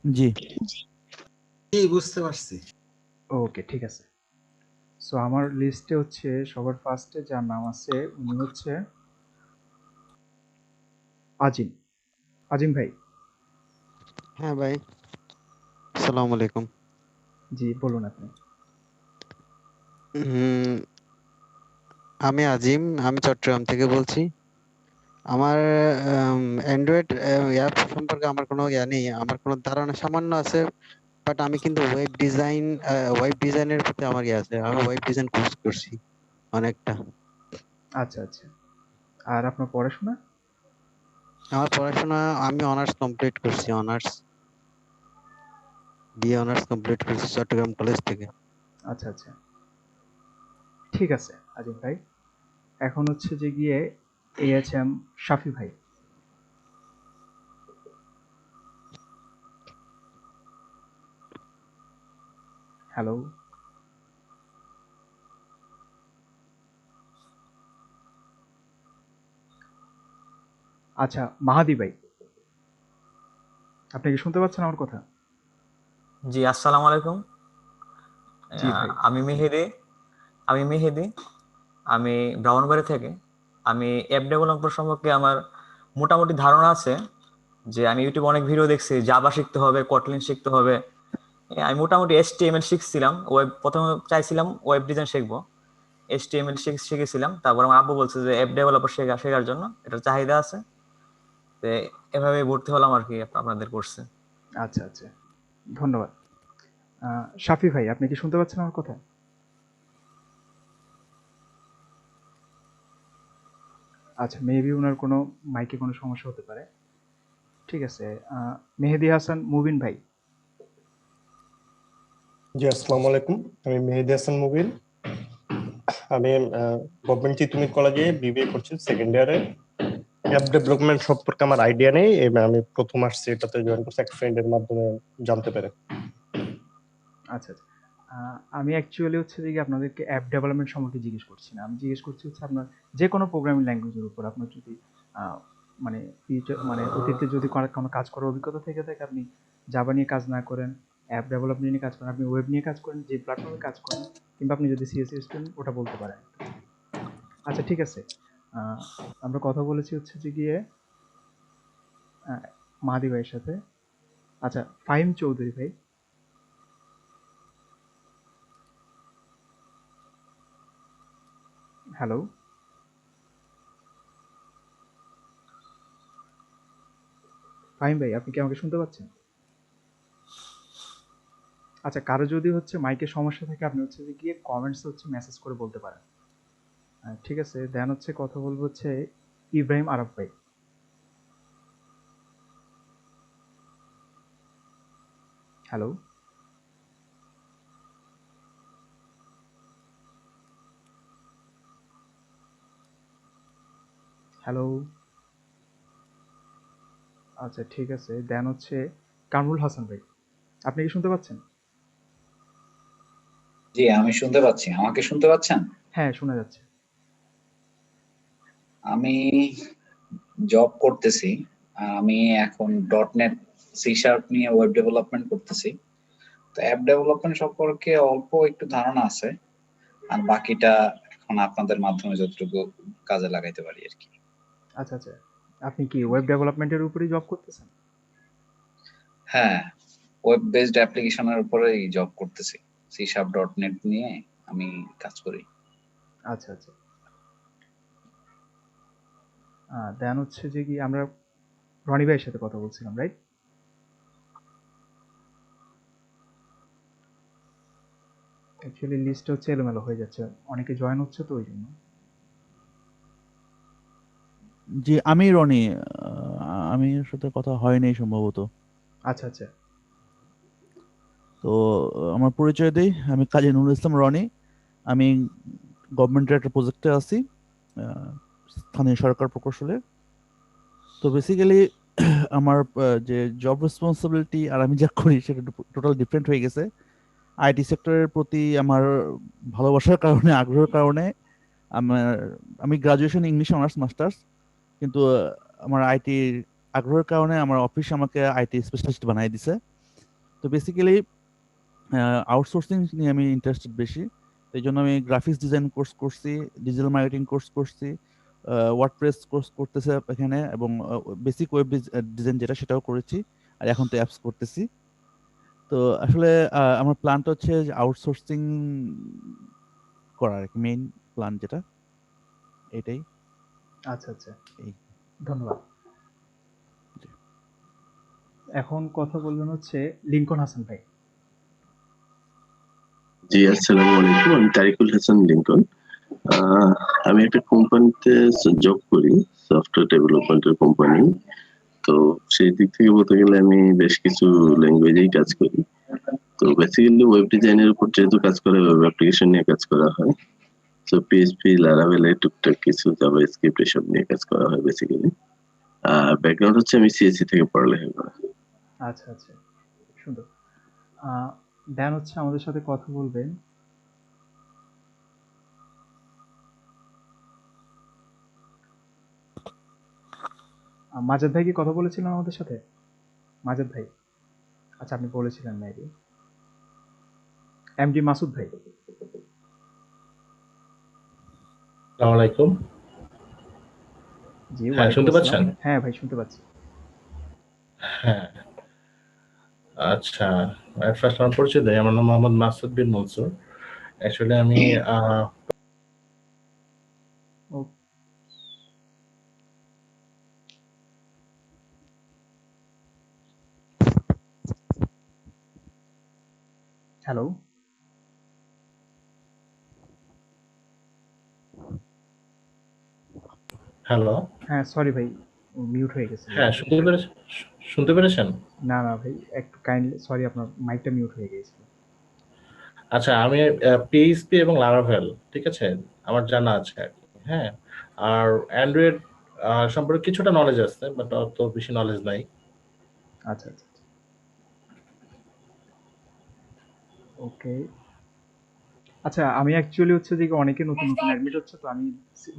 জি। জি, বুঝতে পারছি। ওকে, ঠিক আছে। সো আমার লিস্টে হচ্ছে সবার ফার্স্টে যার নাম আছে উনি হচ্ছে আজিম। আজিম ভাই। হ্যাঁ ভাই, আসসালামু আলাইকুম। জি, বলুন আপনি। উম, আমি আজিম, আমি চট্টগ্রাম থেকে বলছি। আমার অ্যান্ড্রয়েড অ্যাপ সম্পর্কে আমার কোনো ইয়া নেই, আমার কোনো ধারণা সামান্য আছে। বাট আমি কিন্তু ওয়েব ডিজাইনের প্রতি আমার ইয়ে আছে, আমি ওয়েব ডিজাইন কোর্স করছি অনেকটা। আচ্ছা, আচ্ছা। আর আপনার পড়াশোনা? আমার পড়াশোনা, আমি অনার্স কমপ্লিট করছি, বিএ অনার্স কমপ্লিট করছি চট্টগ্রাম কলেজ থেকে। আচ্ছা, আচ্ছা। ঠিক আছে আজিম ভাই। এখন হচ্ছে যে গিয়ে AHM শাফি ভাই। হ্যালো। আচ্ছা, মাহাদি ভাই। আপনি কি শুনতে পাচ্ছেন আমার কথা? জি, আসসালামু আলাইকুম। জি ভাই। আমি মেহেদি। আমি মেহেদি। আমি ব্রাহ্মণবাড়ি থেকে। আমি অ্যাপ ডেভেলপমেন্ট সম্পর্কে আমার মোটামুটি ধারণা আছে, যে আমি ইউটিউবে অনেক ভিডিও দেখছি, জাভা শিখতে হবে, কটলিন শিখতে হবে। আমি মোটামুটি HTML শিখছিলাম, প্রথমে চাইছিলাম ওয়েব ডিজাইন শিখবো। HTML শিখেছিলাম, তারপর আমার আব্বু বলছে যে অ্যাপ ডেভেলপার শেখার জন্য এটার চাহিদা আছে। তো এভাবে ভর্তি হলাম আর কি আপনাদের কোর্সে। আচ্ছা, আচ্ছা। ধন্যবাদ। শাফি ভাই, আপনি কি শুনতে পাচ্ছেন আমার কথা? আচ্ছা, মেবি উনার কোনো মাইকে কোনো সমস্যা হতে পারে। ঠিক আছে। মেহেদি হাসান মুবিন ভাই। জি, আসসালামু আলাইকুম। আমি মেহেদি হাসান মুবিন। আমি গভর্নমেন্ট তিতুমির কলেজে বিবিএ করছি সেকেন্ড ইয়ারে। অ্যাপ ডেভেলপমেন্ট সম্পর্কে আমার আইডিয়া নেই, এবং আমি প্রথম আসছি, এটাতে জয়েন করছি এক ফ্রেন্ডের মাধ্যমে জানতে পেরে। আচ্ছা, আচ্ছা। আমি অ্যাকচুয়ালি হচ্ছে যে গিয়ে আপনাদেরকে অ্যাপ ডেভেলপমেন্ট সম্পর্কে জিজ্ঞেস করছি না। আমি জিজ্ঞেস করছি হচ্ছে আপনার যে কোনো প্রোগ্রামিং ল্যাঙ্গুয়েজের উপর আপনার যদি আহ, মানে ফিউচার মানে অতীতে যদি কোনো কাজ করার অভিজ্ঞতা থেকে থাকে, আপনি জাভা নিয়ে কাজ না করেন, অ্যাপ ডেভেলপমেন্ট নিয়ে কাজ করেন, আপনি ওয়েব নিয়ে কাজ করেন, যে প্ল্যাটফর্মে কাজ করেন, কিংবা আপনি যদি সিএসএস স্টুডেন্ট ওটা বলতে পারেন। আচ্ছা, ঠিক আছে। আহ, আমরা কথা বলেছি হচ্ছে যে গিয়ে মাহাদি ভাইয়ের সাথে। আচ্ছা, ফাহিম চৌধুরী ভাই। হ্যালো। ফাহিম ভাই, আপনি কি আমাকে শুনতে পাচ্ছেন? আচ্ছা, কারো যদি হচ্ছে মাইকের সমস্যা থাকে, আপনি হচ্ছে যে গিয়ে কমেন্টস হচ্ছে মেসেজ করে বলতে পারেন। ঠিক আছে। দেন হচ্ছে কথা বলবো হচ্ছে ইব্রাহিম আরব ভাই। হ্যালো। হ্যালো। আচ্ছা, ঠিক আছে। দেন হচ্ছে কামরুল হাসান ভাই। আপনি কি শুনতে পাচ্ছেন? জি, আমি শুনতে পাচ্ছি। আমাকে শুনতে পাচ্ছেন? হ্যাঁ, শোনা যাচ্ছে। আমি জব করতেছি। আমি এখন .NET C# নিয়ে ওয়েব ডেভেলপমেন্ট করতেছি। তো অ্যাপ ডেভেলপমেন্ট সম্পর্কে অল্প একটু ধারণা আছে, আর বাকিটা এখন আপনাদের মাধ্যমে যতটুকু কাজে লাগাইতে পারি আর কি। আচ্ছা, আচ্ছা। আপনি কি ওয়েব ডেভেলপমেন্টের উপরেই জব করতেছেন? হ্যাঁ, ওয়েব বেসড অ্যাপ্লিকেশনের উপরেই জব করতেছি। C# নিয়ে আমি কাজ করি। আচ্ছা, আচ্ছা। দেন হচ্ছে যে কি আমরা রনি ভাইয়ের সাথে কথা বলছিলাম, রাইট? অ্যাকচুয়ালি লিস্টটা হচ্ছে এলোমেলো হয়ে যাচ্ছে, অনেকে জয়েন হচ্ছে তো ওই জন্য। জি, আমি রনি। আমি সাথে কথা হয়নি সম্ভবত। আচ্ছা, আচ্ছা। তো আমার পরিচয় দেই, আমি কাজী নুরুল ইসলাম রনি। আমি গভর্নমেন্টের একটা প্রজেক্টে আছি, আহ, স্থানীয় সরকার প্রকৌশলে। তো বেসিক্যালি আমার যে জব রেসপন্সিবিলিটি আর আমি যা করি সেটা টোটাল ডিফারেন্ট হয়ে গেছে। আইটি সেক্টরের প্রতি আমার ভালোবাসার কারণে, আগ্রহের কারণে আমার আমি গ্রাজুয়েশন ইংলিশ অনার্স মাস্টার্স, কিন্তু আমার আইটি আগ্রহের কারণে আমার অফিস আমাকে আইটি স্পেশালিস্ট বানাই দিছে। তো বেসিক্যালি আউটসোর্সিং নিয়ে আমি ইন্টারেস্টেড বেশি, এই জন্য আমি গ্রাফিক্স ডিজাইন কোর্স করছি, ডিজিটাল মার্কেটিং কোর্স করছি, ওয়ার্ডপ্রেস কোর্স করতেছে এখানে, এবং বেসিক ওয়েব ডিজাইন যেটা সেটাও করেছি, আর এখন তো অ্যাপস করতেছি। তো আসলে আমার প্ল্যানটা হচ্ছে আউটসোর্সিং করার, মেইন প্ল্যান যেটা এটাই। আচ্ছা আচ্ছা, এই। ধন্যবাদ। এখন কথা বলবেন হচ্ছে লিঙ্কন হাসান ভাই। জি, আসসালামু আলাইকুম। আমি তারিকুল হাসান লিঙ্কন। আমি একটা কোম্পানিতে জব করি, সফটওয়্যার ডেভেলপমেন্টের কোম্পানি। তো সেই দিক থেকে বলতে গেলে আমি বেশ কিছু ল্যাঙ্গুয়েজেই কাজ করি। তো বেসিক্যালি ওয়েব ডিজাইনের উপর যেহেতু কাজ করা, ওয়েব অ্যাপ্লিকেশন নিয়ে কাজ করা হয়। তো পিএইচপি, লারাভেল, টুকটাক কিছু জাভাস্ক্রিপ্ট এসব নিয়ে কাজ করা হয় বেসিক্যালি। ব্যাকগ্রাউন্ড হচ্ছে আমি সিএসসি থেকে পড়ালেখা করা। আচ্ছা আচ্ছা, সুন্দর। দেন হচ্ছে আমাদের সাথে কথা বলবেন মাজেদ ভাই। কি কথা বলেছিলেন আমাদের সাথে মাজেদ ভাই? আচ্ছা, আপনি বলেছিলেন মেবি। এমডি মাসুদ ভাই। আসসালামু আলাইকুম। জি, হ্যাঁ, শুনতে পাচ্ছেন? হ্যাঁ ভাই, শুনতে পাচ্ছি। হ্যাঁ, আচ্ছা। ফার্স্ট আমার পরিচয় দেয়, আমার নাম মোহাম্মদ মাসুদ বিন মনসুর। অ্যাকচুয়ালি আমি হ্যালো। হ্যালো। হ্যাঁ, সরি ভাই, মিউট হয়ে গেছে। হ্যাঁ, শুনতে পেরেছেন? না না ভাই, একটু কাইন্ডলি সরি, আপনার মাইকটা মিউট হয়ে গিয়েছিল। আচ্ছা, আমি পিএইচপি এবং লারাভেল, ঠিক আছে, আমার জানা আছে আর কি। হ্যাঁ, আর অ্যান্ড্রয়েড সম্পর্কে কিছুটা নলেজ আছে, বাট অত বেশি নলেজ নাই। আচ্ছা আচ্ছা, ওকে। আচ্ছা, আমি অ্যাকচুয়ালি হচ্ছে যে অনেকে নতুন নতুন অ্যাডমিট হচ্ছে, তো আমি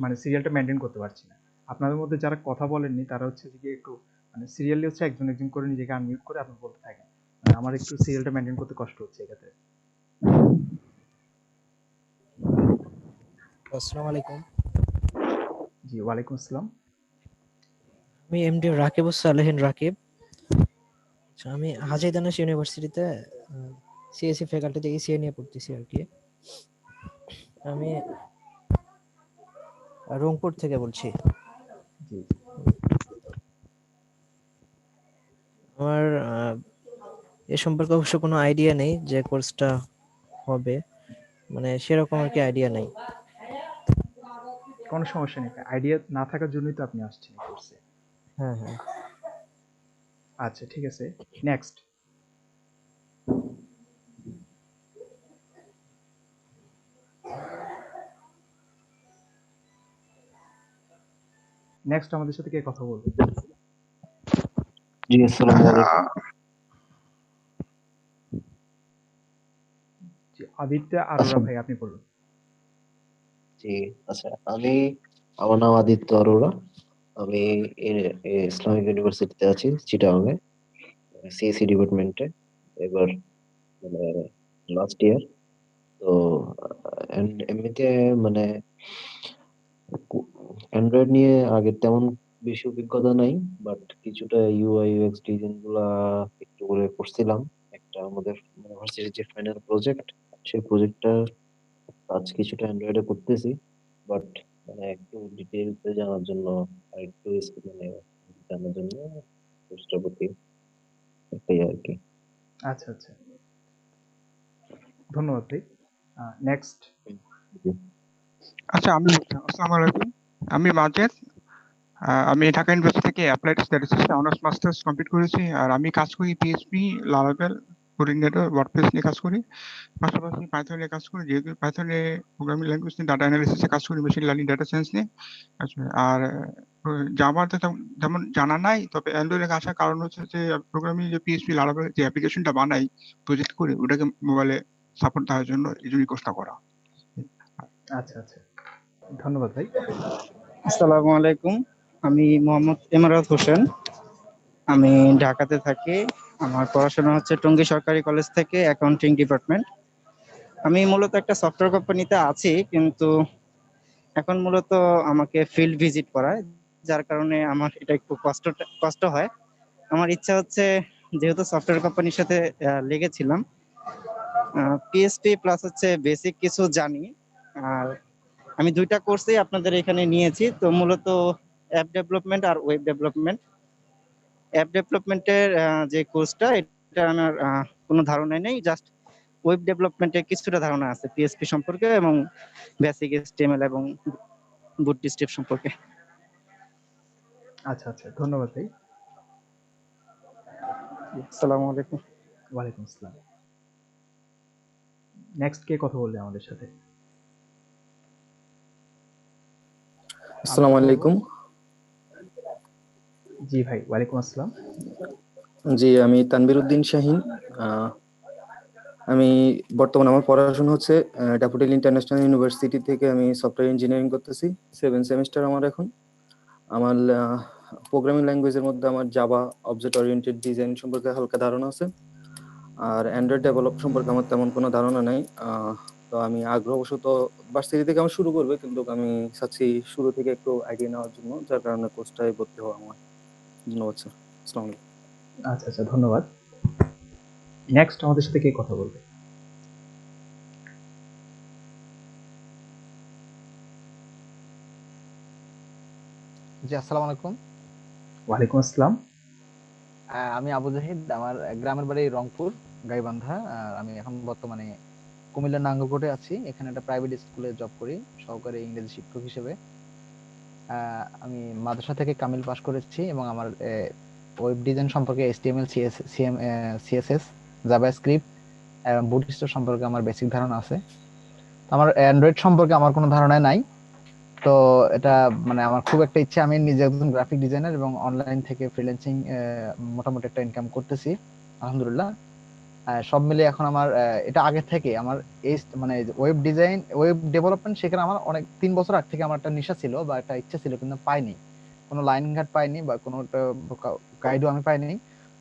মানে সিরিয়ালটা মেনটেন করতে পারছি না। আপনাদের মধ্যে যারা কথা বলেননি তারা হচ্ছে যে একটু মানে সিরিয়ালি হচ্ছে একজন একজন করে নিজেকে আনমিউট করে আপনি বলতে থাকেন। মানে আমার একটু সিরিয়ালটা মেনটেন করতে কষ্ট হচ্ছে এক্ষেত্রে। আসসালামু আলাইকুম। জি, ওয়ালাইকুম আসসালাম। আমি এমডি রাকিব সালেহিন রাকিব। আচ্ছা, আমি হাজী দানেশ ইউনিভার্সিটিতে সিএসসি ফ্যাকাল্টিতে ইসিএ নিয়ে পড়তেছি আর কি। আমি রংপুর থেকে বলছি। জি, আমার এ সম্পর্কে অবশ্য কোনো আইডিয়া নেই যে কোর্সটা হবে, মানে সেরকম আর কি আইডিয়া নেই। কোনো সমস্যা নেই, আইডিয়া না থাকার জন্যই তো আপনি আসছেন এই কোর্সে। হ্যাঁ হ্যাঁ। আচ্ছা, ঠিক আছে, নেক্সট। নেক্সট আমাদের সাথে কে কথা বলবে? জি, আসসালামু আলাইকুম। জি, আদিত্য আরোরা ভাই, আপনি বলুন। জি, আচ্ছা, আমার নাম আদিত্য আরোরা। আমি ইসলামিক ইউনিভার্সিটিতে আছি চিটাগাংয়ে, সিএসসি ডিপার্টমেন্টে, এবার মানে লাস্ট ইয়ার। তো এমনিতে মানে অ্যান্ড্রয়েড নিয়ে আগে তেমন বেশি অভিজ্ঞতা নাই, বাট কিছুটা ইউআই ইউএক্স ডিজাইন গুলা একটু করে করছিলাম। একটা আমাদের ইউনিভার্সিটির যে ফাইনাল প্রজেক্ট, সেই প্রজেক্টটা কাজ কিছুটা অ্যান্ড্রয়েডে করতেছি, বাট মানে একটু ডিটেইলসে জানার জন্য আর একটু মানে জানার জন্য চেষ্টা করছি, এটাই আর কি। আচ্ছা আচ্ছা, ধন্যবাদ ভাই। নেক্সট। আচ্ছা, আমি বলছি। আসসালামু আলাইকুম, আমি মাজেদ। আমি ঢাকা ইউনিভার্সিটি থেকে অ্যাপ্লাইড স্ট্যাটিস্টিক্সে অনার্স মাস্টার্স কমপ্লিট করেছি। আর আমি কাজ করি পিএইচপি, লারাভেল, কোঅর্ডিনেটর, ওয়ার্ডপ্রেস নিয়ে কাজ করি। পাশাপাশি পাইথন নিয়ে কাজ করি, যেহেতু পাইথনে প্রোগ্রামিং ল্যাঙ্গুয়েজ নিয়ে ডাটা অ্যানালিসিসে কাজ করি, মেশিন লার্নিং, ডাটা সায়েন্স নিয়ে। আচ্ছা, আর জাভাতে তেমন জানা নাই, তবে অ্যান্ড্রয়েডে আসার কারণ হচ্ছে যে প্রোগ্রামিং যে পিএইচপি, লারাভেল যে অ্যাপ্লিকেশনটা বানাই প্রজেক্ট করে, ওটাকে মোবাইলে সাপোর্ট দেওয়ার জন্য এই জন্য কোর্সটা করা। আচ্ছা আচ্ছা, ধন্যবাদ ভাই। আসসালামু আলাইকুম, আমি মোহাম্মদ এমারাত হোসেন। আমি ঢাকাতে থাকি। আমার পড়াশোনা হচ্ছে টঙ্গী সরকারি কলেজ থেকে অ্যাকাউন্টিং ডিপার্টমেন্ট। আমি মূলত একটা সফটওয়্যার কোম্পানিতে আছি, কিন্তু এখন মূলত আমাকে ফিল্ড ভিজিট করায়, যার কারণে আমার এটা একটু কষ্ট হয়। আমার ইচ্ছা হচ্ছে, যেহেতু সফটওয়্যার কোম্পানির সাথে লেগেছিলাম, পিএসপি প্লাস হচ্ছে বেসিক কিছু জানি। আর আমি দুইটা কোর্সই আপনাদের এখানে নিয়েছি, তো মূলত অ্যাপ ডেভেলপমেন্ট আর ওয়েব ডেভেলপমেন্ট। অ্যাপ ডেভেলপমেন্টের যে কোর্সটা, এটা আমার কোনো ধারণা নেই, জাস্ট ওয়েব ডেভেলপমেন্টের কিছুটা ধারণা আছে পিএসপি সম্পর্কে এবং বেসিক এইচটিএমএল এবং বুটস্ট্র্যাপ সম্পর্কে। আচ্ছা আচ্ছা, ধন্যবাদ ভাই। আসসালামু আলাইকুম। ওয়ালাইকুম আসসালাম। নেক্সট কে কথা বলবে আমাদের সাথে? আসসালামু আলাইকুম। জি ভাই, ওয়ালাইকুম আসসালাম। জি, আমি তানভীর উদ্দিন শাহিন। আমি বর্তমানে আমার পড়াশোনা হচ্ছে ড্যাফোডিল ইন্টারন্যাশনাল ইউনিভার্সিটি থেকে। আমি সফটওয়্যার ইঞ্জিনিয়ারিং করতেছি, 7 সেমিস্টার আমার এখন। আমার প্রোগ্রামিং ল্যাঙ্গুয়েজের মধ্যে আমার জাভা, অবজেক্ট ওরিয়েন্টেড ডিজাইন সম্পর্কে হালকা ধারণা আছে। আর অ্যান্ড্রয়েড ডেভেলপ সম্পর্কে আমার তেমন কোনো ধারণা নাই। তো আমি আগ্রহবশত ভার্সিটি থেকে আমি শুরু করবো, কিন্তু আমি চাচ্ছি শুরু থেকে একটু আইডিয়া নেওয়ার জন্য, যার কারণে কোর্সটায় ভর্তি হওয়া আমার। ধন্যবাদ স্যার। আসসালামু আলাইকুম। আচ্ছা আচ্ছা, ধন্যবাদ। নেক্সট আমাদের সাথে কে কথা বলবে? জি, আসসালামু আলাইকুম। ওয়ালাইকুম আসসালাম। আমি আবু জাহিদ, আমার গ্রামের বাড়ি রংপুর গাইবান্ধা। আর আমি এখন বর্তমানে কুমিল্লার নাঙ্গলকোটে আছি। এখানে একটা প্রাইভেট স্কুলে জব করি সহকারী ইংরেজি শিক্ষক হিসেবে। আমি মাদ্রাসা থেকে কামিল পাশ করেছি এবং আমার ওয়েব ডিজাইন সম্পর্কে HTML, CSS, জাভাস্ক্রিপ্ট এবং বুটস্ট্র্যাপ সম্পর্কে আমার বেসিক ধারণা আছে। আমার অ্যান্ড্রয়েড সম্পর্কে আমার কোনো ধারণা নাই। তো এটা মানে আমার খুব একটা ইচ্ছা, আমি নিজে একজন গ্রাফিক ডিজাইনার এবং অনলাইন থেকে ফ্রিল্যান্সিং মোটামুটি একটা ইনকাম করতেছি আলহামদুলিল্লাহ। সব মিলে এখন আমার এটা আগে থেকে আমার এই মানে ওয়েব ডিজাইন, ওয়েব ডেভেলপমেন্ট সেখানে আমার অনেক 3 বছর আগে থেকে আমার একটা নেশা ছিল বা একটা ইচ্ছা ছিল, কিন্তু পাইনি, কোনো লাইন ঘাট পাইনি বা কোনো গাইডও আমি পাইনি।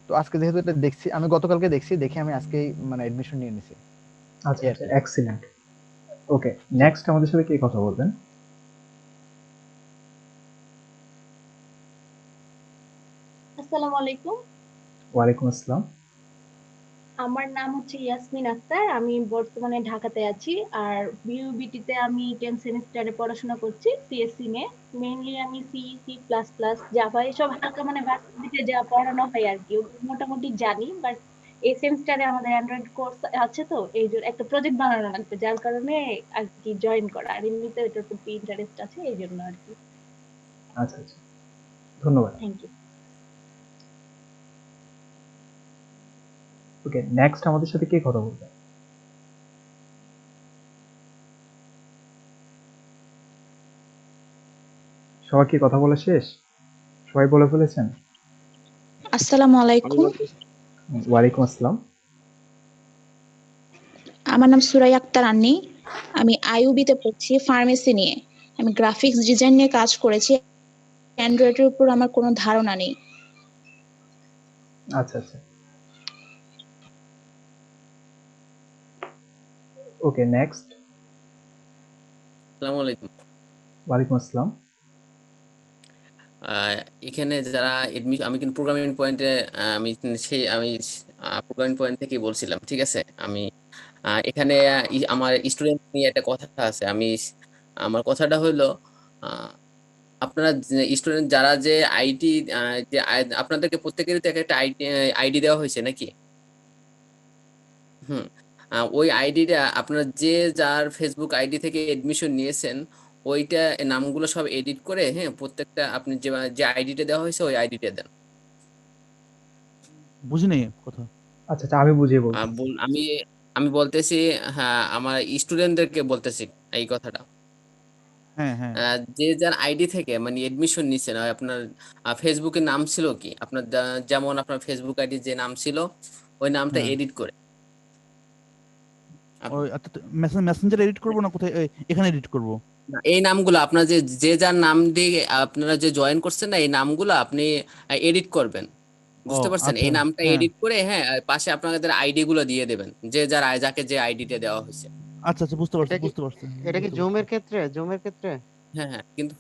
তো আজকে যেহেতু এটা দেখছি, আমি গতকালকে দেখে আমি আজকেই মানে এডমিশন নিয়ে নিছি। আচ্ছা আচ্ছা, এক্সিলেন্ট। ওকে, নেক্সট আমাদের সাথে কে কথা বলবেন? আসসালামু আলাইকুম। ওয়ালাইকুম আসসালাম। আমার নাম হচ্ছে ইয়াসমিন আক্তার। আমি বর্তমানে ঢাকাতে আছি। আর বিউবিটিতে আমি 10 সেমিস্টারে পড়াশোনা করছি সিএসসি নিয়ে। মেইনলি আমি সি, C++, জাভা এসব হালকা মানে ভার্সিটিতে যা পড়ানো হয় আর কি মোটামুটি জানি। বাট এই সেমিস্টারে আমাদের অ্যান্ড্রয়েড কোর্স আছে, তো এই জন্য একটা প্রজেক্ট বানানো লাগবে, যার কারণে আর কি জয়েন করা। আর এমনিতে এটার প্রতি ইন্টারেস্ট আছে, এই জন্য আর কি। আচ্ছা আচ্ছা, ধন্যবাদ। Thank you. ওকে, নেক্সট আমাদের সাথে কে কথা বলবে? সবাই কি কথা বলা শেষ? সবাই বলে ফেলেছেন? আসসালামু আলাইকুম। ওয়ালাইকুম আসসালাম। আমার নাম সুরাইয়া আক্তার আন্নি। আমি আইইউবিতে পড়ছি ফার্মেসি নিয়ে। আমি গ্রাফিক্স ডিজাইন নিয়ে কাজ করেছি। অ্যান্ড্রয়েডের উপর আমার কোনো ধারণা নেই। আচ্ছা আচ্ছা, ওকে, নেক্সট। আসসালামু আলাইকুম। ওয়ালাইকুম আসসালাম। এখানে যারা এডমিশন, আমি কিন্তু প্রোগ্রামিং পয়েন্টে, আমি প্রোগ্রামিং পয়েন্ট থেকেই বলছিলাম, ঠিক আছে। আমি এখানে আমার স্টুডেন্ট নিয়ে একটা কথা আছে। আমার কথাটা হলো, আপনারা স্টুডেন্ট যারা যে আইটি, যে আপনাদেরকে প্রত্যেকেরই তো একটা আইডি দেওয়া হয়েছে নাকি? ওই আইডিটা আপনারা যে যার ফেসবুক আইডি থেকে এডমিশন নিয়েছেন, ওইটা নামগুলো সব এডিট করে, হ্যাঁ, প্রত্যেকটা আপনি যে আইডিটা দেওয়া হয়েছে ওই আইডিটা দেন। বুঝিনি কথা। আচ্ছা আচ্ছা, আমি বুঝিয়ে বলছি। আমি আমি বলতেছি, হ্যাঁ, আমার স্টুডেন্টদেরকে বলতেছি এই কথাটা। হ্যাঁ হ্যাঁ, যে যার আইডি থেকে মানে এডমিশন নিচ্ছেন, আপনার ফেসবুকের নাম ছিল কি, আপনার যেমন আপনার ফেসবুক আইডি যে নাম ছিল ওই নামটা হ্যাঁ। এডিট করে। ওই মেসেঞ্জার এডিট করব না কোথায়, এখানে এডিট করব? এই নামগুলো আপনার যে যার নাম দিয়ে আপনারা যে জয়েন করছেন না, এই নামগুলো আপনি এডিট করবেন, বুঝতে পারছেন? আচ্ছা, এই নামটা হ্যাঁ। এডিট করে হ্যাঁ, পাশে আপনাদের আইডি গুলো দিয়ে দেবেন। যাকে যে আইডিটা দেওয়া হয়েছে। আচ্ছা, বুঝতে পারছি, এটা কি বুঝতে পারছি। এটা কি জুমের ক্ষেত্রে হ্যাঁ, কিন্তু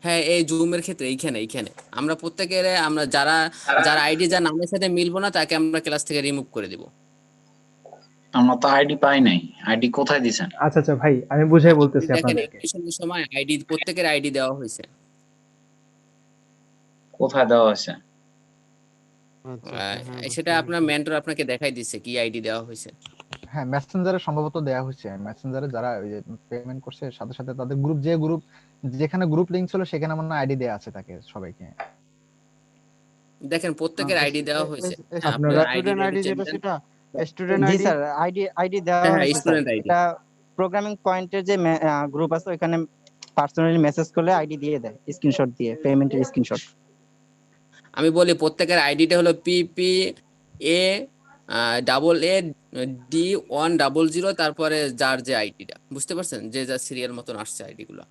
হ্যাঁ, এই জুমের ক্ষেত্রে এইখানে আমরা আমরা যারা আইডি যার নামের সাথে মিলবো না তাকে আমরা ক্লাস থেকে রিমুভ করে দিব। আমরা তো আইডি পাই নাই, আইডি কোথায় দিছেন? আচ্ছা ভাই, আমি বুঝাই বলতেছি দেখেন আপনাদেরকে। এডমিশনের সময় প্রত্যেকের আইডি দেওয়া হয়েছে। কোথায় দেওয়া হয়েছে? সেটা আপনার মেন্টর আপনাকে দেখাই দিচ্ছে কি আইডি দেওয়া হয়েছে। হ্যাঁ, মেসেঞ্জারে সম্ভবত দেয়া হয়েছে। মেসেঞ্জারে যারা ওই যে পেমেন্ট করছে সাথে সাথে তাদের যেখানে গ্রুপ লিংক ছিল সেখানে আমার আইডি দেয়া আছে তাকে সবাইকে। দেখেন প্রত্যেকের আইডি দেওয়া হয়েছে। আপনারা স্টুডেন্ট আইডি যেটা সেটা স্টুডেন্ট জি আইডি স্যার, আইডি দেওয়া হ্যাঁ, হয়েছে স্যার। Student ID. এটা প্রোগ্রামিং পয়েন্টের যে গ্রুপ আছে ওখানে পার্সোনালি মেসেজ করলে আইডি দিয়ে দেয়, স্ক্রিনশট দিয়ে, পেমেন্টের স্ক্রিনশট। আমি বলি প্রত্যেকের আইডিটা হলো পিপি এ AA D100 তারপরে যার যে আইডিটা, বুঝতে পারছেন? যে যার সিরিয়াল মতন আসছে আইডি গুলো।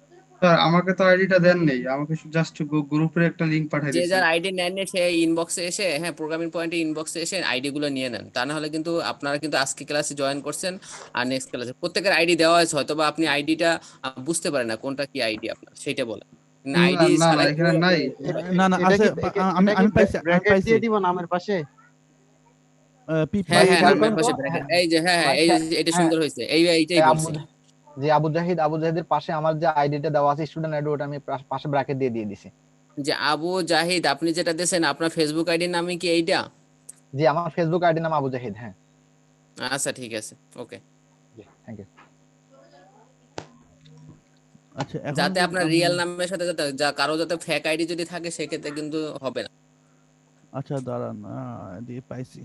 স্যার আমাকে তো আইডিটা দেন নেই, আমাকে জাস্ট গ্রুপের একটা লিংক পাঠিয়ে যে দিয়েছেন। যার আইডি নেন সে ইনবক্সে এসে হ্যাঁ প্রোগ্রামিং পয়েন্টে ইনবক্সে এসে আইডি গুলো নিয়ে নেন। তা না হলে কিন্তু আপনারা কিন্তু আজকে ক্লাসে জয়েন করছেন আর নেক্সট ক্লাসে প্রত্যেকের আইডি দেওয়া আছে, হয়তো বা আপনি আইডিটা বুঝতে পারেন না কোনটা কি আইডি আপনার, সেটা বলেন। আইডি না ছাড়াই এখানে নাই। না এটা আছে, কি আমি পাইছি, ব্র্যাকেট দিয়ে দিব নামের পাশে? হ্যাঁ নামের পাশে ব্র্যাকেট, এই যে হ্যাঁ এই যে এটা সুন্দর হয়েছে, এইটাই বলছি। যে আবু জাহিদের পাশে আমার যে আইডিটা দেওয়া আছে স্টুডেন্ট আইডি, ওটা আমি পাশে ব্র্যাকেট দিয়ে দিছি। যে আবু জাহিদ আপনি যেটা দিয়েছেন আপনার ফেসবুক আইডির নামে কি এইটা? জি, আমার ফেসবুক আইডির নাম আবু জাহিদ। হ্যাঁ, আচ্ছা ঠিক আছে, ওকে। Thank you. আচ্ছা, যাতে আপনার রিয়েল নামের সাথে কারো যাতে ফেক আইডি যদি থাকে সেক্ষেত্রে কিন্তু হবে না। আচ্ছা দাঁড়ান, দিয়ে পাইছি।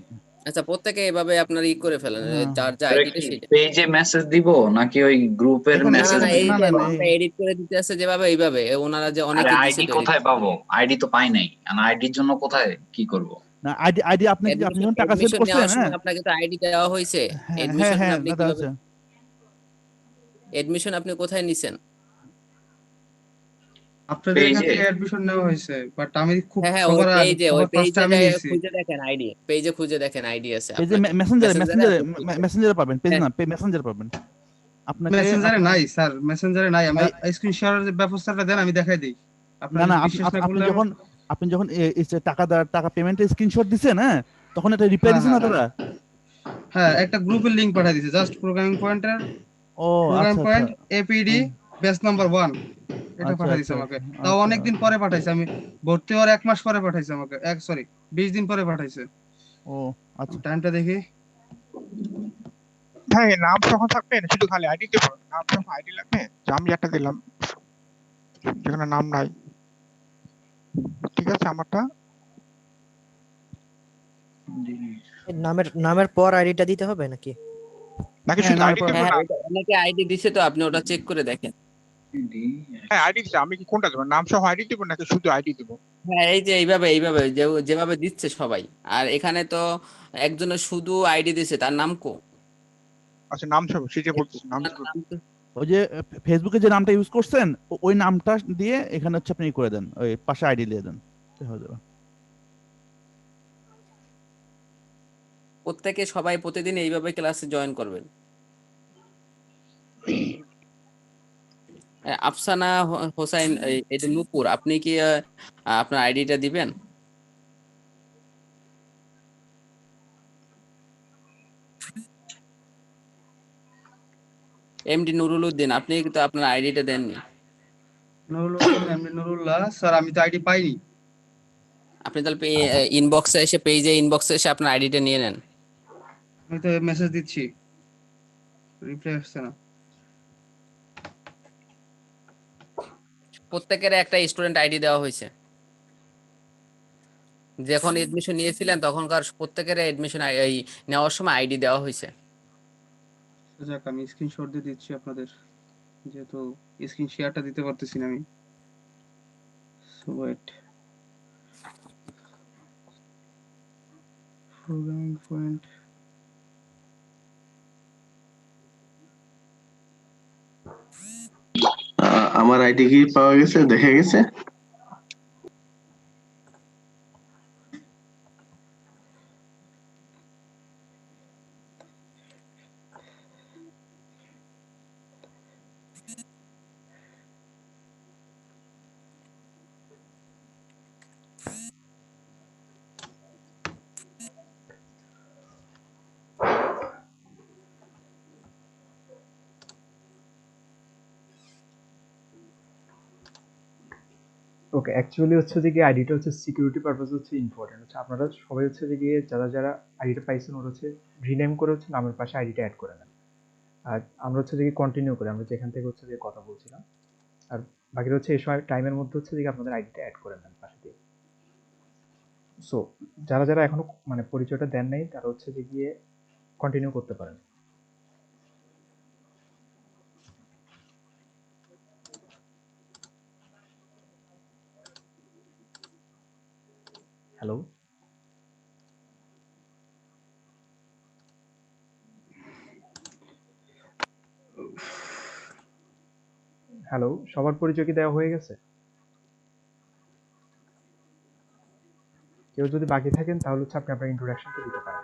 আচ্ছা প্রত্যেকে এভাবে আপনার করে ফেলেন, যার যা আইডিটা সেটা পেজে মেসেজ দিব নাকি ওই গ্রুপের মেসেজ? এই যে নামটা এডিট করে দিতে আছে যেভাবে এইভাবে ওনারা যে অনেকে দিছে। আইডি কোথায় পাবো? আইডি তো পাই নাই, আর আইডির জন্য কোথায় কি করব? না আইডি আপনি যখন টাকা সেন্ড করছেন, হ্যাঁ আপনাকে তো আইডি দেওয়া হয়েছে। এডমিশন আপনি কিভাবে এডমিশন আপনি কোথায় নিছেন? আপনাদের কাছে অ্যাডমিশন নেওয়া হয়েছে, বাট আমি খুব ওই পেজে দেখেন আইডি, পেজে খুঁজে দেখেন আইডি আছে পেজে মেসেঞ্জারে পাবেন, পেজ না মেসেঞ্জারে পাবেন। আপনাকে মেসেঞ্জারে নাই স্যার, মেসেঞ্জারে নাই। আমি স্ক্রিন শেয়ারের ব্যবস্থাটা দেন, আমি দেখাই দেই। না আপনি যখন টাকা পেমেন্টের স্ক্রিনশট দিবেন, হ্যাঁ তখন একটা রিপ্লাই দিছেন না তারা? হ্যাঁ, একটা গ্রুপের লিংক পাঠিয়ে দিয়েছে, just programming pointer programming point APD base number 1 এটা পাঠিয়ে দিয়েছে আমাকে। তাও অনেক দিন পরে পাঠাইছে, আমি ভর্তি হওয়ার 1 মাস পরে পাঠাইছে আমাকে, 20 দিন পরে পাঠাইছে। ও আচ্ছা, টাইমটা দেখি। ভাই নাম সহ থাকবে না, শুধু খালি আইডি দেব? নাম সহ আইডি লাগবে? আমি একটা দিলাম যেখানে নাম নাই, ঠিক আছে? আমারটা নামের পর আইডিটা দিতে হবে নাকি? শুধু আইডি দেব না? অনেকে আইডি দিছে তো আপনি ওটা চেক করে দেখেন। হ্যাঁ আইডি দিছে, আমি কি কোনটা দেব? নাম সহ আইডি দেব নাকি শুধু আইডি দেব? হ্যাঁ এই যে এইভাবে যেভাবে দিচ্ছে সবাই। আর এখানে তো একজনের শুধু আইডি দিছে, তার নাম কো? আচ্ছা নাম সহ সেটা বলছি, নাম ওই যে ফেসবুকে যে নামটা ইউজ করছেন ওই নামটা দিয়ে এখানে হচ্ছে আপনি করে দেন, ওই পাশে আইডি দিয়ে দেন, হয়ে যাবে। প্রত্যেকে সবাই প্রতিদিন এইভাবে ক্লাসে জয়েন করবেন। আফসানা হোসাইন, এই যে নূপুর, আপনি কি আপনার আইডিটা দিবেন? এমডি নুরুল উদ্দিন, আপনি তো আপনার আইডিটা দেননি। নুরুল উদ্দিন এমডি নুরুল্লাহ স্যার, আমি তো আইডি পাইনি। আপনি তাহলে ইনবক্সে এসে পেজে ইনবক্সে এসে আপনার আইডিটা নিয়ে নেন। আমি তো মেসেজ দিচ্ছি, রিপ্লাই আসছে না। প্রত্যেকের একটা স্টুডেন্ট আইডি দেওয়া হয়েছে। যখন এডমিশন নিয়েছিলেন তখনকার প্রত্যেকের এডমিশন নেওয়ার সময় আইডি দেওয়া হয়েছে। যাক, আমি স্ক্রিনশট দিয়ে দিচ্ছি আপনাদের, যেহেতু স্ক্রিন শেয়ারটা দিতে পারতেছি না আমি। সো ওয়েট, প্রোগ্রামিং পয়েন্ট আমার আইডি কি পাওয়া গেছে, দেখা গেছে? ওকে, অ্যাকচুয়ালি হচ্ছে যে গিয়ে আইডিটা হচ্ছে সিকিউরিটি পারপাস হচ্ছে ইম্পর্টেন্ট হচ্ছে আপনারা সবাই হচ্ছে যে গিয়ে যারা আইডিটা পাইছেন ওরা হচ্ছে রিনেম করে হচ্ছে নামের পাশে আইডিটা অ্যাড করে নেন। আর আমরা হচ্ছে যে কন্টিনিউ করি আমরা যেখান থেকে হচ্ছে যে কথা বলছিলাম, আর বাকিটা হচ্ছে এই সময় টাইমের মধ্যে হচ্ছে যে আপনাদের আইডিটা অ্যাড করে নেন পাশে দিয়ে। সো যারা এখনো মানে পরিচয়টা দেন নাই তারা হচ্ছে যে গিয়ে কন্টিনিউ করতে পারেন। হ্যালো হ্যালো, সবার পরিচয় কি দেওয়া হয়ে গেছে? কেউ যদি বাকি থাকেন তাহলে হচ্ছে আপনি আপনার ইন্ট্রোডাকশনটা দিতে পারেন।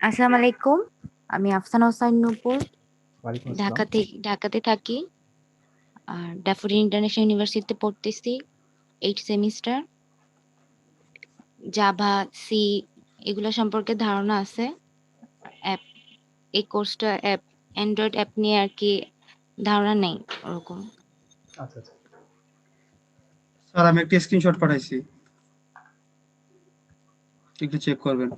আসসালামু আলাইকুম, আমি আফসানা হোসাইন নূপুর, ওয়ালাইকুম আসসালাম। ঢাকাতে থাকি। আর ড্যাফোডিল ইন্টারন্যাশনাল ইউনিভার্সিটিতে পড়তেছি 8 সেমিস্টার। জাভা, সি এগুলো সম্পর্কে ধারণা আছে। অ্যাপ এই কোর্সটা অ্যান্ড্রয়েড অ্যাপ নিয়ে আর কি ধারণা নেই ওরকম। আচ্ছা আচ্ছা, স্যার আমি একটা স্ক্রিনশট পাঠাইছি, একটু চেক করবেন।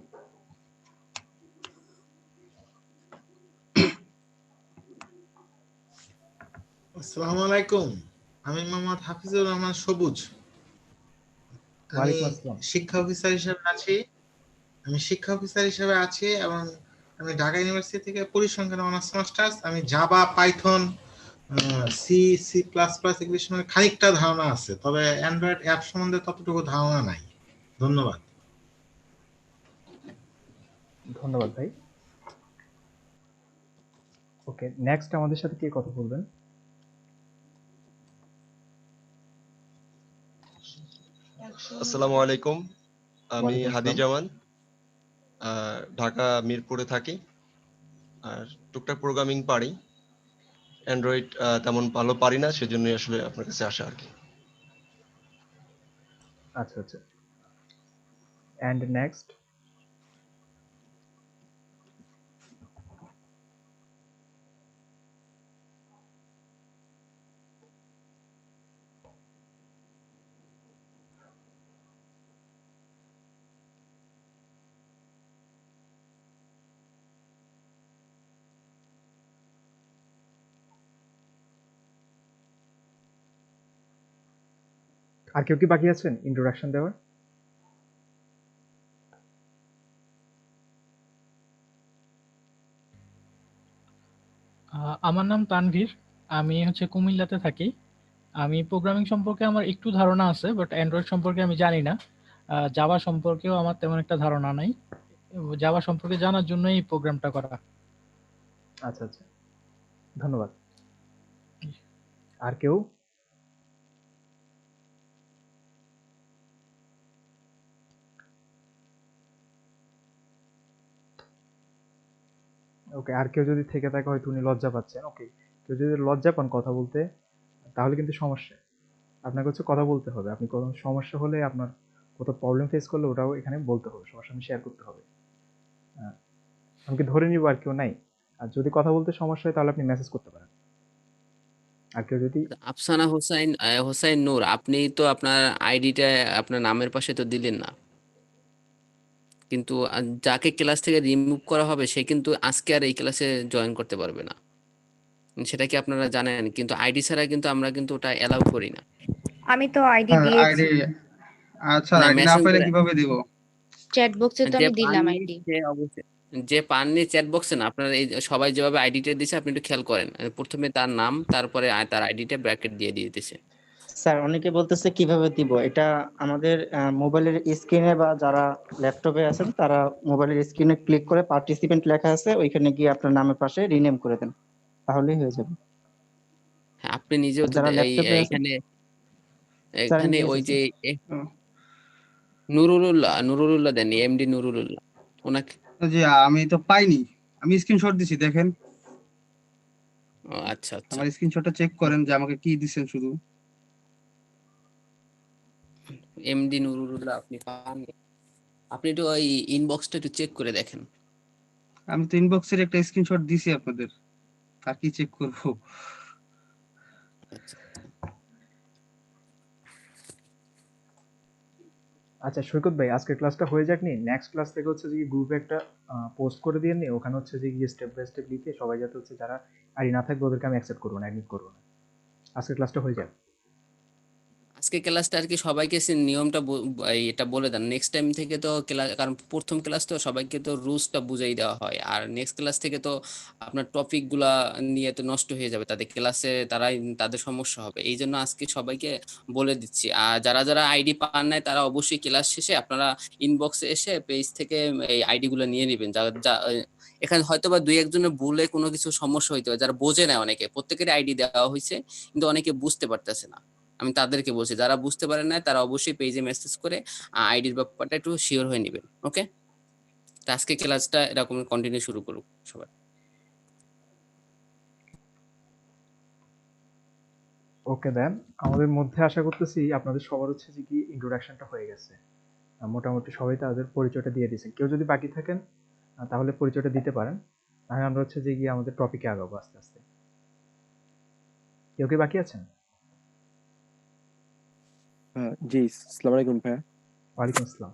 আসসালামু আলাইকুম, আমি মোহাম্মদ হাফিজুর রহমান সবুজ। আমি ওয়ালাইকুম আসসালাম। শিক্ষা অফিসার হিসেবে আছি এবং আমি ঢাকা ইউনিভার্সিটি থেকে পরিসংখ্যান অনার্স মাস্টার্স। আমি Java, Python, C, C plus plus এগুলো সম্বন্ধে খানিকটা ধারণা আছে, তবে অ্যান্ড্রয়েড অ্যাপ সম্বন্ধে ততটুকু ধারণা নাই। ধন্যবাদ। ধন্যবাদ ভাই। ওকে, নেক্সট আমাদের সাথে কে কথা বলবেন? আসসালামু আলাইকুম, আমি ওয়ালাইকুম হাদি আসসালাম। জামান, ঢাকা মিরপুরে থাকি। আর টুকটাক প্রোগ্রামিং পারি, অ্যান্ড্রয়েড তেমন ভালো পারি না, সেজন্যই আসলে আপনার কাছে আসা আর কি। আচ্ছা আচ্ছা, এন্ড নেক্সট। আর কেউ কি বাকি আছেন ইন্ট্রোডাকশন দেওয়ার? আমার নাম তানভীর, আমি হচ্ছে কুমিল্লাতে থাকি। আমি প্রোগ্রামিং সম্পর্কে আমার একটু ধারণা আছে, বাট অ্যান্ড্রয়েড সম্পর্কে আমি জানি না। জাভা সম্পর্কেও আমার তেমন একটা ধারণা নাই। জাভা সম্পর্কে জানার জন্যই এই প্রোগ্রামটা করা। আচ্ছা আচ্ছা, ধন্যবাদ। আর কেউ? ওকে, আর কেউ যদি থেকে থাকে হয়তো উনি লজ্জা পাচ্ছেন। ওকে, কেউ যদি লজ্জা পান কথা বলতে তাহলে কিন্তু সমস্যা। আপনাকে হচ্ছে কথা বলতে হবে। আপনি কোনো সমস্যা হলে আপনার কোথাও প্রবলেম ফেস করলে ওটাও এখানে বলতে হবে, সবার সামনে শেয়ার করতে হবে। আমাকে ধরে নিব আর কেউ নাই। আর যদি কথা বলতে সমস্যা হয় তাহলে আপনি মেসেজ করতে পারেন। আর কেউ যদি আফসানা হোসাইন নূর, আপনি তো আপনার আইডিটা আপনার নামের পাশে তো দিলেন না, কিন্তু যাকে ক্লাস থেকে রিমুভ করা হবে সে কিন্তু আজকে আর এই ক্লাসে জয়েন করতে পারবে না, সেটা কি আপনারা জানেন? কিন্তু আইডি ছাড়া কিন্তু আমরা কিন্তু ওটা অ্যালাউ করি না। আমি তো আইডি হ্যাঁ দিয়েছি, আইডি, আচ্ছা না, আইডি না পেলে মেসেঞ্জারে কিভাবে দিব? চ্যাট বক্সে তো যে আমি দিলাম পাননি আইডি। সে অবশ্যই, যে পাননি চ্যাট বক্সে না, আপনার এই সবাই যেভাবে আইডিটা দিছে আপনি একটু খেয়াল করেন, প্রথমে তার নাম, তারপরে তার আইডিটা ব্র্যাকেট দিয়ে দিতেছে। স্যার অনেকে বলতেছে কিভাবে দিব এটা। আমাদের মোবাইলের স্ক্রিনে বা যারা ল্যাপটপে আছেন তারা মোবাইলের স্ক্রিনে ক্লিক করে পার্টিসিপেন্ট লেখা আছে, ওইখানে গিয়ে আপনার নামের পাশে রিনেম করে দেন, তাহলেই হয়ে যাবে। হ্যাঁ, আপনি নিজেও তো যারা ল্যাপটপে আছেন এখানে স্যার আমি এখানে দিয়েছি ওই যে স্যার। নুরুল্লাহ দেন, এমডি নুরুল্লাহ, ওনাকে। জি আমি তো পাইনি, আমি স্ক্রিনশট দিছি দেখেন, আচ্ছা আচ্ছা, আমার স্ক্রিনশটটা চেক করেন যে আমাকে কি দিছেন শুধু। এমডি নুরুল্লাহ আপনি পাননি, আপনি একটু ওই ইনবক্সটা একটু চেক করে দেখেন। আমি তো ইনবক্সের একটা স্ক্রিনশট দিছি আপনাদের, আর কি চেক করব? আচ্ছা, আচ্ছা সৈকত ভাই, আজকের ক্লাসটা হয়ে যাক নি, নেক্সট ক্লাস থেকে হচ্ছে যে গ্রুপে একটা পোস্ট করে দিয়ে নি, ওখানে হচ্ছে যে গিয়ে স্টেপ বাই স্টেপ লিখে সবাই যাতে হচ্ছে যারা আইডি না থাকবে ওদেরকে আমি অ্যাকসেপ্ট করবো না, অ্যাডমিট করবো না। আজকের ক্লাসটা হয়ে যাক। আজকে ক্লাসটা আর কি সবাইকে নিয়মটা এটা বলে দেন নেক্সট টাইম থেকে তো ক্লাস, কারণ প্রথম ক্লাস তো সবাইকে তো রুলসটা বুঝাই দেওয়া হয়, আর নেক্সট ক্লাস থেকে তো আপনার টপিক গুলা নিয়ে তো নষ্ট হয়ে যাবে, তাদের ক্লাসে তাদের সমস্যা হবে। এই জন্য আজকে সবাইকে বলে দিচ্ছি। আর যারা যারা আইডি পান নাই তারা অবশ্যই ক্লাস শেষে আপনারা ইনবক্সে এসে পেজ থেকে এই আইডি গুলো নিয়ে নেবেন। এখানে হয়তো বা দুই একজনের ভুলে কোনো কিছু সমস্যা হইতে পারে, যারা বোঝে না, অনেকে প্রত্যেকের আইডি দেওয়া হয়েছে কিন্তু অনেকে বুঝতে পারতেছে না। আমি তাদেরকে বলছি যারা বুঝতে পারেন না তারা অবশ্যই পেজে মেসেজ করে আইডির ব্যাপারটা একটু শিওর হয়ে নেবেন। ওকে, তো আজকে ক্লাসটা এরকম কন্টিনিউ শুরু করুক সবাই। ওকে দেন, আমাদের মধ্যে আশা করতেছি আপনাদের সবার হচ্ছে যে কি ইন্ট্রোডাকশনটা হয়ে গেছে, মোটামুটি সবাই তাদের পরিচয়টা দিয়ে দিয়েছেন। কেউ যদি বাকি থাকেন তাহলে পরিচয়টা দিতে পারেন, তাহলে আমরা হচ্ছে যে গিয়ে আমাদের টপিকে আগাবো আস্তে আস্তে। কেউ কি বাকি আছেন? জি, আসসালামু আলাইকুম ভাইয়া। ওয়ালাইকুম আসসালাম।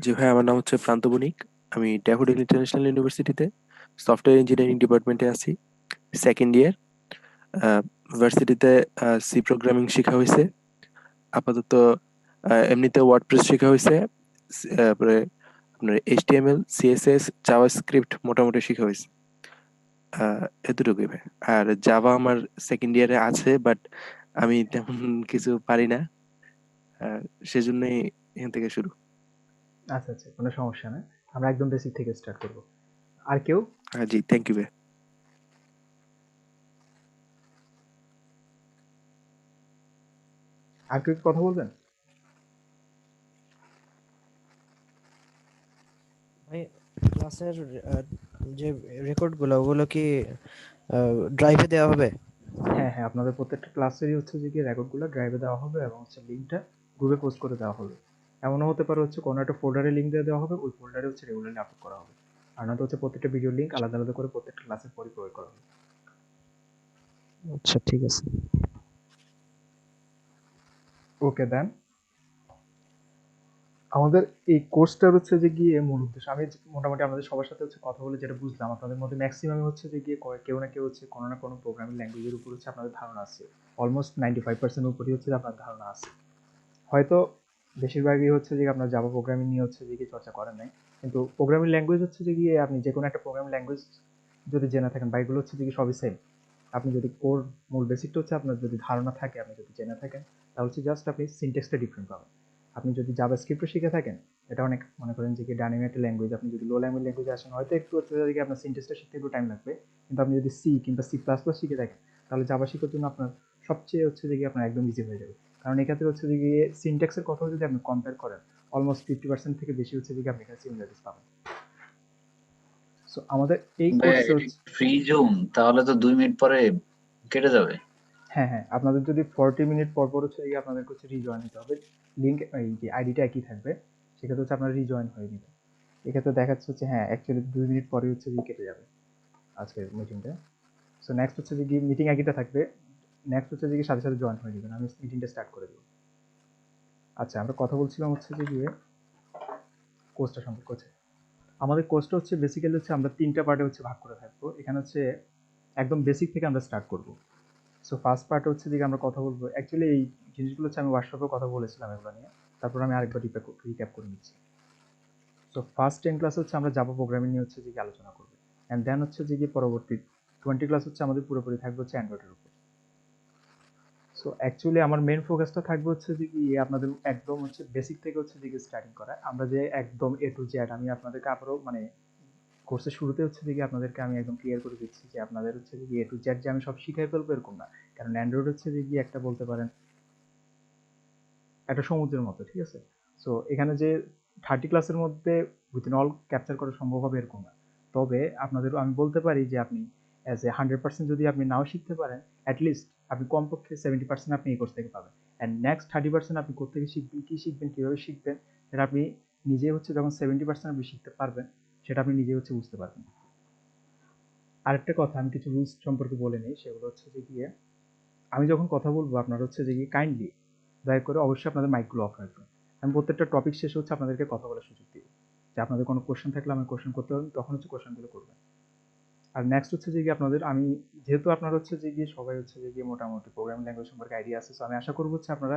জি ভাই, আমার নাম হচ্ছে প্রান্ত বণিক। আমি ড্যাফোডিল ইন্টারন্যাশনাল ইউনিভার্সিটিতে সফটওয়্যার ইঞ্জিনিয়ারিং ডিপার্টমেন্টে আছি, সেকেন্ড ইয়ার। ভার্সিটিতে সি প্রোগ্রামিং শেখা হয়েছে আপাতত। এমনিতে ওয়ার্ডপ্রেস শেখা হয়েছে, তারপরে আপনার এইচটিএমএল, সিএসএস, জাভাস্ক্রিপ্ট মোটামুটি শেখা হয়েছে। এতটুকুই ভাই। আর জাভা আমার সেকেন্ড ইয়ারে আছে, বাট আমি তেমন কিছু পারি না, সেজন্যই এখান থেকে শুরু। আচ্ছা আচ্ছা, কোনো সমস্যা না, আমরা একদম বেসিক থেকে স্টার্ট করব। আর কেউ? জি, থ্যাংক ইউ ভাই। আর কেউ কথা বলবেন? ভাই ক্লাসের যে রেকর্ডগুলো ওগুলো কি ড্রাইভে দেওয়া হবে? হ্যাঁ হ্যাঁ, আপনাদের প্রত্যেকটা ক্লাসেরই হচ্ছে যে কি রেকর্ডগুলো ড্রাইভে দেওয়া হবে এবং হচ্ছে লিঙ্কটা গ্রুপে পোস্ট করে দেওয়া হবে। এমনও হতে পারে হচ্ছে কোনো একটা ফোল্ডারে লিঙ্ক দিয়ে দেওয়া হবে, ওই ফোল্ডারে হচ্ছে রেগুলারলি আপলোড করা হবে। আর নয়তো হচ্ছে প্রত্যেকটা ভিডিও লিঙ্ক আলাদা আলাদা করে প্রত্যেকটা ক্লাসের পরে প্রয়োগ করা হবে। আচ্ছা ঠিক আছে। ওকে দেন, আমাদের এই কোর্সটার হচ্ছে যে গিয়ে মূল উদ্দেশ্য, আমি মোটামুটি আমাদের সবার সাথে হচ্ছে কথা বলে যেটা বুঝলাম, আপনাদের মধ্যে ম্যাক্সিমাম হচ্ছে যে গিয়ে কেউ না কেউ হচ্ছে কোনো না কোনো প্রোগ্রামিং ল্যাঙ্গুয়েজের উপর হচ্ছে আপনাদের ধারণা আছে। অলমোস্ট 95% উপরই হচ্ছে যে আপনার ধারণা আছে। হয়তো বেশিরভাগই হচ্ছে যে আপনার জাভা প্রোগ্রামিং নিয়ে হচ্ছে যে গিয়ে চর্চা করেন নাই, কিন্তু প্রোগ্রামিং ল্যাঙ্গুয়েজ হচ্ছে যে গিয়ে আপনি যে কোনো একটা প্রোগ্রামিং ল্যাঙ্গুয়েজ যদি জেনে থাকেন বা এগুলো হচ্ছে যে কি সবই সেম। আপনি যদি কোর মূল বেসিকটা হচ্ছে আপনার যদি ধারণা থাকে, আপনি যদি জেনে থাকেন, তাহলে হচ্ছে জাস্ট আপনি সিনট্যাক্সটা ডিফারেন্ট পাবেন। আপনি যদি জাভাস্ক্রিপ্টও শিখে থাকেন, এটা অনেক মনে করেন যে কি ডাইনামিক একটা ল্যাঙ্গুয়েজ, আপনি যদি লো ল্যাঙ্গুয়েজ ল্যাঙ্গুয়েজে আসেন হয়তো একটু হচ্ছে যে কি আপনার সিনট্যাক্সটা শিখতে একটু টাইম লাগবে, কিন্তু আপনি যদি সি কিংবা সি প্লাস প্লাস শিখে থাকেন তাহলে জাভা শেখার জন্য আপনার সবচেয়ে হচ্ছে যে কি আপনার একদম ইজি হয়ে যাবে। কারণ এক্ষেত্রে হচ্ছে যে গিয়ে সিনট্যাক্সের কথাও যদি আপনি কম্পেয়ার করেন, অলমোস্ট 50% থেকে বেশি হচ্ছে যে কি আপনি এখানে সিমিলারিটিস পাবেন। সো আমাদের এই কোর্সে ফ্রি জোন, তাহলে তো 2 মিনিট পরে কেটে যাবে। হ্যাঁ হ্যাঁ, আপনাদের যদি 40 মিনিট পর পর হচ্ছে আপনাদের হচ্ছে রিজয়েন হতে হবে, লিংক এই যে আইডিটা একই থাকবে, সেক্ষেত্রে হচ্ছে আপনারা রিজয়েন হয়ে নেবেন। এক্ষেত্রে দেখাচ্ছে হচ্ছে হ্যাঁ অ্যাকচুয়ালি 2 মিনিট পরে হচ্ছে কেটে যাবে আজকের মিটিংটা। সো নেক্সট হচ্ছে যে মিটিং আইডিটা থাকবে, নেক্সট হচ্ছে যে সাথে সাথে জয়েন হয়ে যাবেন, আমি মিটিংটা স্টার্ট করে দেবো। আচ্ছা, আমরা কথা বলছিলাম হচ্ছে যে গিয়ে কোর্সটা সম্পর্কে। হচ্ছে আমাদের কোর্সটা হচ্ছে বেসিক্যালি হচ্ছে আমরা 3টা পার্টে হচ্ছে ভাগ করে থাকবো। এখানে হচ্ছে একদম বেসিক থেকে আমরা স্টার্ট করব। সো ফার্স্ট পার্ট হচ্ছে দিকে আমরা কথা বলবো, অ্যাকচুয়ালি এই জিনিসগুলো হচ্ছে আমি ওয়ার্কশপে কথা বলেছিলাম এগুলো নিয়ে, তারপর আমি আরেকবার রিক্যাপ করে নিচ্ছি। সো ফার্স্ট 10 ক্লাস হচ্ছে আমরা জাভা প্রোগ্রামিং নিয়ে হচ্ছে যে আলোচনা করবো, অ্যান্ড দেন হচ্ছে যে পরবর্তী 20 ক্লাস হচ্ছে আমাদের পুরোপুরি থাকবে হচ্ছে অ্যান্ড্রয়েডের উপর। সো অ্যাকচুয়ালি আমার মেন ফোকাসটা থাকবে হচ্ছে যে কি আপনাদের একদম হচ্ছে বেসিক থেকে হচ্ছে যে স্টার্টিং করা, আমরা যে একদম এ টু জেড আমি আপনাদেরকে আবারও মানে কোর্সের শুরুতে হচ্ছে যে আপনাদেরকে আমি একদম ক্লিয়ার করে দিচ্ছি যে আপনাদের হচ্ছে যে এ টু জেড যে আমি সব শিখাই ফেলবো এরকম না। কারণ অ্যান্ড্রয়েড হচ্ছে যে একটা বলতে পারেন একটা সমুদ্রের মতো, ঠিক আছে? সো এখানে যে 30 ক্লাসের মধ্যে উইথিন অল ক্যাপচার করা সম্ভব হবে এরকম না। তবে আপনাদের আমি বলতে পারি যে আপনি অ্যাজ এ 100% যদি আপনি নাও শিখতে পারেন, অ্যাটলিস্ট আপনি কমপক্ষে 70% আপনি এই কোর্স থেকে পাবেন। অ্যান্ড নেক্সট 30% আপনি কোথেকে শিখবেন, কী শিখবেন, কীভাবে শিখবেন, সেটা আপনি নিজে হচ্ছে যখন 70% আপনি শিখতে পারবেন, সেটা আপনি নিজে হচ্ছে বুঝতে পারবেন। আরেকটা কথা, আমি কিছু রুলস সম্পর্কে বলে নিই, সেগুলো হচ্ছে যে গিয়ে আমি যখন কথা বলবো আপনারা হচ্ছে যে গিয়ে কাইন্ডলি দয়া করে অবশ্যই আপনাদের মাইকগুলো অফ রাখবেন। আমি প্রত্যেকটা টপিক শেষে হচ্ছে আপনাদেরকে কথা বলার সুযোগ দিব, যে আপনাদের কোনো কোশ্চেন থাকলে আমি কোশ্চেন করতে পারবেন, তখন হচ্ছে কোশ্চেনগুলো করবেন। আর নেক্সট হচ্ছে যে কি আপনাদের, আমি যেহেতু আপনারা হচ্ছে যে গিয়ে সবাই হচ্ছে যে গিয়ে মোটামুটি প্রোগ্রামিং ল্যাঙ্গুয়েজ সম্পর্কে আইডিয়া আছে, সো আমি আশা করবো হচ্ছে আপনারা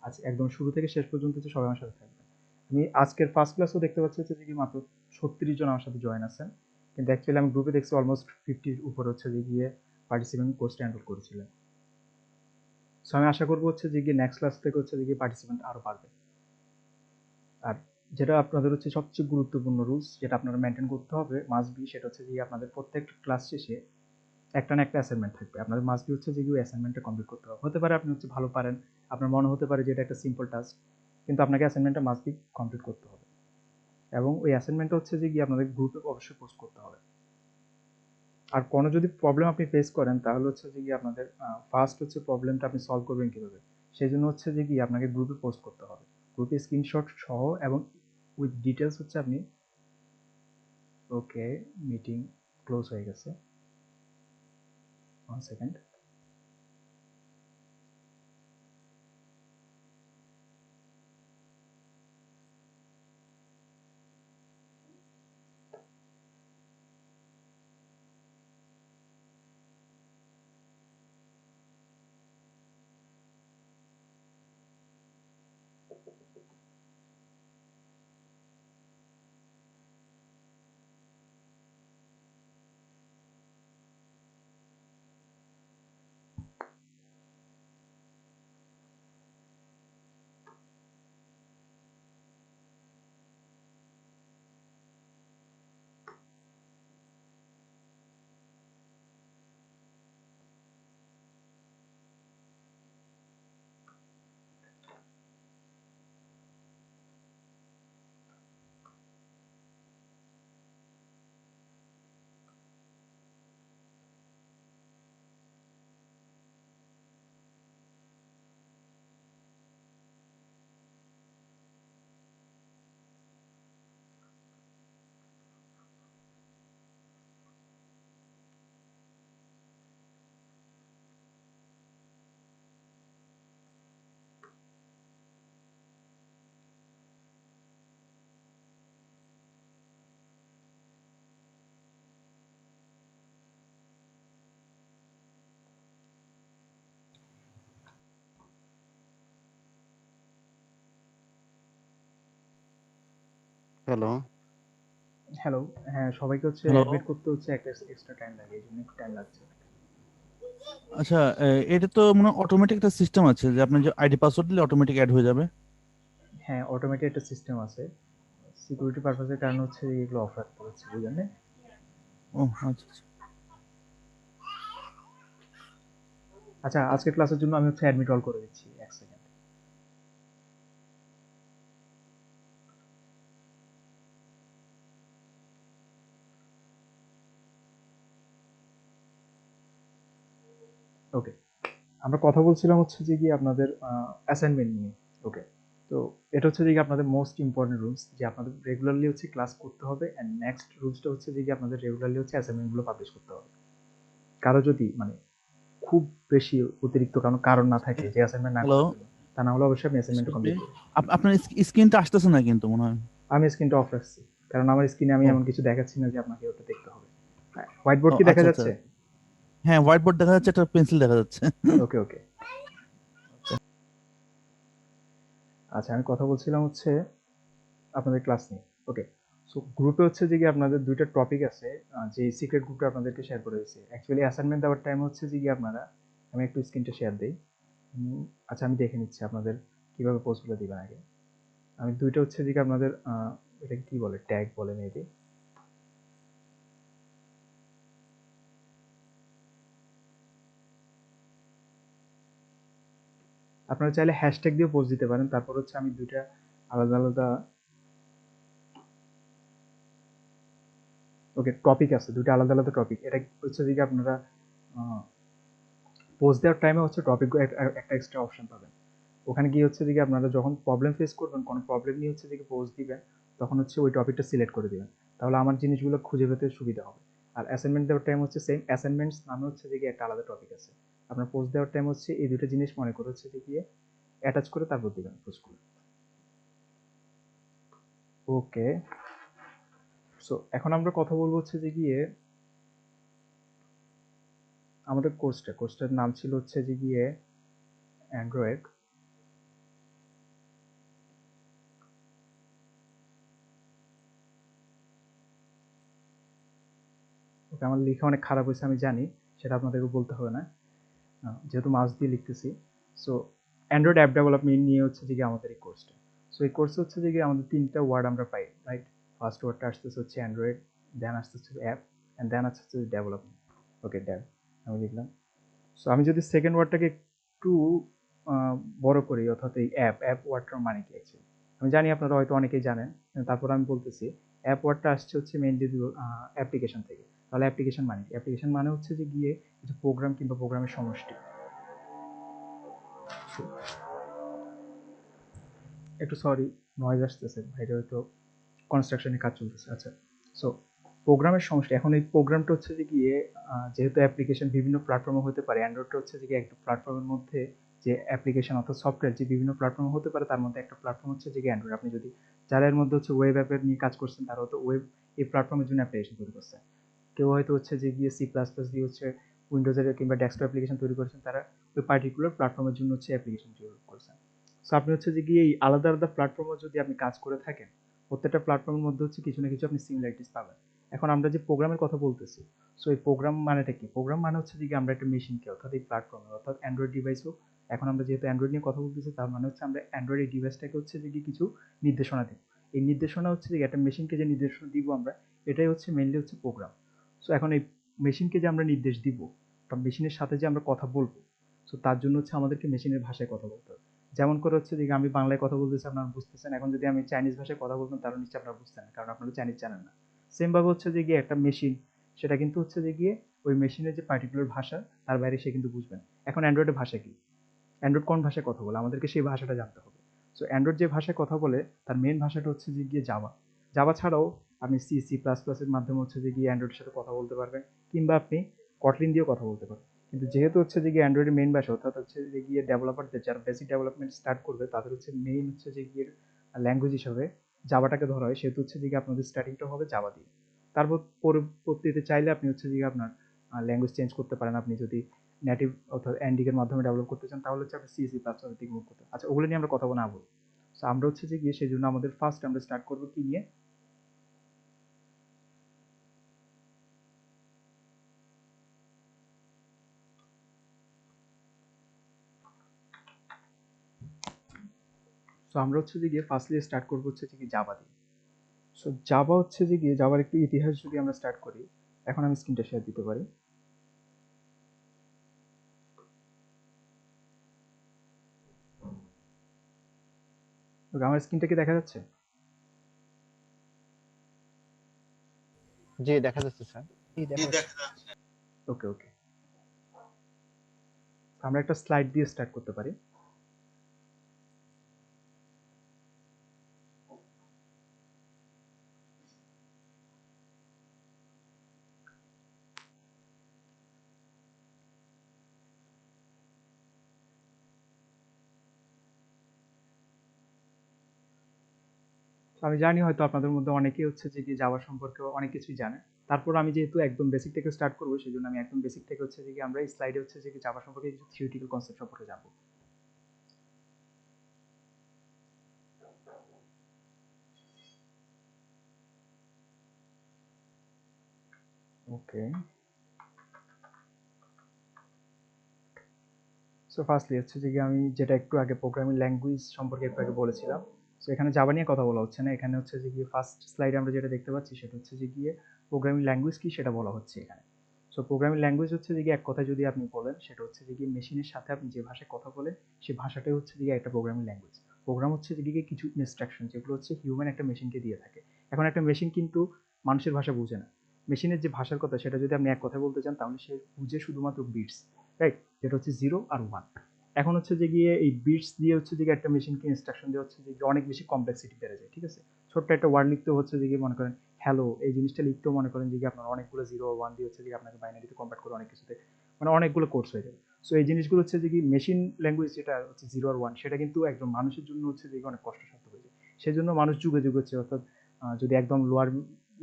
আজ একদম শুরু থেকে শেষ পর্যন্ত হচ্ছে সবাই আমার সাথে থাকবেন। আমি আজকের ফার্স্ট ক্লাসও দেখতে পাচ্ছি হচ্ছে যে কি মাত্র 36 জন আমার সাথে জয়েন আছেন, কিন্তু অ্যাকচুয়ালি আমি গ্রুপে দেখছি অলমোস্ট 50-র উপরে হচ্ছে যে গিয়ে পার্টিসিপেন্ট কোর্সটা এনরোল করেছিলেন। সো আমি আশা করবো হচ্ছে যে গিয়ে নেক্সট ক্লাস থেকে হচ্ছে যে গিয়ে পার্টিসিপেন্ট আরও বাড়বে। আর যেটা আপনাদের হচ্ছে সবচেয়ে গুরুত্বপূর্ণ রুলস যেটা আপনারা মেনটেন করতে হবে মাস্ট বি, সেটা হচ্ছে যে আপনাদের প্রত্যেক ক্লাস শেষে একটা না একটা অ্যাসাইনমেন্ট থাকবে। আপনাদের মাস্ট বি হচ্ছে যে অ্যাসাইনমেন্টটা কমপ্লিট করতে হবে। হতে পারে আপনি হচ্ছে ভালো পারেন, আপনার মনে হতে পারে যে এটা একটা সিম্পল টাস্ক, কিন্তু আপনাকে অ্যাসাইনমেন্টটা মাস্ট বি কমপ্লিট করতে হবে, এবং ওই অ্যাসাইনমেন্টটা হচ্ছে যে আপনাদের গ্রুপে অবশ্যই পোস্ট করতে হবে। আর কোনো যদি প্রবলেম আপনি ফেস করেন তাহলে হচ্ছে যে আপনাদের ফার্স্ট হচ্ছে প্রবলেমটা আপনি সলভ করবেন কীভাবে, সেই জন্য হচ্ছে যে আপনাকে গ্রুপে পোস্ট করতে হবে, গ্রুপে স্ক্রিনশট সহ এবং উইথ ডিটেলস হচ্ছে আপনি। ওকে, মিটিং ক্লোজ হয়ে গেছে, 1 সেকেন্ড। হ্যালো, হ্যালো, হ্যাঁ সবাইকে হচ্ছে হ্যালো। অ্যাডমিট করতে হচ্ছে একটা এক্সট্রা টাইম লাগে, এই জন্য একটু টাইম লাগছে। আচ্ছা, এটা তো মনে হয় অটোমেটিক একটা সিস্টেম আছে যে আপনি যে আইডি পাসওয়ার্ড দিলে অটোমেটিক অ্যাড হয়ে যাবে। হ্যাঁ, অটোমেটিক একটা সিস্টেম আছে, সিকিউরিটি পারপাসের কারণে হচ্ছে এগুলো অফ রাখতে হচ্ছে, বুঝলেন? ও আচ্ছা আচ্ছা। আচ্ছা, আজকের ক্লাসের জন্য আমি হচ্ছে অ্যাডমিট অল করে দিচ্ছি, 1 সেকেন্ড। ওকে, আমরা কথা বলছিলাম হচ্ছে যে কি আপনাদের অ্যাসাইনমেন্ট নিয়ে। ওকে, তো এটা হচ্ছে যে কি আপনাদের মোস্ট ইম্পর্টেন্ট রুলস, যে আপনাদের রেগুলারলি হচ্ছে ক্লাস করতে হবে, অ্যান্ড নেক্সট রুলসটা হচ্ছে যে কি আপনাদের রেগুলারলি হচ্ছে অ্যাসাইনমেন্টগুলো পাবলিশ করতে হবে। কারো যদি মানে খুব বেশি অতিরিক্ত কারণ না থাকে যে অ্যাসাইনমেন্ট না হ্যালো, করার জন্য, তা না হলে অবশ্যই আপনি অ্যাসাইনমেন্টটা কমপ্লিট করবেন। আপনার স্ক্রিনটা আসতেছে না কিন্তু মনে হয়। আমি স্ক্রিনটা অফ রাখছি, কারণ আমার স্ক্রিনে আমি ও। এমন কিছু দেখাচ্ছি না যে আপনাকে ওটা দেখতে হবে। হোয়াইট বোর্ড ও কি দেখা আচ্ছা আচ্ছা। যাচ্ছে? হ্যাঁ, হোয়াইট বোর্ড দেখা যাচ্ছে, একটা পেন্সিল দেখা যাচ্ছে। ওকে ওকে, আচ্ছা আমি কথা বলছিলাম হচ্ছে আপনাদের ক্লাস নিয়ে। ওকে, সো গ্রুপে হচ্ছে যে কি আপনাদের দুইটা টপিক আছে, যে সিক্রেট গ্রুপটা আপনাদেরকে শেয়ার করে দিয়েছি। অ্যাকচুয়ালি অ্যাসাইনমেন্ট দেওয়ার টাইম হচ্ছে যে কি আপনারা, আমি একটু স্ক্রিনটা শেয়ার দিই। আচ্ছা আমি দেখে নিচ্ছি আপনাদের কিভাবে পোস্টগুলো দিবেন আগে। আমি দুইটা হচ্ছে যে কি আপনাদের এটা কি বলে, ট্যাগ বলে মেবি। আপনারা চাইলে হ্যাশট্যাগ দিয়ে পোস্ট দিতে পারেন। তারপর হচ্ছে আমি দুইটা আলাদা আলাদা ওকে টপিক আছে, দুইটা আলাদা আলাদা টপিক। এটা হচ্ছে যে আপনারা পোস্ট দেওয়ার টাইমে হচ্ছে টপিক একটা এক্সট্রা অপশন পাবেন। ওখানে গিয়ে হচ্ছে যে আপনারা যখন প্রবলেম ফেস করবেন, কোনো প্রবলেম নিয়ে হচ্ছে যে পোস্ট দিবেন, তখন হচ্ছে ওই টপিকটা সিলেক্ট করে দিবেন, তাহলে আমার জিনিসগুলো খুঁজে পেতে সুবিধা হবে। আর অ্যাসাইনমেন্ট দেওয়ার টাইম হচ্ছে সেম, অ্যাসাইনমেন্টস নামে হচ্ছে যে একটা আলাদা টপিক আছে। আপনার পোস্ট দেওয়ার টাইম হচ্ছে এই দুটো জিনিস মনে করে হচ্ছে যে গিয়ে অ্যাটাচ করে তারপর দিবেন পোস্টগুলো। ওকে, সো এখন আমরা কথা বলবো হচ্ছে যে গিয়ে আমাদের কোর্সটার নাম ছিল হচ্ছে যে গিয়ে অ্যান্ড্রয়েড। ওকে, আমার লেখা অনেক খারাপ হয়েছে আমি জানি, সেটা আপনাদেরকে বলতে হবে না, যেহেতু মাউস দিয়ে লিখতেছি। সো অ্যান্ড্রয়েড অ্যাপ ডেভেলপমেন্ট নিয়ে হচ্ছে যে গিয়ে আমাদের এই কোর্সটা। সো এই কোর্সে হচ্ছে যে গিয়ে আমাদের 3টা ওয়ার্ড আমরা পাই, রাইট? ফার্স্ট ওয়ার্ডটা আসতেছে হচ্ছে অ্যান্ড্রয়েড, দেন আসতেছে অ্যাপ, অ্যান্ড দেন আসতেছে ডেভেলপমেন্ট। ওকে, ডেভ আমি লিখলাম। সো আমি যদি সেকেন্ড ওয়ার্ডটাকে একটু বড় করি, অর্থাৎ এই অ্যাপ ওয়ার্ডটার মানে কি অ্যাকচুয়ালি আমি জানি আপনারা হয়তো অনেকেই জানেন, তারপর আমি বলতেছি। অ্যাপ ওয়ার্ডটা আসছে হচ্ছে মেইনলি অ্যাপ্লিকেশন থেকে। তাহলে অ্যাপ্লিকেশন মানে কি? অ্যাপ্লিকেশন মানে হচ্ছে যে গিয়ে কিছু প্রোগ্রাম কিংবা প্রোগ্রামের সমষ্টি। একটু সরি, নয়েজ আসতেছে, বাইরে হয়তো কনস্ট্রাকশনের কাজ চলতেছে। আচ্ছা, সো প্রোগ্রামের সমষ্টি। এখন এই প্রোগ্রামটা হচ্ছে যে গিয়ে যেহেতু অ্যাপ্লিকেশন বিভিন্ন প্ল্যাটফর্মে হতে পারে, অ্যান্ড্রয়েডটা হচ্ছে যে গিয়ে একটা প্ল্যাটফর্মের মধ্যে যে অ্যাপ্লিকেশন অর্থাৎ সফটওয়্যার যে বিভিন্ন প্ল্যাটফর্মে হতে পারে, তার মধ্যে একটা প্ল্যাটফর্ম হচ্ছে যে অ্যান্ড্রয়েড। আপনি যদি যারা এর মধ্যে হচ্ছে ওয়েব অ্যাপের নিয়ে কাজ করছেন, তারা হয়তো ওয়েব এই প্ল্যাটফর্মের জন্য অ্যাপ্লিকেশন তৈরি করছেন। কেউ হয়তো হচ্ছে যে গিয়ে C++ দিয়ে হচ্ছে উইন্ডোজের কিংবা ডেস্কটপ অ্যাপ্লিকেশন তৈরি করেছেন, তারা ওই পার্টিকুলার প্ল্যাটফর্মের জন্য হচ্ছে অ্যাপ্লিকেশন তৈরি করছেন। সো আপনি হচ্ছে যে গিয়ে এই আলাদা আলাদা প্ল্যাটফর্মে যদি আপনি কাজ করে থাকেন, প্রত্যেকটা প্ল্যাটফর্মের মধ্যে হচ্ছে কিছু না কিছু আপনি সিমিলারিটিস পাবেন। এখন আমরা যে প্রোগ্রামের কথা বলতেছি, সো এই প্রোগ্রাম মানেটা কি? প্রোগ্রাম মানে হচ্ছে যে আমরা একটা মেশিনকে, অর্থাৎ এই প্ল্যাটফর্মে, অর্থাৎ অ্যান্ড্রয়েড ডিভাইস হোক, এখন আমরা যেহেতু অ্যান্ড্রয়েড নিয়ে কথা বলতেছি, তার মানে হচ্ছে আমরা অ্যান্ড্রয়েড এই ডিভাইসটাকে হচ্ছে যে কিছু নির্দেশনা দিই। এই নির্দেশনা হচ্ছে যে একটা মেশিনকে যে নির্দেশনা দিব আমরা, এটাই হচ্ছে মেইনলি হচ্ছে প্রোগ্রাম। সো এখন এই মেশিনকে যে আমরা নির্দেশ দিব, বা মেশিনের সাথে যে আমরা কথা বলবো, সো তার জন্য হচ্ছে আমাদেরকে মেশিনের ভাষায় কথা বলতে হবে। যেমন করে হচ্ছে যে আমি বাংলায় কথা বলতেছি, আপনারা বুঝতেছেন। এখন যদি আমি চাইনিজ ভাষায় কথা বলতাম, তাহলে নিশ্চয়ই আপনারা বুঝতেন না, কারণ আপনারা চাইনিজ জানেন না। সেম ভাবে হচ্ছে যে গিয়ে একটা মেশিন, সেটা কিন্তু হচ্ছে যে গিয়ে ওই মেশিনের যে পার্টিকুলার ভাষা, তার বাইরে সে কিন্তু বুঝবেন। এখন অ্যান্ড্রয়েডের ভাষা কি? অ্যান্ড্রয়েড কোন ভাষায় কথা বলে, আমাদেরকে সেই ভাষাটা জানতে হবে। সো অ্যান্ড্রয়েড যে ভাষায় কথা বলে, তার মেন ভাষাটা হচ্ছে যে গিয়ে জাভা। জাভা ছাড়াও আপনি C++ এর মাধ্যমে হচ্ছে যে গিয়ে অ্যান্ড্রয়েডের সাথে কথা বলতে পারবেন, কিংবা আপনি কটলিন দিয়েও কথা বলতে পারবেন। কিন্তু যেহেতু হচ্ছে যে গিয়ে অ্যান্ড্রয়েডের মেইন ভাষা, অর্থাৎ হচ্ছে যে গিয়ে ডেভেলপারদের যারা বেসিক ডেভেলপমেন্ট স্টার্ট করবে, তাদের হচ্ছে মেইন হচ্ছে যে গিয়ে ল্যাঙ্গুয়েজ হিসাবে জাভাটাকে ধরা হয়, সেহেতু হচ্ছে যে গিয়ে আপনাদের স্টার্টিংটা হবে জাভা দিয়ে। তারপর পরবর্তীতে চাইলে আপনি হচ্ছে যে আপনার ল্যাঙ্গুয়েজ চেঞ্জ করতে পারেন। আপনি যদি নেটিভ অর্থাৎ এনডিক এর মাধ্যমে ডেভেলপ করতে চান, তাহলে হচ্ছে আপনি C++ এর দিকে মুভ করতে। আচ্ছা, ওগুলো নিয়ে আমরা কথা না বলি। সো আমরা হচ্ছে যে গিয়ে সেই জন্য আমাদের ফার্স্ট আমরা স্টার্ট করবো কি নিয়ে? সো আমরা হচ্ছে যে গিয়ে ফার্স্টলি স্টার্ট করবো হচ্ছে যে কি জাভা দিয়ে। সো জাভা হচ্ছে যে গিয়ে জাভার একটু ইতিহাস যদি আমরা স্টার্ট করি, এখন আমি স্ক্রিনটা শেয়ার দিতে পারি। আমার স্ক্রিনটা কি দেখা যাচ্ছে? জি দেখা যাচ্ছে স্যার। ওকে ওকে, আমরা একটা স্লাইড দিয়ে স্টার্ট করতে পারি। আমি জানি হয়তো আপনাদের মধ্যে অনেকেই হচ্ছে যে কি জাভা সম্পর্কে অনেক কিছুই জানে। তারপর আমি যেহেতু একদম বেসিক থেকে স্টার্ট করবো, সেই জন্য আমি একদম বেসিক থেকে হচ্ছে যে কি আমরা এই স্লাইডে হচ্ছে যে কি জাভা সম্পর্কে কিছু থিওরিটিক্যাল কনসেপ্ট সম্পর্কে জানবো। ওকে, সো ফার্স্টলি হচ্ছে যে কি আমি যেটা একটু আগে প্রোগ্রামিং ল্যাঙ্গুয়েজ সম্পর্কে একটু আগে বলেছিলাম, সো এখানে জাভা নিয়ে কথা বলা হচ্ছে না। এখানে হচ্ছে যে গিয়ে ফার্স্ট স্লাইডে আমরা যেটা দেখতে পাচ্ছি, সেটা হচ্ছে যে গিয়ে প্রোগ্রামিং ল্যাঙ্গুয়েজ কি সেটা বলা হচ্ছে এখানে। সো প্রোগ্রামিং ল্যাঙ্গুয়েজ হচ্ছে যে গিয়ে এক কথায় যদি আপনি বলেন, সেটা হচ্ছে যে গিয়ে মেশিনের সাথে আপনি যে ভাষায় কথা বলেন, সেই ভাষাটাই হচ্ছে যে একটা প্রোগ্রামিং ল্যাঙ্গুয়েজ। প্রোগ্রাম হচ্ছে যে গিয়ে কিছু ইনস্ট্রাকশন, যেগুলো হচ্ছে হিউম্যান একটা মেশিনকে দিয়ে থাকে। এখন একটা মেশিন কিন্তু মানুষের ভাষা বুঝে না। মেশিনের যে ভাষার কথা, সেটা যদি আপনি এক কথায় বলতে চান, তাহলে সে বুঝে শুধুমাত্র বিটস, রাইট? যেটা হচ্ছে 0 আর 1। এখন হচ্ছে যে গিয়ে এই বিটস দিয়ে হচ্ছে যে একটা মেশিনকে ইনস্ট্রাকশন দেওয়া হচ্ছে যে অনেক বেশি কমপ্লেক্সিটি বেড়ে যায়, ঠিক আছে? ছোট্ট একটা ওয়ার্ড লিখতেও হচ্ছে যে মনে করেন হ্যালো, এই জিনিসটা লিখতেও মনে করেন যে আপনার অনেকগুলো 0 1 দিয়ে হচ্ছে যে আপনাকে বাইনারিতে কনভার্ট করে অনেক কিছুতে, মানে অনেকগুলো কোর্স হয়ে যাবে। সো এই জিনিসগুলো হচ্ছে যে কি মেশিন ল্যাঙ্গুয়েজ যেটা হচ্ছে 0 আর 1, সেটা কিন্তু একজন মানুষের জন্য হচ্ছে যে অনেক কষ্টসাধ্য হয়ে যায়। সেজন্য মানুষ যুগে যুগে হচ্ছে, অর্থাৎ যদি একদম লোয়ার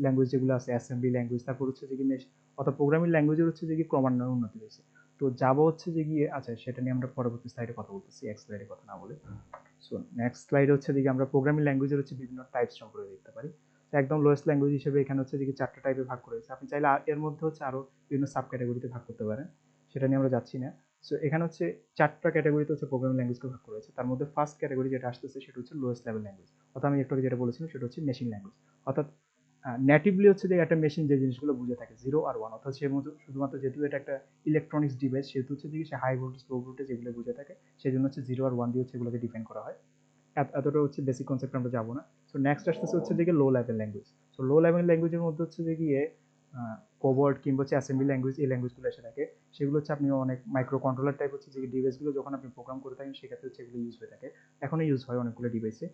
ল্যাঙ্গুয়েজ যেগুলো আছে অ্যাসেম্বলি ল্যাঙ্গুয়েজ, তারপর হচ্ছে যে কি অর্থাৎ প্রোগ্রামিং ল্যাঙ্গুয়েজের হচ্ছে যে কি ক্রমান্বয়ে উন্নতি হয়েছে। তো জাভা হচ্ছে যে গিয়ে, আচ্ছা সেটা নিয়ে আমরা পরবর্তী স্লাইডে কথা বলতেছি, এক স্লাইডে কথা না বলে। সো নেক্সট স্লাইডে হচ্ছে যে আমরা প্রোগ্রামিং ল্যাঙ্গুয়েজের হচ্ছে বিভিন্ন টাইপস সম্পর্কে দেখতে পারি। তো একদম লোয়েস্ট ল্যাঙ্গুয়েজ হিসেবে এখানে হচ্ছে যে 4টা টাইপে ভাগ করা হয়েছে। আপনি চাইলে এর মধ্যে হচ্ছে আরো বিভিন্ন সাব ক্যাটাগরিতে ভাগ করতে পারেন, সেটা নিয়ে আমরা যাচ্ছি না। সো এখানে হচ্ছে 4টা ক্যাটাগরিতে হচ্ছে প্রোগ্রামিং ল্যাঙ্গুয়েজকে ভাগ করা হয়েছে। তার মধ্যে ফার্স্ট ক্যাটাগরি যেটা আসতেছে সেটা হচ্ছে লোয়েস্ট লেভেল ল্যাঙ্গুয়েজ, অর্থাৎ আমি একটু আগে যেটা বলেছিলাম সেটা হচ্ছে মেশিন ল্যাঙ্গুয়েজ। অর্থাৎ নেটিভলি হচ্ছে যে একটা মেশিন যে জিনিসগুলো বুঝে থাকে 0 আর 1, অর্থাৎ সে শুধুমাত্র যেহেতু এটা একটা ইলেকট্রনিক্স ডিভাইস সেহেতু হচ্ছে যে সে হাই ভোল্টেজ লো ভোল্টেজ এগুলো বুঝে থাকে, সেই জন্য হচ্ছে 0 আর 1 দিয়ে হচ্ছে এগুলোকে ডিফাইন করা হয়। এতটা হচ্ছে বেসিক কনসেপ্ট আমরা যাবো না। সো নেক্সট আসতেছে হচ্ছে যে low level language. So low level ল্যাঙ্গুয়েজের মধ্যে হচ্ছে যে গিয়ে কোবর্ড কিংবা হচ্ছে অ্যাসেম্বলি ল্যাঙ্গুয়েজ, এই ল্যাঙ্গুয়েজগুলো এসে থাকে। সেগুলো হচ্ছে আপনি অনেক মাইক্রো কন্ট্রোলার টাইপ হচ্ছে যে ডিভাইসগুলো যখন আপনি প্রোগ্রাম করে থাকেন সেক্ষেত্রে হচ্ছে এগুলো ইউজ হয়ে থাকে, এখনও ইউজ হয় অনেকগুলো ডিভাইসে,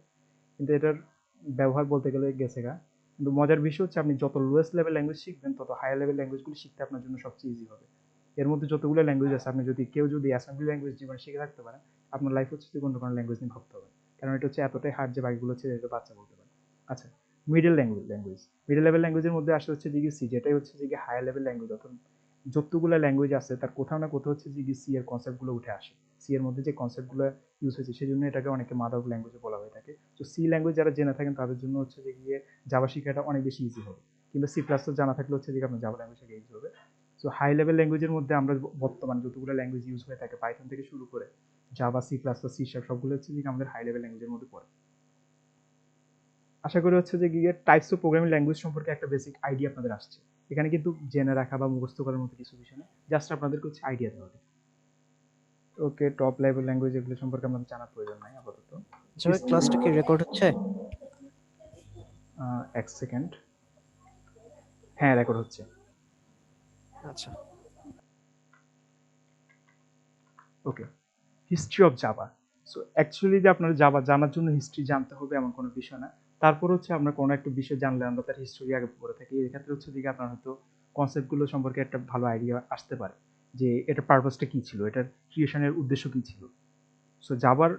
কিন্তু এটার ব্যবহার বলতে গেলে গেছে গা। কিন্তু মজার বিষয় হচ্ছে আপনি যত লোয়েস্ট লেভেল ল্যাঙ্গুয়েজ শিখবেন তত হায়ার লেভেল ল্যাঙ্গুয়েজগুলো শিখতে আপনার জন্য সবচেয়ে ইজি হবে। এর মধ্যে যতগুলো ল্যাঙ্গুয়েজ আছে, আপনি যদি অ্যাসেম্বলি ল্যাঙ্গুয়েজ জীবনে শিখে থাকতে পারেন, আপনার লাইফ হচ্ছে যে কোনো ল্যাঙ্গুয়েজ নিয়ে ভাবতে হবে, কারণ এটা হচ্ছে এতটাই হার্ড যে বাকিগুলো হচ্ছে এটা বাচ্চা বলতে পারে। আচ্ছা, মিডল লেভেল ল্যাঙ্গুয়েজের মধ্যে আসে হচ্ছে যে সি, যেটাই হচ্ছে যে হায়ার লেভেল ল্যাঙ্গুয়েজ, অর্থাৎ যতগুলো ল্যাঙ্গুয়েজ আছে তার কোথাও না কোথাও হচ্ছে যে সি এর কনসেপ্টগুলো উঠে আসে। সি এর মধ্যে যে কনসেপ্টগুলো ইউজ হয়েছে সেই জন্য এটাকে অনেকে মাদার ল্যাঙ্গুয়েজে বলা হয়ে থাকে। তো সি ল্যাঙ্গুয়েজ যারা জেনে থাকেন তাদের জন্য হচ্ছে যে গিয়ে জাভা শেখাটা অনেক বেশি ইজি হবে, কিংবা সি প্লাস জানা থাকলে হচ্ছে যে আপনার জাভা ল্যাঙ্গুয়েজ শেখা ইজি হবে। সো হাই লেভেল ল্যাঙ্গুয়েজের মধ্যে আমরা বর্তমানে যতগুলো ল্যাঙ্গুয়েজ ইউজ হয়ে থাকে, পাইথন থেকে শুরু করে Java, C plus, C sharp, সবগুলো হচ্ছে যে আমাদের হাই লেভেল ল্যাঙ্গুয়েজের মধ্যে পড়ে। আশা করি হচ্ছে যে গিয়ে টাইপস অফ প্রোগ্রামিং ল্যাঙ্গুয়েজ সম্পর্কে একটা বেসিক আইডিয়া আপনাদের আসছে। এখানে কিন্তু জেনে রাখা বা মুখস্থ করার মতো কিছু বিষয় না, জাস্ট আপনাদেরকে হচ্ছে আইডিয়া দেওয়া। ওকে, টপ লেভেল ল্যাঙ্গুয়েজ এগুলো সম্পর্কে আমাদের জানার প্রয়োজন নাই আপাতত। সবাই ক্লাসটা কি রেকর্ড হচ্ছে? এক সেকেন্ড, হ্যাঁ রেকর্ড হচ্ছে। আচ্ছা, okay, history of Java. So actually যে আপনার জাভা জানার জন্য হিস্ট্রি জানতে হবে এমন কোনো বিষয় না। তারপর হচ্ছে আমরা কোনো একটা বিষয় জানলে আমরা তার হিস্ট্রি আগে পড়ে থাকি, এক্ষেত্রে হচ্ছে যে আপনার হয়তো কনসেপ্টগুলো সম্পর্কে একটা ভালো আইডিয়া আসতে পারে যে এটার পারপাসটা কী ছিল, এটার ক্রিয়েশনের উদ্দেশ্য কী ছিল। সো জাভার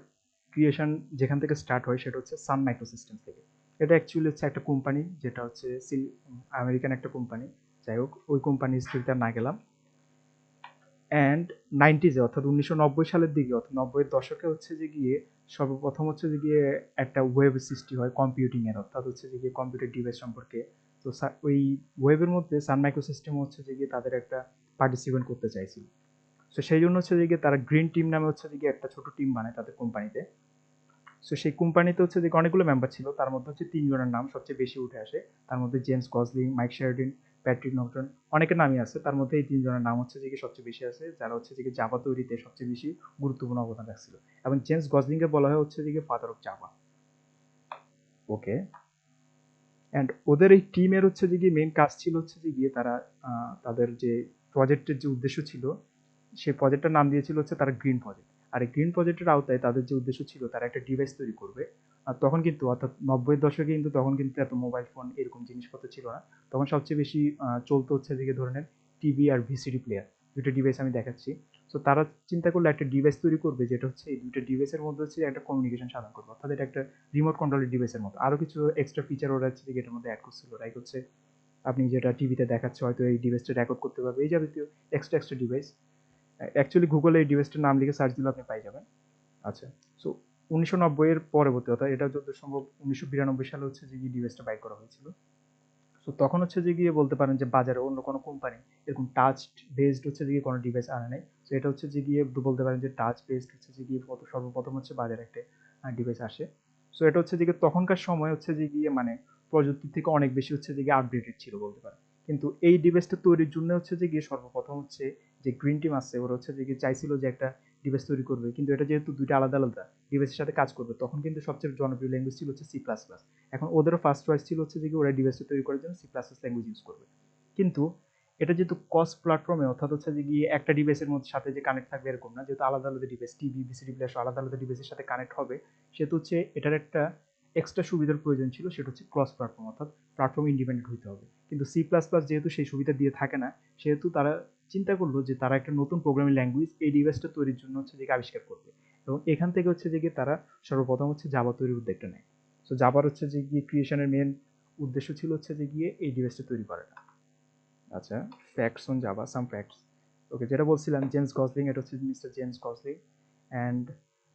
ক্রিয়েশন যেখান থেকে স্টার্ট হয় সেটা হচ্ছে সান মাইক্রোসিস্টেম থেকে। এটা অ্যাকচুয়ালি হচ্ছে একটা কোম্পানি, যেটা হচ্ছে আমেরিকান একটা কোম্পানি। যাই হোক, ওই কোম্পানির স্টোরিতে না গেলাম। অ্যান্ড 90s অর্থাৎ 1990 সালের দিকে, অর্থাৎ 90-এর দশকে হচ্ছে যে গিয়ে সর্বপ্রথম হচ্ছে যে গিয়ে একটা ওয়েব সৃষ্টি হয় কম্পিউটিং এর, অর্থাৎ হচ্ছে যে গিয়ে কম্পিউটার ডিভাইস সম্পর্কে। তো ওই ওয়েবের মধ্যে সান মাইক্রোসিস্টেম হচ্ছে যে গিয়ে তাদের একটা পার্টিসিপেন্ট করতে চাইছিল। সো সেই জন্য হচ্ছে যে গিয়ে তারা গ্রিন টিম নামে হচ্ছে যে গিয়ে একটা ছোট টিম বানায় তাদের কোম্পানিতে। সো সেই কোম্পানিতে হচ্ছে যে অনেকগুলো মেম্বার ছিল, তার মধ্যে হচ্ছে 3 জনের নাম সবচেয়ে বেশি উঠে আসে। তার মধ্যে James Gosling, Mike Sheridan, Patrick Naughton, অনেকের নামই আছে। তার মধ্যে এই 3 জনের নাম হচ্ছে যে সবচেয়ে বেশি আছে, যারা হচ্ছে যে জাভা তৈরিতে সবচেয়ে বেশি গুরুত্বপূর্ণ অবদান রাখছিল। এবং জেমস গসলিংকে বলা হয় হচ্ছে যে father of Java. Okay, and ওদের এই টিমের হচ্ছে যে মেইন কাজ ছিল হচ্ছে যে গিয়ে তারা তাদের যে প্রজেক্টের যে উদ্দেশ্য ছিল সেই প্রজেক্টটার নাম দিয়েছিল হচ্ছে তারা গ্রিন প্রজেক্ট। আর এই গ্রিন প্রজেক্টের আওতায় তাদের যে উদ্দেশ্য ছিল তারা একটা ডিভাইস তৈরি করবে। আর তখন কিন্তু অর্থাৎ 90-এর দশকে কিন্তু তখন কিন্তু এত মোবাইল ফোন এরকম জিনিসপত্র ছিল না। তখন সবচেয়ে বেশি চলতো হচ্ছে যে ধরনের টিভি আর ভিসিডি প্লেয়ার, দুটো ডিভাইস আমি দেখাচ্ছি। সো তারা চিন্তা করলো একটা ডিভাইস তৈরি করবে যেটা হচ্ছে এই দুটো ডিভাইসের মধ্যে হচ্ছে একটা কমিউনিকেশন সাধন করবে, অর্থাৎ এটা একটা রিমোট কন্ট্রোলের ডিভাইসের মতো। আরও কিছু এক্সট্রা ফিচার ওরা হচ্ছে এটার মধ্যে অ্যাড করছিল, লাইক হচ্ছে আপনি যেটা টিভিতে দেখাচ্ছে হয়তো এই ডিভাইসটা রেকর্ড করতে পারবে, এই জাতীয় এক্সট্রা ডিভাইস। অ্যাকচুয়ালি গুগলে এই ডিভাইসটার নাম লিখে সার্চ দিলে আপনি পাই যাবেন। আচ্ছা, সো 1990-এর পরবর্তী, অর্থাৎ এটা যত সম্ভব 1992 সালে হচ্ছে যে ডিভাইসটা বাইর করা হয়েছিল। সো তখন হচ্ছে যে গিয়ে বলতে পারেন যে বাজারে অন্য কোনো কোম্পানি এরকম টাচ বেসড হচ্ছে যে কোনো ডিভাইস আনে নাই। সো এটা হচ্ছে যে গিয়ে বলতে পারেন যে টাচ বেসড হচ্ছে যে গিয়ে সর্বপ্রথম হচ্ছে বাজারে একটা ডিভাইস আসে। সো এটা হচ্ছে যে তখনকার সময় হচ্ছে যে গিয়ে মানে প্রযুক্তির থেকে অনেক বেশি হচ্ছে যে গিয়ে আপডেটেড ছিল বলতে পারেন। কিন্তু এই ডিভাইসটা তৈরির জন্য হচ্ছে যে গিয়ে সর্বপ্রথম হচ্ছে যে গ্রিন টিম আছে ওরা হচ্ছে যে গিয়ে চাইছিল যে একটা ডিভাইস তৈরি করবে, কিন্তু এটা যেহেতু দুইটা আলাদা আলাদা ডিভাইসের সাথে কাজ করবে, তখন কিন্তু সবচেয়ে জনপ্রিয় ল্যাঙ্গুয়েজ ছিল হচ্ছে সি প্লাস প্লাস। এখন ওদেরও ফার্স্ট চয়েস ছিল হচ্ছে যে ওরা ডিভাইসটা তৈরি করার জন্য C plus plus language use করবে। কিন্তু এটা যেহেতু কস প্ল্যাটফর্মে, অর্থাৎ হচ্ছে যে গিয়ে একটা ডিভাইসের মধ্যে সাথে যে কানেক্ট থাকবে এরকম না, যেহেতু আলাদা আলাদা ডিভাইস টিভি ভিসিডি প্লেয়ার আলাদা আলাদা ডিভাইসের সাথে কানেক্ট হবে, সেহেতু হচ্ছে এটার একটা এক্সট্রা সুবিধার প্রয়োজন ছিল, সেটা হচ্ছে ক্রস প্ল্যাটফর্ম, অর্থাৎ প্ল্যাটফর্ম ইন্ডিপেন্ডেন্ট হতে হবে। কিন্তু সি প্লাস প্লাস যেহেতু সেই সুবিধা দিয়ে থাকে না, সেহেতু তারা চিন্তা করলো যে তারা একটা নতুন প্রোগ্রামিং ল্যাঙ্গুয়েজ এই ডিভাইসটা তৈরির জন্য হচ্ছে যে আবিষ্কার করবে, এবং এখান থেকে হচ্ছে যে তারা সর্বপ্রথম হচ্ছে জাভা তৈরির উদ্যোগটা নেয়। সো জাভার হচ্ছে যে গিয়ে ক্রিয়েশনের মেন উদ্দেশ্য ছিল হচ্ছে যে গিয়ে এই ডিভাইসটা তৈরি করাটা। আচ্ছা, facts on Java, some facts. Okay, যেটা বলছিলাম জেমস গসলিং, এটা হচ্ছে মিস্টার জেমস গসলিং, অ্যান্ড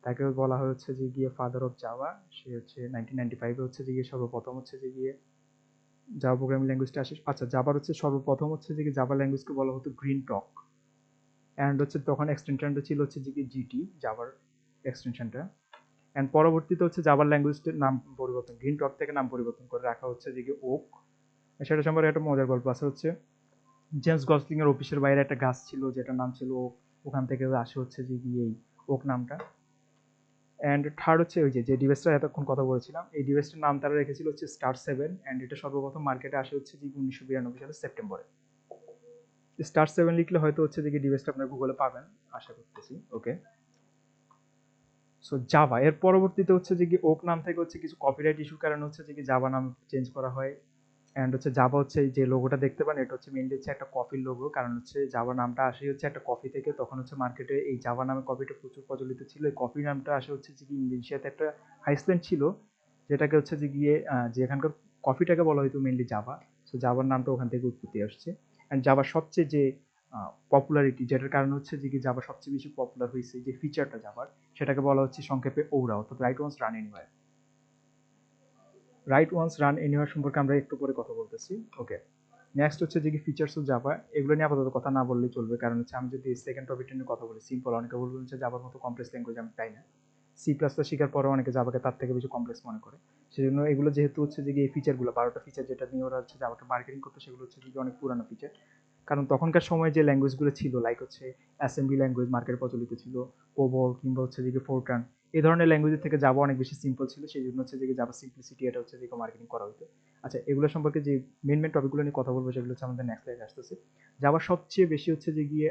তাকে বলা হচ্ছে যে গিয়ে ফাদার অফ জাভা। সে হচ্ছে 1995 হচ্ছে যে গিয়ে সর্বপ্রথম হচ্ছে যে গিয়ে জাভা প্রোগ্রামিং ল্যাঙ্গুয়েজটা আসে। আচ্ছা, জাভার হচ্ছে সর্বপ্রথম হচ্ছে যে জাভা ল্যাঙ্গুয়েজকে বলা হতো গ্রিন টক, অ্যান্ড হচ্ছে তখন এক্সটেনশনটা ছিল হচ্ছে যে জিটি, জাভার এক্সটেনশনটা। অ্যান্ড পরবর্তীতে হচ্ছে জাভার ল্যাঙ্গুয়েজটির নাম পরিবর্তন, গ্রিন টক থেকে নাম পরিবর্তন করে রাখা হচ্ছে যে ওক। সেটা সম্পর্কে একটা মজার গল্প আছে, হচ্ছে জেমস গসলিং এর অফিসের বাইরে একটা গাছ ছিল যেটার নাম ছিল ওক, ওখান থেকে আসে হচ্ছে যে গিয়ে এই ওক নামটা। অ্যান্ড থার্ড হচ্ছে ওই যে ডিভাইসটা এতক্ষণ কথা বলেছিলাম, এই ডিভাইসটার নাম তারা রেখেছিল হচ্ছে স্টার 7, অ্যান্ড এটা সর্বপ্রথম মার্কেটে আসে হচ্ছে যে 1992 সালের সেপ্টেম্বরে। স্টার 7 লিখলে হয়তো হচ্ছে যে ডিভাইসটা আপনার গুগলে পাবেন, আশা করতেছি। ওকে, সো জাভা এর পরবর্তীতে হচ্ছে যে কি ওক নাম থেকে হচ্ছে কিছু কপিরাইট ইস্যুর কারণে হচ্ছে যে কি জাভা নাম চেঞ্জ করা হয়। অ্যান্ড হচ্ছে জাভা হচ্ছে যে লোগোটা দেখতে পান, এটা হচ্ছে মেইনলি হচ্ছে একটা কফির লোগো, কারণ হচ্ছে জাভা নামটা আসে হচ্ছে একটা কফি থেকে। তখন হচ্ছে মার্কেটে এই জাভা নামে কফিটা প্রচুর প্রচলিত ছিল। এই কফি নামটা আসে হচ্ছে যে কি ইন্দোনেশিয়াতে একটা আইসল্যান্ড ছিল, যেটাকে হচ্ছে যে গিয়ে যে এখানকার কফিটাকে বলা হয়তো মেইনলি জাভা। সো জাভার নামটা ওখান থেকে উৎপত্তি আসছে। অ্যান্ড জাভার সবচেয়ে যে পপুলারিটি, যেটার কারণে হচ্ছে যে কি জাভা সবচেয়ে বেশি পপুলার হয়েছে, যে ফিচারটা জাভার, সেটাকে বলা হচ্ছে সংক্ষেপে ওরা, অর্থাৎ write once run anywhere. Write once run anywhere সম্পর্কে আমরা একটু পরে কথা বলতেছি। ওকে, নেক্সট হচ্ছে যে কি ফিচার্স অফ জাভা, এগুলো নিয়ে আপাতত কথা না বললেই চলবে, কারণ হচ্ছে আমি যদি সেকেন্ড টপিকটা নিয়ে কথা বলি সিম্পল, অনেকে বলবেন হচ্ছে জাভার মতো কমপ্লেক্স ল্যাঙ্গুয়েজ আমি চাই না। সি প্লাস প্লাস শেখার পরেও অনেকে জাভাকে তার থেকে বেশি কমপ্লেক্স মনে করে। সেজন্য এগুলো যেহেতু হচ্ছে যে এই ফিচারগুলো 12টা ফিচার যেটা নিয়ে ওরা হচ্ছে জাভাকে মার্কেটিং করতে, সেগুলো হচ্ছে যে অনেক পুরানো ফিচার। কারণ তখনকার সময় যে ল্যাঙ্গুয়েজগুলো ছিল লাইক হচ্ছে অ্যাসেম্বলি ল্যাঙ্গুয়েজ মার্কেটে প্রচলিত ছিল, কোবল কিংবা হচ্ছে যে ফোরট্রান, এই ধরনের ল্যাঙ্গুয়েজের থেকে জাভা অনেক বেশি সিম্পল ছিল। সেই জন্য হচ্ছে যে জাভা সিম্পলিসিটি এটা হচ্ছে যে মার্কেটিং করা হতো। আচ্ছা, এগুলো সম্পর্কে যে মেন টপিকগুলো নিয়ে কথা বলবো সেগুলো হচ্ছে আমাদের নেক্সট স্লাইডে আসতেছে। জাভার সবচেয়ে বেশি হচ্ছে যে গিয়ে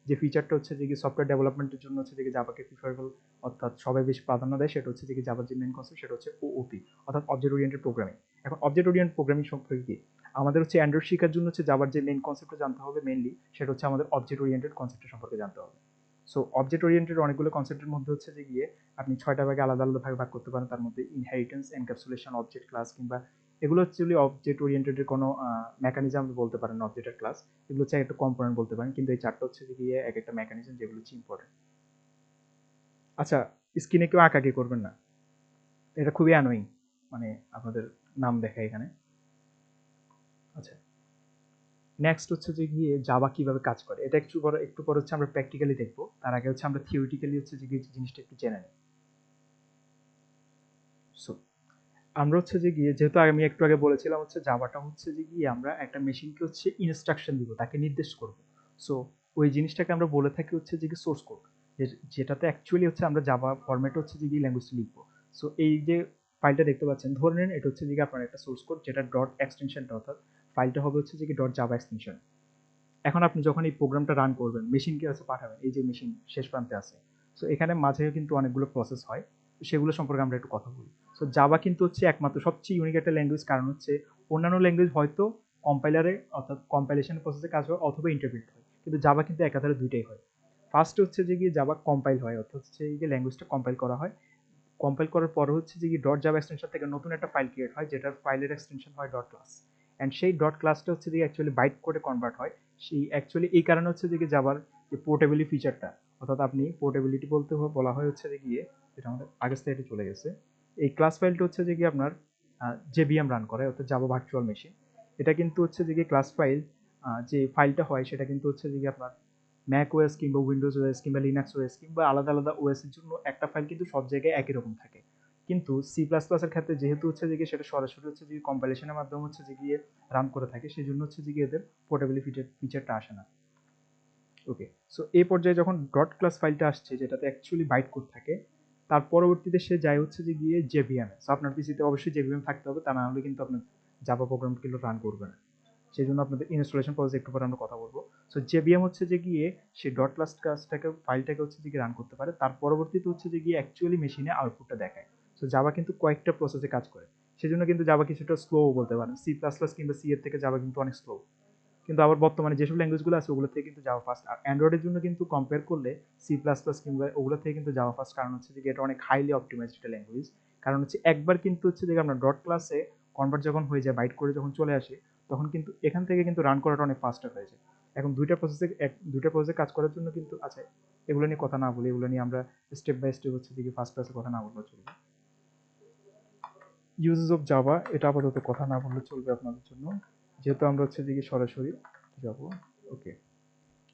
যে ফিচারটা হচ্ছে যে সফটওয়্যার ডেভেলপমেন্টের জন্য হচ্ছে যে জাভাকে প্রিফারেবল, অর্থাৎ সবাই বেশি প্রাধান্য দেয়, সেটা হচ্ছে যে জাভার যে মেন কনসেপ্ট সেটা হচ্ছে ওওপি, অর্থাৎ অবজেক্ট ওরিয়েন্টেড প্রোগ্রামিং। এখন অবজেক্ট ওরিয়েন্টেড প্রোগ্রামিং সম্পর্কে কি আমাদের হচ্ছে অ্যান্ড্রয়েড শেখার জন্য হচ্ছে জাভার যে মেন কনসেপ্টটা জানতে হবে মেইনলি, সেটা হচ্ছে আমাদের অবজেক্ট ওরিয়েন্টেড কনসেপ্টের সম্পর্কে জানতে হবে। সো অবজেক্ট ওরিয়েন্টেড অনেকগুলো কনসেপ্টের মধ্যে হচ্ছে যে গিয়ে আপনি 6টা ভাগে আলাদা আলাদা ভাগে ভাগ করতে পারেন। তার মধ্যে ইনহেরিটেন্স, এনক্যাপসুলেশন, অবজেক্ট ক্লাস, কিংবা এগুলো হচ্ছে অবজেক্ট ওরিয়েন্টেডের কোনো মেকানিজম বলতে পারেন, অবজেক্টের ক্লাস, এগুলো হচ্ছে একটা কম্পোনেন্ট বলতে পারেন। কিন্তু এই চারটা হচ্ছে যে গিয়ে এক একটা মেকানিজম, যেগুলো হচ্ছে ইম্পর্টেন্ট। আচ্ছা, স্ক্রিনে কেউ আঁকাকি করবেন না, এটা খুবই অ্যানোয়িং, মানে আপনাদের নাম দেখা এখানে। আচ্ছা, নেক্সট হচ্ছে যে গিয়ে জাভা কিভাবে কাজ করে, এটা একটু পরে হচ্ছে আমরা প্র্যাকটিক্যালি দেখবো। তার আগে হচ্ছে আমরা থিওরিটিক্যালি হচ্ছে যে জিনিসটা একটু জেনে নিই। সো আমরা হচ্ছে যে গিয়ে, যেহেতু আমি একটু আগে বলেছিলাম হচ্ছে জাভাটা হচ্ছে যে গিয়ে আমরা একটা মেশিনকে হচ্ছে ইনস্ট্রাকশন দিব, তাকে নির্দেশ করব। সো ওই জিনিসটাকে আমরা বলে থাকি হচ্ছে যে কি সোর্স কোড, যেটাতে অ্যাকচুয়ালি হচ্ছে আমরা জাভা ফরম্যাটে হচ্ছে যে কি ল্যাঙ্গুয়েজটা লিখবো। সো এই যে ফাইলটা দেখতে পাচ্ছেন, ধরে নেন এটা হচ্ছে যে আপনার একটা সোর্স কোড, যেটা ডট এক্সটেনশনটা, অর্থাৎ ফাইলটা হবে হচ্ছে যে কি ডট জাভা এক্সটেনশন। এখন আপনি যখন এই প্রোগ্রামটা রান করবেন, মেশিনকে কাছে পাঠাবেন, এই যে মেশিন শেষ প্রান্তে আছে। সো এখানে মাঝে কিন্তু অনেকগুলো প্রসেস হয়, সেগুলো সম্পর্কে আমরা একটু কথা বলি। সো জাভা কিন্তু হচ্ছে একমাত্র সবচেয়ে ইউনিক একটা ল্যাঙ্গুয়েজ, কারণ হচ্ছে অন্যান্য ল্যাঙ্গুয়েজ হয়তো কম্পাইলারে, অর্থাৎ কম্পাইলেশন প্রসেসে কাজ হয়, অথবা ইন্টারপ্রিট হয়, কিন্তু জাভা কিন্তু একাধারে দুইটাই হয়। ফার্স্ট হচ্ছে যে গিয়ে জাভা কম্পাইল হয়, অর্থাৎ হচ্ছে যে ল্যাঙ্গুয়েজটা কম্পাইল করা হয়। কম্পাইল করার পর হচ্ছে যে কি ডট জাভা এক্সটেনশন থেকে নতুন একটা ফাইল ক্রিয়েট হয়, যেটার ফাইলের এক্সটেনশন হয় ডট ক্লাস। অ্যান্ড সেই ডট ক্লাসটা হচ্ছে যে অ্যাকচুয়ালি বাইট কোডে কনভার্ট হয়। সেই অ্যাকচুয়ালি এই কারণে হচ্ছে যে জাভার যে পোর্টেবিলিটি ফিচারটা, অর্থাৎ আপনি পোর্টেবিলিটি বলতে বলা হয় হচ্ছে যে গিয়ে, যেটা আমাদের আগের স্লাইডে চলে গেছে, এই ক্লাস ফাইলটা হচ্ছে যে কি আপনার জেভিএম রান করে, অর্থাৎ জাভা ভার্চুয়াল মেশিন। এটা কিন্তু হচ্ছে যে ক্লাস ফাইল, যে ফাইলটা হয় সেটা কিন্তু হচ্ছে যে আপনার ম্যাক ওএস কিংবা উইন্ডোজ ওএস কিংবা লিনাক্স ওএস কিংবা আলাদা আলাদা ওএস এর জন্য একটা ফাইল কিন্তু সব জায়গায় একই রকম থাকে। কিন্তু সি প্লাস প্লাসের ক্ষেত্রে যেহেতু হচ্ছে যে সেটা সরাসরি হচ্ছে যে কম্পাইলেশনের মাধ্যমে হচ্ছে যে গিয়ে রান করে থাকে, সেই জন্য হচ্ছে যে এদের পোর্টেবিলিটি ফিচারটা আসে না। ওকে, সো এই পর্যায়ে যখন ডট ক্লাস ফাইলটা আসছে, যেটাতে অ্যাকচুয়ালি বাইট কোড থাকে, তার পরবর্তীতে সে যায় হচ্ছে যে গিয়ে জেভিএম। সো আপনার পিসিতে অবশ্যই জেভিএম থাকতে হবে, তা না হলে কিন্তু আপনার জাভা প্রোগ্রামগুলো রান করবে না। সেই জন্য আপনাদের ইনস্টলেশন প্রসেস একটু পরে আমরা কথা বলবো। সো জেভিএম হচ্ছে যে গিয়ে সে ডট ক্লাস কাজটাকে ফাইলটাকে হচ্ছে যে রান করতে পারে, তার পরবর্তীতে হচ্ছে যে গিয়ে অ্যাকচুয়ালি মেশিনে আউটপুটটা দেখায়। সো জাভা কিন্তু কয়েকটা প্রসেসে কাজ করে, সেজন্য কিন্তু জাভা কিছুটা স্লো বলতে পারেন। সি প্লাস প্লাস কিংবা সি এর থেকে জাভা কিন্তু অনেক স্লো, কিন্তু আবার বর্তমানে যেসব ল্যাঙ্গুয়েজগুলো আছে ওগুলো থেকে কিন্তু জাভা ফাস্ট। আর অ্যান্ড্রয়েডের জন্য কিন্তু কম্পেয়ার করলে সি প্লাস প্লাস কিংবা ওগুলো থেকে কিন্তু জাভা ফাস্ট, কারণ হচ্ছে যে এটা অনেক হাইলি অপটিমাইজড একটা ল্যাঙ্গুয়েজ। কারণ হচ্ছে একবার কিন্তু হচ্ছে যে আপনার ডট ক্লাসে কনভার্ট যখন হয়ে যায়, বাইট করে যখন চলে আসে, তখন কিন্তু এখান থেকে কিন্তু রান করাটা অনেক ফাস্টার হয়ে যায়। এখন দুইটা প্রসেসে কাজ করার জন্য কিন্তু আচ্ছা এগুলো নিয়ে কথা না বলি, এগুলো নিয়ে আমরা স্টেপ বাই স্টেপ হচ্ছে দিকে ফার্স্ট ক্লাসে কথা না বললে চলবে। ইউজেস অফ জাভা এটা আপাতত কথা না বললে চলবে আপনাদের জন্য, যেহেতু আমরা হচ্ছে দিকে সরাসরি যাব। ওকে,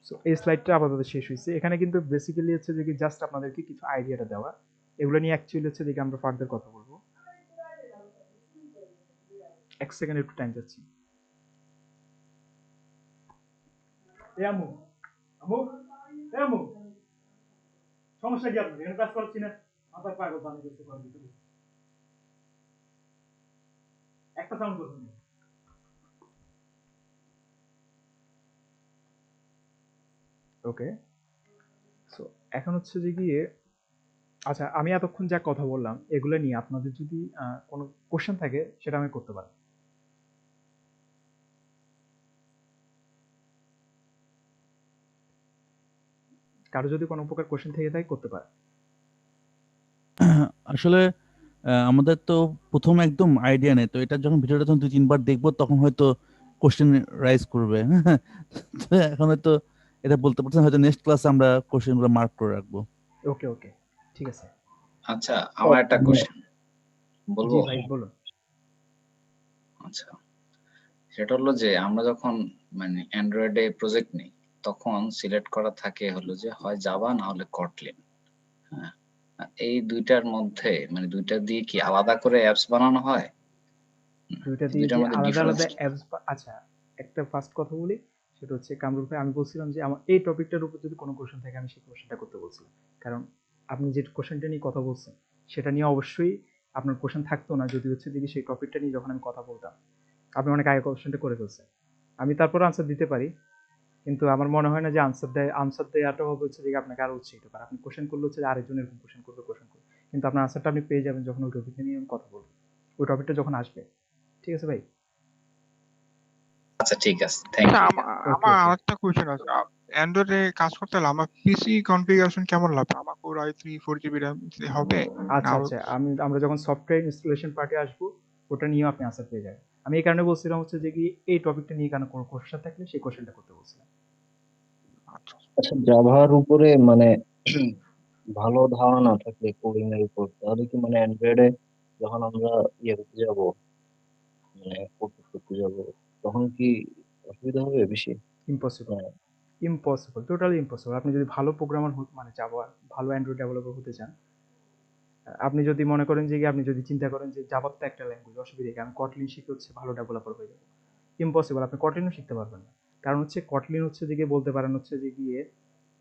সো এই স্লাইডটা আপাতত শেষ হয়েছে। এখানে কিন্তু বেসিক্যালি হচ্ছে যে জাস্ট আপনাদেরকে কিছু আইডিয়াটা দেওয়া, এগুলো নিয়ে অ্যাকচুয়ালি হচ্ছে দিকে আমরা ফার্দার কথা বলবো। এক সেকেন্ড একটু টাইম যাচ্ছি। আমু আমু আমু সমস্যা কি আপনার? এখানে কাজ করছি না, মাথার পাগল বানিয়ে দিতে পারবি তুমি। একটা সাউন্ড করুন। ওকে, সো এখন হচ্ছে যে গিয়ে আচ্ছা আমি এতক্ষণ যা কথা বললাম এগুলো নিয়ে আপনাদের যদি কোনো কোশ্চেন থাকে সেটা আমি করতে পারি। কারো যদি কোনো প্রকার কোশ্চেন থেকে থাকে করতে পারে। আসলে আমাদের তো প্রথম একদম আইডিয়া নেই, তো এটা যখন ভিডিওটা যখন 2-3 বার দেখবো তখন হয়তো কোশ্চেন রাইজ করবে। তো এখন হয়তো এটা বলতে পারছেন, হয়তো নেক্সট ক্লাসে আমরা কোশ্চেনগুলো মার্ক করে রাখবো। ওকে ওকে ঠিক আছে। আচ্ছা আমার একটা কোশ্চেন বলবো? জি ভাই বলুন। আচ্ছা, সেটা হলো যে আমরা যখন মানে অ্যান্ড্রয়েডে প্রজেক্ট নেই তখন সিলেক্ট করা থাকে হলো যে হয় জাভা না হলে কটলিন। হ্যাঁ, এই দুইটার মধ্যে মানে দুইটা দিয়ে কি আলাদা করে অ্যাপস বানানো হয়? দুইটা দিয়ে দুইটার যে মধ্যে আলাদা ডিফারেন্স আলাদা অ্যাপস, আচ্ছা একটা ফার্স্ট কথা বলি, সেটা হচ্ছে কামরুল ভাই আমি বলছিলাম যে আমার এই টপিকটার উপর যদি কোনো কোশ্চেন থাকে আমি সেই কোশ্চেনটা করতে বলছিলাম, কারণ আপনি যে কোশ্চেনটা নিয়ে কথা বলছেন সেটা নিয়ে অবশ্যই আপনার কোশ্চেন থাকতো না যদি হচ্ছে দেখি সেই টপিকটা নিয়ে যখন আমি কথা বলতাম। আপনি অনেক আগে কোশ্চেনটা করে ফেলছেন, আমি তারপর আনসার দিতে পারি, কিন্তু আমার মনে হয় না যে আনসার দেওয়াটা হবে হচ্ছে যে আপনাকে আরো উৎসাহিত করে। আপনি কোশ্চেন করলে হচ্ছে যে আরেকজন এরকম কোশ্চেন করবে, কিন্তু আপনার আনসারটা আপনি পেয়ে যাবেন যখন ওই টপিকটা নিয়ে আমি কথা বলবো, ওই টপিকটা যখন আসবে। ঠিক আছে ভাই? আচ্ছা ঠিক আছে, থ্যাংক আচ্ছা ইউ। আমার আরেকটা কোয়েশ্চেন আছে। অ্যান্ড্রয়েডে কাজ করতে হলে আমার পিসি কনফিগারেশন কেমন লাগবে? আমার কোর i3 4GB RAM হবে? আচ্ছা আচ্ছা আমরা যখন সফটওয়্যার ইনস্টলেশন পার্টে আসবো ওটা নিয়েও আপনি আনসার পেয়ে যাবেন। আমি এই কারণে বলছিলাম হচ্ছে যে কি এই টপিকটা নিয়ে কেন কোনো কোশ্চেন থাকলে সেই কোশ্চেনটা করতে বলছিলাম। আচ্ছা জাভার উপরে মানে ভালো ধারণা না থাকলে কোডিং এর উপর, তাহলে কি মানে অ্যান্ড্রয়েডে যখন আমরা ইয়ে করতে যাব মানে করতে যাব তখন কি অসুবিধা হবে বেশি? ইম্পসিবল, হ্যাঁ। Impossible, totally impossible. আপনি যদি ভালো প্রোগ্রামার মানে জাভা ভালো অ্যান্ড্রয়েড ডেভেলপার হতে চান, আপনি যদি মনে করেন যে আপনি যদি চিন্তা করেন যে জাভা তো একটা ল্যাঙ্গুয়েজ, অসুবিধা কি, আমি কটলিন শিখে হচ্ছে ভালো ডেভেলপার হয়ে যাবো, ইম্পসিবল। আপনি কটলিনও শিখতে পারবেন না, কারণ হচ্ছে কটলিন হচ্ছে যে বলতে পারেন হচ্ছে যে গিয়ে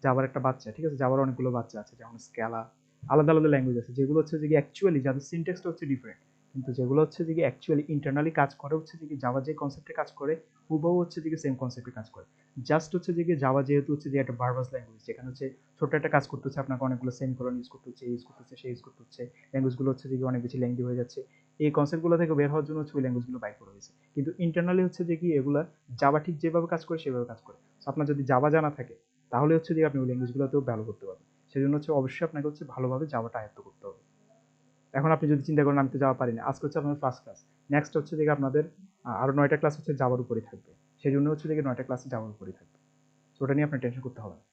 জাভার একটা বাচ্চা। ঠিক আছে, জাভার অনেকগুলো বাচ্চা আছে, যেমন স্কেলা, আলাদা আলাদা ল্যাঙ্গুয়েজ আছে যেগুলো হচ্ছে যে অ্যাকচুয়ালি যাদের সিনট্যাক্সটা হচ্ছে ডিফারেন্ট, কিন্তু যেগুলো হচ্ছে যে অ্যাকচুয়ালি ইন্টারনালি কাজ করে হচ্ছে যে জাভা যে কনসেপ্টে কাজ করে হুবহু হচ্ছে যে সেম কনসেপ্টে কাজ করে। জাস্ট হচ্ছে যে জাভা যেহেতু হচ্ছে যে একটা ভার্বাস ল্যাঙ্গুয়েজ, যেখানে হচ্ছে ছোট্ট একটা কাজ করতে হচ্ছে আপনাকে অনেকগুলো সেমিকোলন ইউজ করতে হচ্ছে, ইউজ করতে হচ্ছে, সেই ইউজ করতে হচ্ছে, ল্যাঙ্গুয়েজগুলো হচ্ছে যে অনেক বেশি লেংদি হয়ে যাচ্ছে, এই কনসেপ্টগুলো থেকে বের হওয়ার জন্য হচ্ছে ওই ল্যাঙ্গুয়েজগুলো বাইর করা হয়েছে। কিন্তু ইন্টারনালি হচ্ছে যে এগুলা জাভা ঠিক যেভাবে কাজ করে সেভাবে কাজ করে। আপনার যদি জাভা জানা থাকে তাহলে হচ্ছে যে আপনি ওই ল্যাঙ্গুয়েজগুলোতেও ব্যবহার করতে পারবেন। সেজন্য হচ্ছে অবশ্যই আপনাকে হচ্ছে ভালোভাবে জাভাটা আয়ত্ত করতে হবে। এখন আপনি যদি চিন্তা করেন আমি তো যাওয়া পারি না, আজকে হচ্ছে আপনার ফার্স্ট ক্লাস, নেক্সট হচ্ছে যে আপনাদের আরো 9টা ক্লাস হচ্ছে জাভার উপরেই থাকবে, সেই জন্য হচ্ছে যে 9টা ক্লাস জাভার উপরেই থাকবে, ওটা নিয়ে আপনার টেনশন করতে হবে না।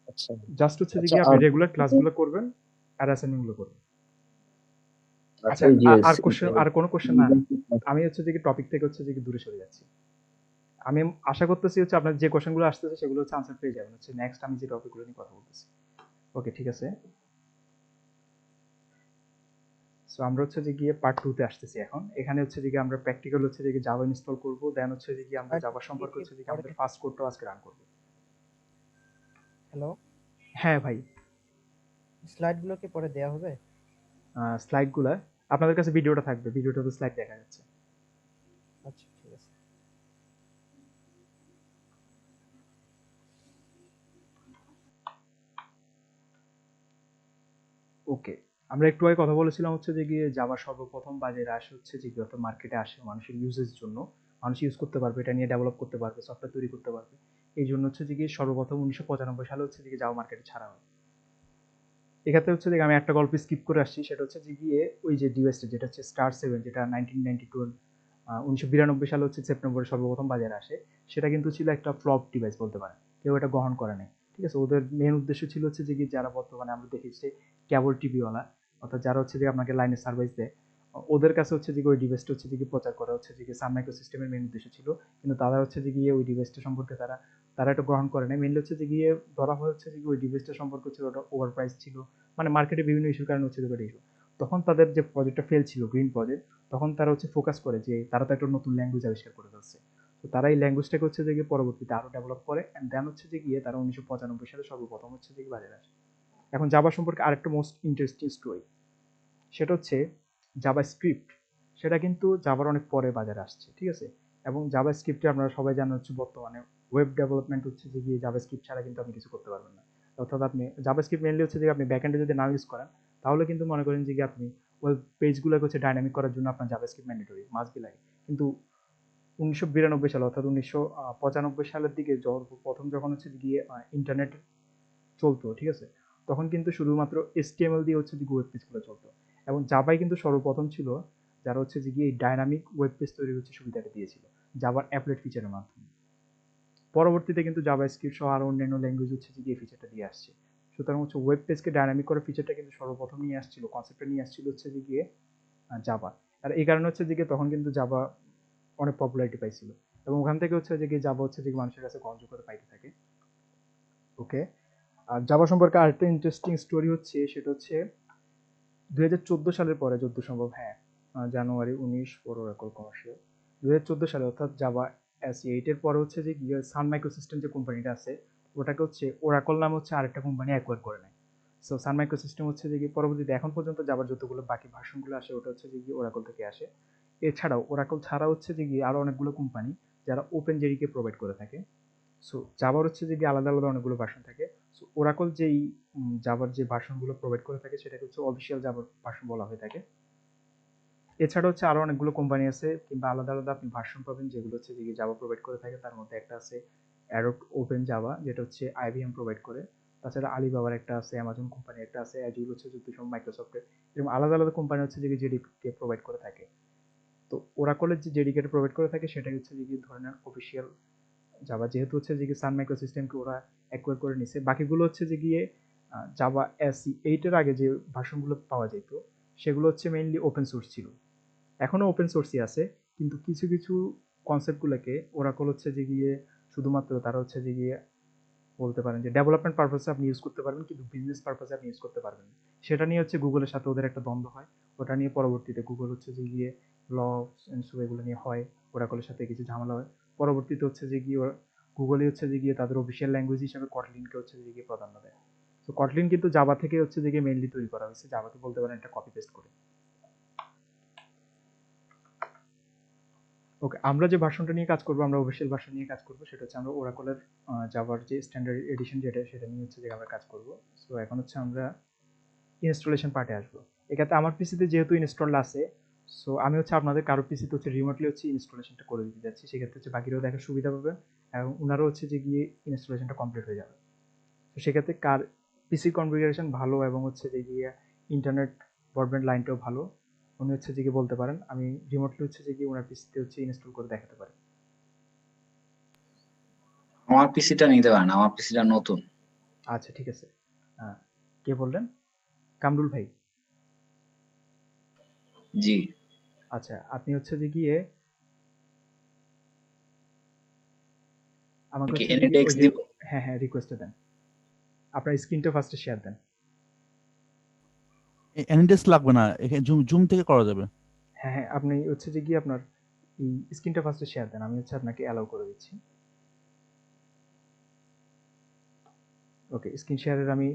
আচ্ছা জাস্ট হচ্ছে যে আপনি রেগুলার ক্লাসগুলো করবেন আর অ্যাসাইনমেন্টগুলো করবেন। আচ্ছা আর কোনো কোশ্চেন না, আমি হচ্ছে যে টপিক থেকে হচ্ছে যে দূরে সরে যাচ্ছি। আমি আশা করতেছি হচ্ছে আপনার যে কোশ্চেনগুলো আসতেছে সেগুলো হচ্ছে আনসার পেয়ে যাবেন হচ্ছে নেক্সট আমি যে টপিকগুলো নিয়ে কথা বলতেছি। ওকে ঠিক আছে, সো আমরা হচ্ছে যে গিয়ে পার্ট 2 তে আসতেছি এখন। এখানে হচ্ছে যে আমরা প্র্যাকটিক্যাল হচ্ছে যে জাভা ইনস্টল করব, দেন হচ্ছে যে আমরা জাভা সম্পর্কে হচ্ছে যে আমাদের ফার্স্ট কোডটাও আজকে রান করব। হ্যালো হ্যাঁ ভাই, স্লাইডগুলো কি পরে দেয়া হবে? স্লাইডগুলো আপনাদের কাছে ভিডিওটা থাকবে, ভিডিওটাতে স্লাইড দেখা যাচ্ছে। আচ্ছা ঠিক আছে। ওকে, আমরা একটু আগে কথা বলেছিলাম হচ্ছে যে গিয়ে জাভা সর্বপ্রথম বাজারে আসে হচ্ছে যে যত মার্কেটে আসে মানুষের ইউজের জন্য, মানুষ ইউজ করতে পারবে, এটা নিয়ে ডেভেলপ করতে পারবে, সফটওয়্যার তৈরি করতে পারবে। এই জন্য হচ্ছে যে গিয়ে সর্বপ্রথম 1995 সালে হচ্ছে যে জাভা মার্কেটে ছাড়া হয়। এক্ষেত্রে হচ্ছে যে আমি একটা গল্প স্কিপ করে আসছি, সেটা হচ্ছে যে গিয়ে ওই যে ডিভাইসটা যেটা হচ্ছে স্টার 7, যেটা 1992 সালে হচ্ছে সেপ্টেম্বরে সর্বপ্রথম বাজারে আসে, সেটা কিন্তু ছিল একটা ফ্লপ ডিভাইস বলতে পারেন, কেউ এটা গ্রহণ করে নাই। ঠিক আছে, ওদের মেন উদ্দেশ্য ছিল হচ্ছে যে কি যারা বর্তমানে আমরা দেখেছি কেবল টিভিওয়ালা, অর্থাৎ যারা হচ্ছে যে আপনাকে লাইনে সার্ভিস দেয়, ওদের কাছে হচ্ছে যে ওই ডিভাইসটা হচ্ছে যে প্রচার করা হচ্ছে যে সান মাইক্রো সিস্টেমের মেন উদ্দেশ্য ছিল, কিন্তু তারা হচ্ছে যে গিয়ে ওই ডিভাইসটা সম্পর্কে তারা এটা গ্রহণ করে নাই। মেনলি হচ্ছে যে গিয়ে ধরা হচ্ছে যে ওই ডিভাইসটা সম্পর্কে হচ্ছে ওটা ওভার প্রাইস ছিল, মানে মার্কেটে বিভিন্ন ইস্যুর কারণে হচ্ছে ওটা ইস্যু। তখন তাদের যে প্রজেক্টটা ফেল ছিল, গ্রিন প্রজেক্ট, তখন তারা হচ্ছে ফোকাস করে যে তারা তো একটা নতুন ল্যাঙ্গুয়েজ আবিষ্কার করে ফেলছে, তো তারা এই ল্যাঙ্গুয়েজটাকে হচ্ছে যে গিয়ে পরবর্তীতে আরো ডেভেলপ করে, এন্ড দেন হচ্ছে যে গিয়ে তারা 1995 সালে সর্বপ্রথম হচ্ছে যে বাজারে আসে। এখন জাভা সম্পর্কে আরেকটা মোস্ট ইন্টারেস্টিং স্টোরি, সেটা হচ্ছে জাভা স্ক্রিপ্ট। সেটা কিন্তু জাভার অনেক পরে বাজারে আসছে, ঠিক আছে। এবং জাভা স্ক্রিপ্টে আপনারা সবাই জানেন হচ্ছে বর্তমানে ওয়েব ডেভেলপমেন্ট হচ্ছে যে গিয়ে জাভা স্ক্রিপ্ট ছাড়া কিন্তু আপনি কিছু করতে পারবেন না। অর্থাৎ আপনি জাভা স্ক্রিপ্ট মেনলি হচ্ছে যে আপনি ব্যাকএন্ডে যদি না ইউজ করেন, তাহলে কিন্তু মনে করেন যে আপনি ওয়েব পেজগুলোকে হচ্ছে ডাইনামিক করার জন্য আপনার Java script mandatory must be লাগে। কিন্তু 1992 সালে অর্থাৎ 1995 সালের দিকে প্রথম যখন হচ্ছে গিয়ে ইন্টারনেট চলতো, ঠিক আছে, তখন কিন্তু শুধুমাত্র HTML দিয়ে হচ্ছে যে ওয়েব পেজগুলো চলতো, এবং জাভাই কিন্তু সর্বপ্রথম ছিল যারা হচ্ছে যে গিয়ে ডাইনামিক ওয়েব পেজ তৈরির হচ্ছে সুবিধাটা দিয়েছিল জাভার অ্যাপলেট ফিচারের মাধ্যমে। পরবর্তীতে কিন্তু জাভা স্ক্রিপ্ট সহ আরো অন্যান্য ল্যাঙ্গুয়েজ হচ্ছে যে গিয়ে ফিচারটা দিয়ে আসছে। সুতরাং হচ্ছে ওয়েব পেজকে ডাইনামিক করার ফিচারটা কিন্তু সর্বপ্রথম নিয়ে আসছিল, কনসেপ্টটা নিয়ে আসছিল হচ্ছে যে গিয়ে জাভা। আর এই কারণে হচ্ছে যে গিয়ে তখন কিন্তু জাভা অনেক পপুলারিটি পাইছিল, এবং ওখান থেকে হচ্ছে যে গিয়ে জাভা হচ্ছে যে মানুষের কাছে গ্রহণযোগ্যতা পাইতে থাকে। ওকে, আর জাভা সম্পর্কে আরেকটা ইন্টারেস্টিং স্টোরি হচ্ছে, সেটা হচ্ছে 2014 সালের পরে যত সম্ভব, হ্যাঁ জানুয়ারি 19 ফর ওরাকল কমার্শিয়াল, 2014 সালে অর্থাৎ জাভা SE8 এর পরে হচ্ছে যে সান মাইক্রো সিস্টেম যে কোম্পানিটা আছে, ওটাকে হচ্ছে ওরাকল নামে হচ্ছে আরেকটা কোম্পানি অ্যাকোয়ার করে নেয়। সো সান মাইক্রো সিস্টেম হচ্ছে যে পরবর্তীতে এখন পর্যন্ত জাভার যতগুলো বাকি ভার্সনগুলো আসে ওটা হচ্ছে যে ওরাকল থেকে আসে। এছাড়াও ওরাকল ছাড়া হচ্ছে যে আরো অনেকগুলো কোম্পানি যারা ওপেন জেডিকে প্রোভাইড করে থাকে। সো জাভার হচ্ছে যে আলাদা আলাদা অনেকগুলো ভার্সন থাকে। সো ওরাকল যেই জাভার যে ভার্সনগুলো প্রোভাইড করে থাকে সেটাকে হচ্ছে অফিসিয়াল জাভার ভার্সন বলা হয়ে থাকে। এছাড়া হচ্ছে আরো অনেকগুলো কোম্পানি আছে কিংবা আলাদা আলাদা আপনি ভার্সন পাবেন যেগুলো হচ্ছে যে জাভা প্রোভাইড করে থাকে। তার মধ্যে একটা আছে অ্যাডোব ওপেন জাভা, যেটা হচ্ছে IBM প্রোভাইড করে। তাছাড়া আলিবাবার একটা আছে, অ্যামাজন কোম্পানি একটা আছে, অ্যাজুর হচ্ছে যুদ্ধসম মাইক্রোসফটের, এরকম আলাদা আলাদা কোম্পানি হচ্ছে যে জেডিকে প্রোভাইড করে থাকে। তো ওরাকলের যে জেডিকে প্রোভাইড করে থাকে সেটাই হচ্ছে যে ধরনের অফিসিয়াল জাভা, যেহেতু হচ্ছে যে সান মাইক্রো সিস্টেমকে ওরা অ্যাকোয়ার করে নিছে। বাকিগুলো হচ্ছে যে গিয়ে জাভা SE8 এর আগে যে ভার্সনগুলো পাওয়া যেত সেগুলো হচ্ছে মেইনলি ওপেন সোর্স ছিল, এখনো ওপেন সোর্সই আছে, কিন্তু কিছু কিছু কনসেপ্টগুলোকে ওরাকল হচ্ছে যে গিয়ে শুধুমাত্র তারা হচ্ছে যে গিয়ে বলতে পারেন যে ডেভেলপমেন্ট পারপাসে আপনি ইউজ করতে পারবেন, কিন্তু বিজনেস পারপাসে আপনি ইউজ করতে পারবেন না। সেটা নিয়ে হচ্ছে গুগলের সাথে ওদের একটা দ্বন্দ্ব হয়, ওটা নিয়ে পরবর্তীতে গুগল হচ্ছে যে গিয়ে এগুলো নিয়ে হয়, ওরাকলের সাথে কিছু ঝামেলা হয়। পরবর্তীতে হচ্ছে যে গিয়ে গুগলই হচ্ছে যে গিয়ে তাদের অফিসিয়াল ল্যাঙ্গুয়েজ হিসেবে কটলিনকে হচ্ছে যে গিয়ে প্রাধান্য দেয়। তো কটলিন কিন্তু জাভা থেকে হচ্ছে যে গিয়ে মেইনলি তৈরি করা হয়েছে, জাভাকে বলতে পারেন একটা কপি পেস্ট করে। ওকে, আমরা যে ভার্সনটা নিয়ে কাজ করবো, আমরা অফিসিয়াল ভার্সন নিয়ে কাজ করবো, সেটা হচ্ছে আমরা ওরাকলের জাভার যে স্ট্যান্ডার্ড এডিশন যেটা, সেটা নিয়ে হচ্ছে যে আমরা কাজ করব। সো এখন হচ্ছে আমরা ইনস্টলেশন পার্টে আসবো। এক্ষেত্রে আমার পিসিতে যেহেতু ইনস্টল আছে, সো আমি হচ্ছে আপনাদের কারো পিসিতে হচ্ছে রিমোটলি হচ্ছে ইনস্টলেশনটা করে দিতে যাচ্ছি, সেক্ষেত্রে হচ্ছে বাকিরাও দেখার সুবিধা পাবে এবং ওনারও হচ্ছে যে গিয়ে ইনস্টলেশনটা কমপ্লিট হয়ে যাবে। তো সেক্ষেত্রে কার পিসি কনফিগারেশন ভালো এবং হচ্ছে যে গিয়ে ইন্টারনেট ব্রডব্যান্ড লাইনটাও ভালো, উনি হচ্ছে যে গিয়ে বলতে পারেন, আমি রিমোটলি হচ্ছে যে গিয়ে ওনার পিসিতে হচ্ছে ইনস্টল করে দেখাতে পারি। আমার পিসিটা নিতে পারেন, আমার পিসিটা নতুন। আচ্ছা ঠিক আছে, কে বললেন? কামরুল ভাই? জি। আচ্ছা, আপনি হচ্ছে যে গিয়ে আমাকে হচ্ছে যে ওই যে হ্যাঁ হ্যাঁ রিকোয়েস্টে দেন, আপনার স্ক্রিনটা ফার্স্টে শেয়ার দেন। এনিডেস্ক লাগবে না, এখানে জুম থেকে করা যাবে। হ্যাঁ হ্যাঁ, আপনি হচ্ছে যে গিয়ে আপনার এই স্ক্রিনটা ফার্স্টে শেয়ার দেন, আমি হচ্ছে আপনাকে অ্যালাউ করে দিচ্ছি। ওকে, স্ক্রিন শেয়ারের আমি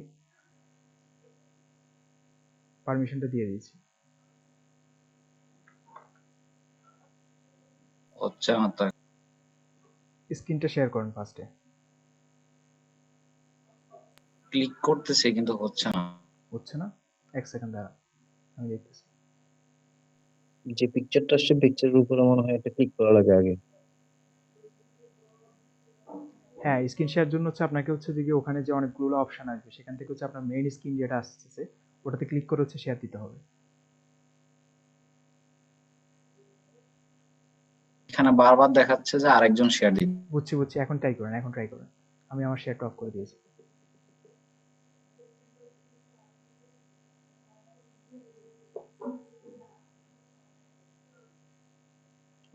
পারমিশনটা দিয়ে দিয়েছি। আচ্ছা, আমার স্ক্রিনটা শেয়ার করেন ফার্স্টে। ক্লিক করতেছি কিন্তু হচ্ছে না। হচ্ছে না? এক সেকেন্ড দাঁড়ান, আমি দেখতেছি। যে পিকচারটা আসছে পিকচারের উপরে মনে হয় একটা ক্লিক করা লাগে আগে। হ্যাঁ, স্ক্রিন শেয়ার জন্য হচ্ছে আপনাকে হচ্ছে যে গিয়ে ওখানে যে অনেকগুলো অপশন আসবে সেখান থেকে হচ্ছে আপনার মেইন স্ক্রিন যেটা আসতেছে ওটাতে ক্লিক করে হচ্ছে শেয়ার দিতে হবে। এখানে বারবার দেখাচ্ছে যে আরেকজন শেয়ার দিন। বুঝছি, এখন ট্রাই করেন। আমি আমার শেয়ারটা অফ করে দিয়েছি।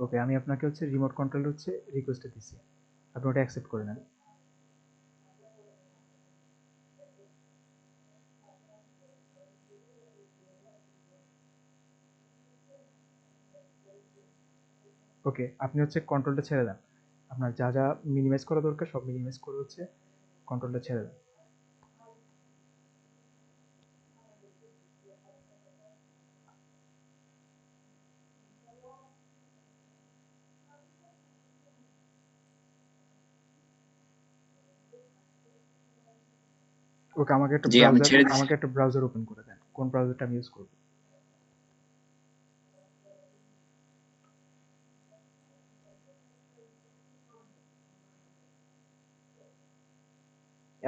ওকে, আমি আপনাকে হচ্ছে রিমোট কন্ট্রোল হচ্ছে রিকোয়েস্টে দিচ্ছি, আপনি ওটা অ্যাকসেপ্ট করে নেন। ওকে, আপনি হচ্ছে কন্ট্রোলটা ছেড়ে দেন, আপনার যা যা মিনিমাইজ করা দরকার সব মিনিমাইজ করে হচ্ছে কন্ট্রোলটা ছেড়ে দেন। ওকে, আমাকে একটা ব্রাউজার ওপেন করে দেন। কোন ব্রাউজারটা আমি ইউজ করব?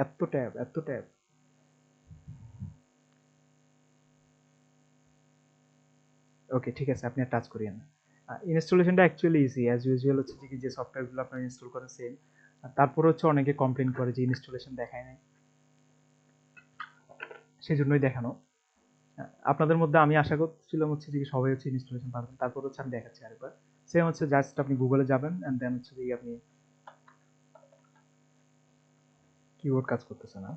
এত ট্যাব। ওকে, ঠিক আছে, আপনি আর টাচ করিয়েন না। ইনস্টলেশনটা অ্যাকচুয়ালি ইজি, অ্যাজ ইউজুয়াল হচ্ছে যে সফটওয়্যারগুলো আপনারা ইনস্টল করেন সেম। তারপর হচ্ছে অনেকে কমপ্লেইন করে যে ইনস্টলেশন দেখায় নাই, সেজন্যই দেখানো। আপনাদের মধ্যে আমি আশা করছিলাম হচ্ছে যে সবাই হচ্ছে ইনস্টলেশন পারবেন। তারপর হচ্ছে আমি দেখাচ্ছি আরেকবার। সেম হচ্ছে জাস্ট আপনি গুগলে যাবেন এন্ড দেন হচ্ছে যে আপনি কিবোর্ড কাজ করতেছে না।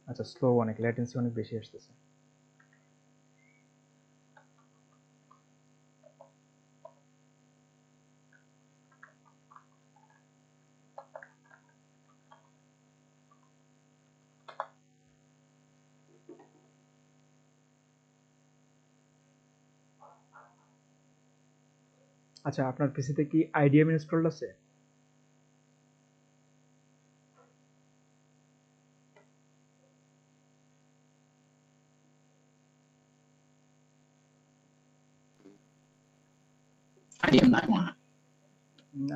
আচ্ছা, স্লো অনেক, ল্যাটেন্সি অনেক বেশি আসতেছে। আচ্ছা, আপনার পিসিতে কি আইডিএম ইনস্টলড আছে?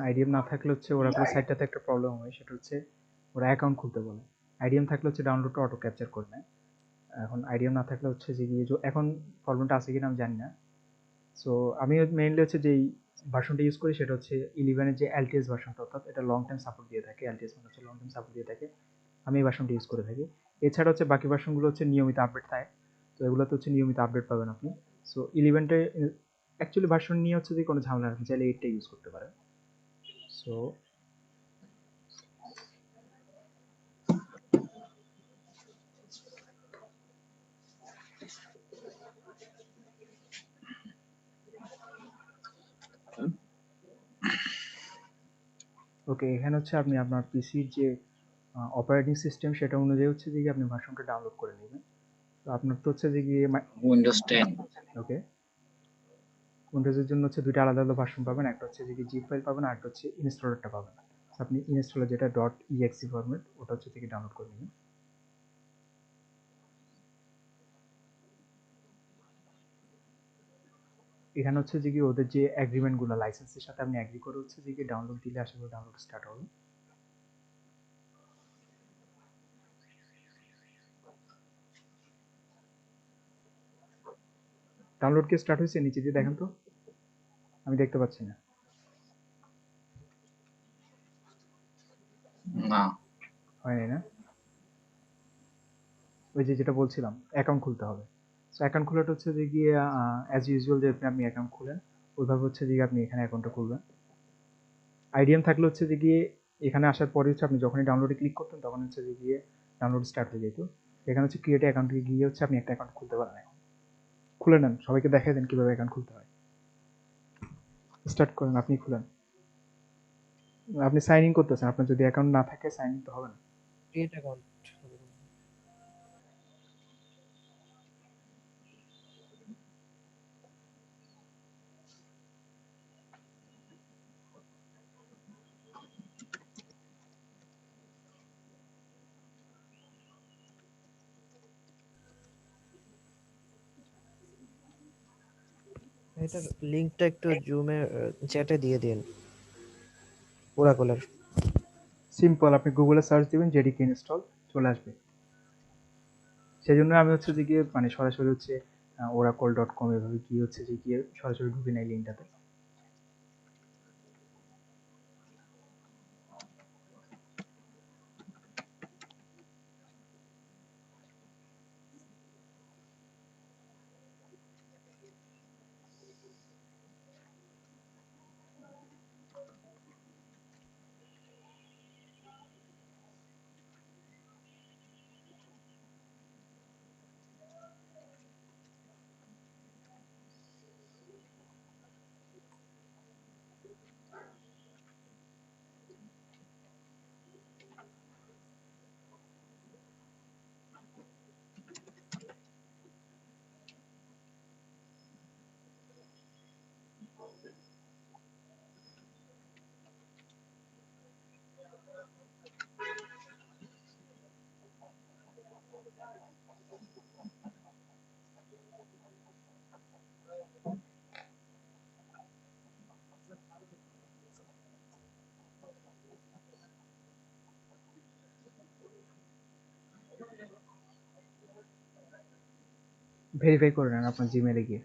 আইডিএম না থাকলে হচ্ছে ওরাকুল সাইটটাতে একটা প্রবলেম হয়, সেটা হচ্ছে ওরা অ্যাকাউন্ট খুলতে বলে। আইডিএম থাকলে হচ্ছে ডাউনলোডটা অটো ক্যাপচার করে নেয়। এখন আইডিএম না থাকলে হচ্ছে যে গিয়ে এখন প্রবলেমটা আছে কিনা আমি জানি না। সো আমি মেইনলি হচ্ছে যেই ভার্সনটা ইউজ করি সেটা হচ্ছে 11 এর যে এলটিএস ভার্সনটা, অর্থাৎ এটা লং টাইম সাপোর্ট দিয়ে থাকে। এলটিএস মানে হচ্ছে লং টাইম সাপোর্ট দিয়ে থাকে, আমি এই ভার্সনটা ইউজ করে থাকি। এছাড়া হচ্ছে বাকি ভার্সনগুলো হচ্ছে নিয়মিত আপডেট থাকে, তো এগুলোতে হচ্ছে নিয়মিত আপডেট পাবেন আপনি। সো 11টা অ্যাকচুয়ালি ভার্সন নিয়ে হচ্ছে যে কোনো ঝামেলা নেই, চাইলে 8টা ইউজ করতে পারেন। সো ওকে, এখানে হচ্ছে আপনি আপনার পিসির যে অপারেটিং সিস্টেম সেটা অনুযায়ী হচ্ছে যে আপনি ভার্সনটা ডাউনলোড করে নেবেন। তো আপনার তো হচ্ছে যে গিয়ে উইন্ডোজ 10। ওকে, উইন্ডোজের জন্য হচ্ছে দুইটা আলাদা আলাদা ভার্সন পাবেন, একটা হচ্ছে যে জিপ ফাইল পাবেন, আর একটা হচ্ছে ইনস্টলারটা পাবেন। আপনি ইনস্টলার যেটা .exe ফরম্যাট ওটা হচ্ছে থেকে ডাউনলোড করে নেবেন। এখানে হচ্ছে যে কি ওদের যে এগ্রিমেন্ট গুলো লাইসেন্সের সাথে আপনি এগ্রি করে হচ্ছে যে কি ডাউনলোড দিলে আশা করি ডাউনলোড স্টার্ট হবে। ডাউনলোড কি স্টার্ট হয়েছে? নিচে দিয়ে দেখেন তো, আমি দেখতে পাচ্ছি না। না, হয়নি না? ওই যে যেটা বলছিলাম অ্যাকাউন্ট খুলতে হবে। সো অ্যাকাউন্ট খোলাটা হচ্ছে যে গিয়ে অ্যাজ ইউজুয়াল যে আপনি অ্যাকাউন্ট খুলেন ওইভাবে হচ্ছে যে আপনি এখানে অ্যাকাউন্টটা খুলবেন। আইডিএম থাকলে হচ্ছে যে গিয়ে এখানে আসার পরে হচ্ছে আপনি যখনই ডাউনলোডে ক্লিক করতেন তখন হচ্ছে যে গিয়ে ডাউনলোড স্টার্ট হয়ে যেত। এখানে হচ্ছে ক্রিয়েট অ্যাকাউন্টে গিয়ে হচ্ছে আপনি একটা অ্যাকাউন্ট খুলতে পারেন। এখন খুলে নেন, সবাইকে দেখাই দেন কিভাবে অ্যাকাউন্ট খুলতে হয়। স্টার্ট করেন, আপনি খুলেন। আপনি সাইন ইন করতেছেন, আপনার যদি অ্যাকাউন্ট না থাকে সাইন ইন তো হবে না। ক্রিয়েট অ্যাকাউন্ট এটার লিংকটা একটু জুমে চ্যাটে দিয়ে দিন ওরাকলের। সিম্পল, আপনি গুগলে সার্চ দিবেন জেডিকে ইনস্টল, চলে আসবে। সেজন্য আমি হচ্ছে যে গিয়ে মানে সরাসরি হচ্ছে oracle.com এভাবে গিয়ে হচ্ছে যে গিয়ে সরাসরি ঢুকে নাই লিঙ্কটাতে। ভেরিফাই করে নেন আপনার জিমেইলে গিয়ে।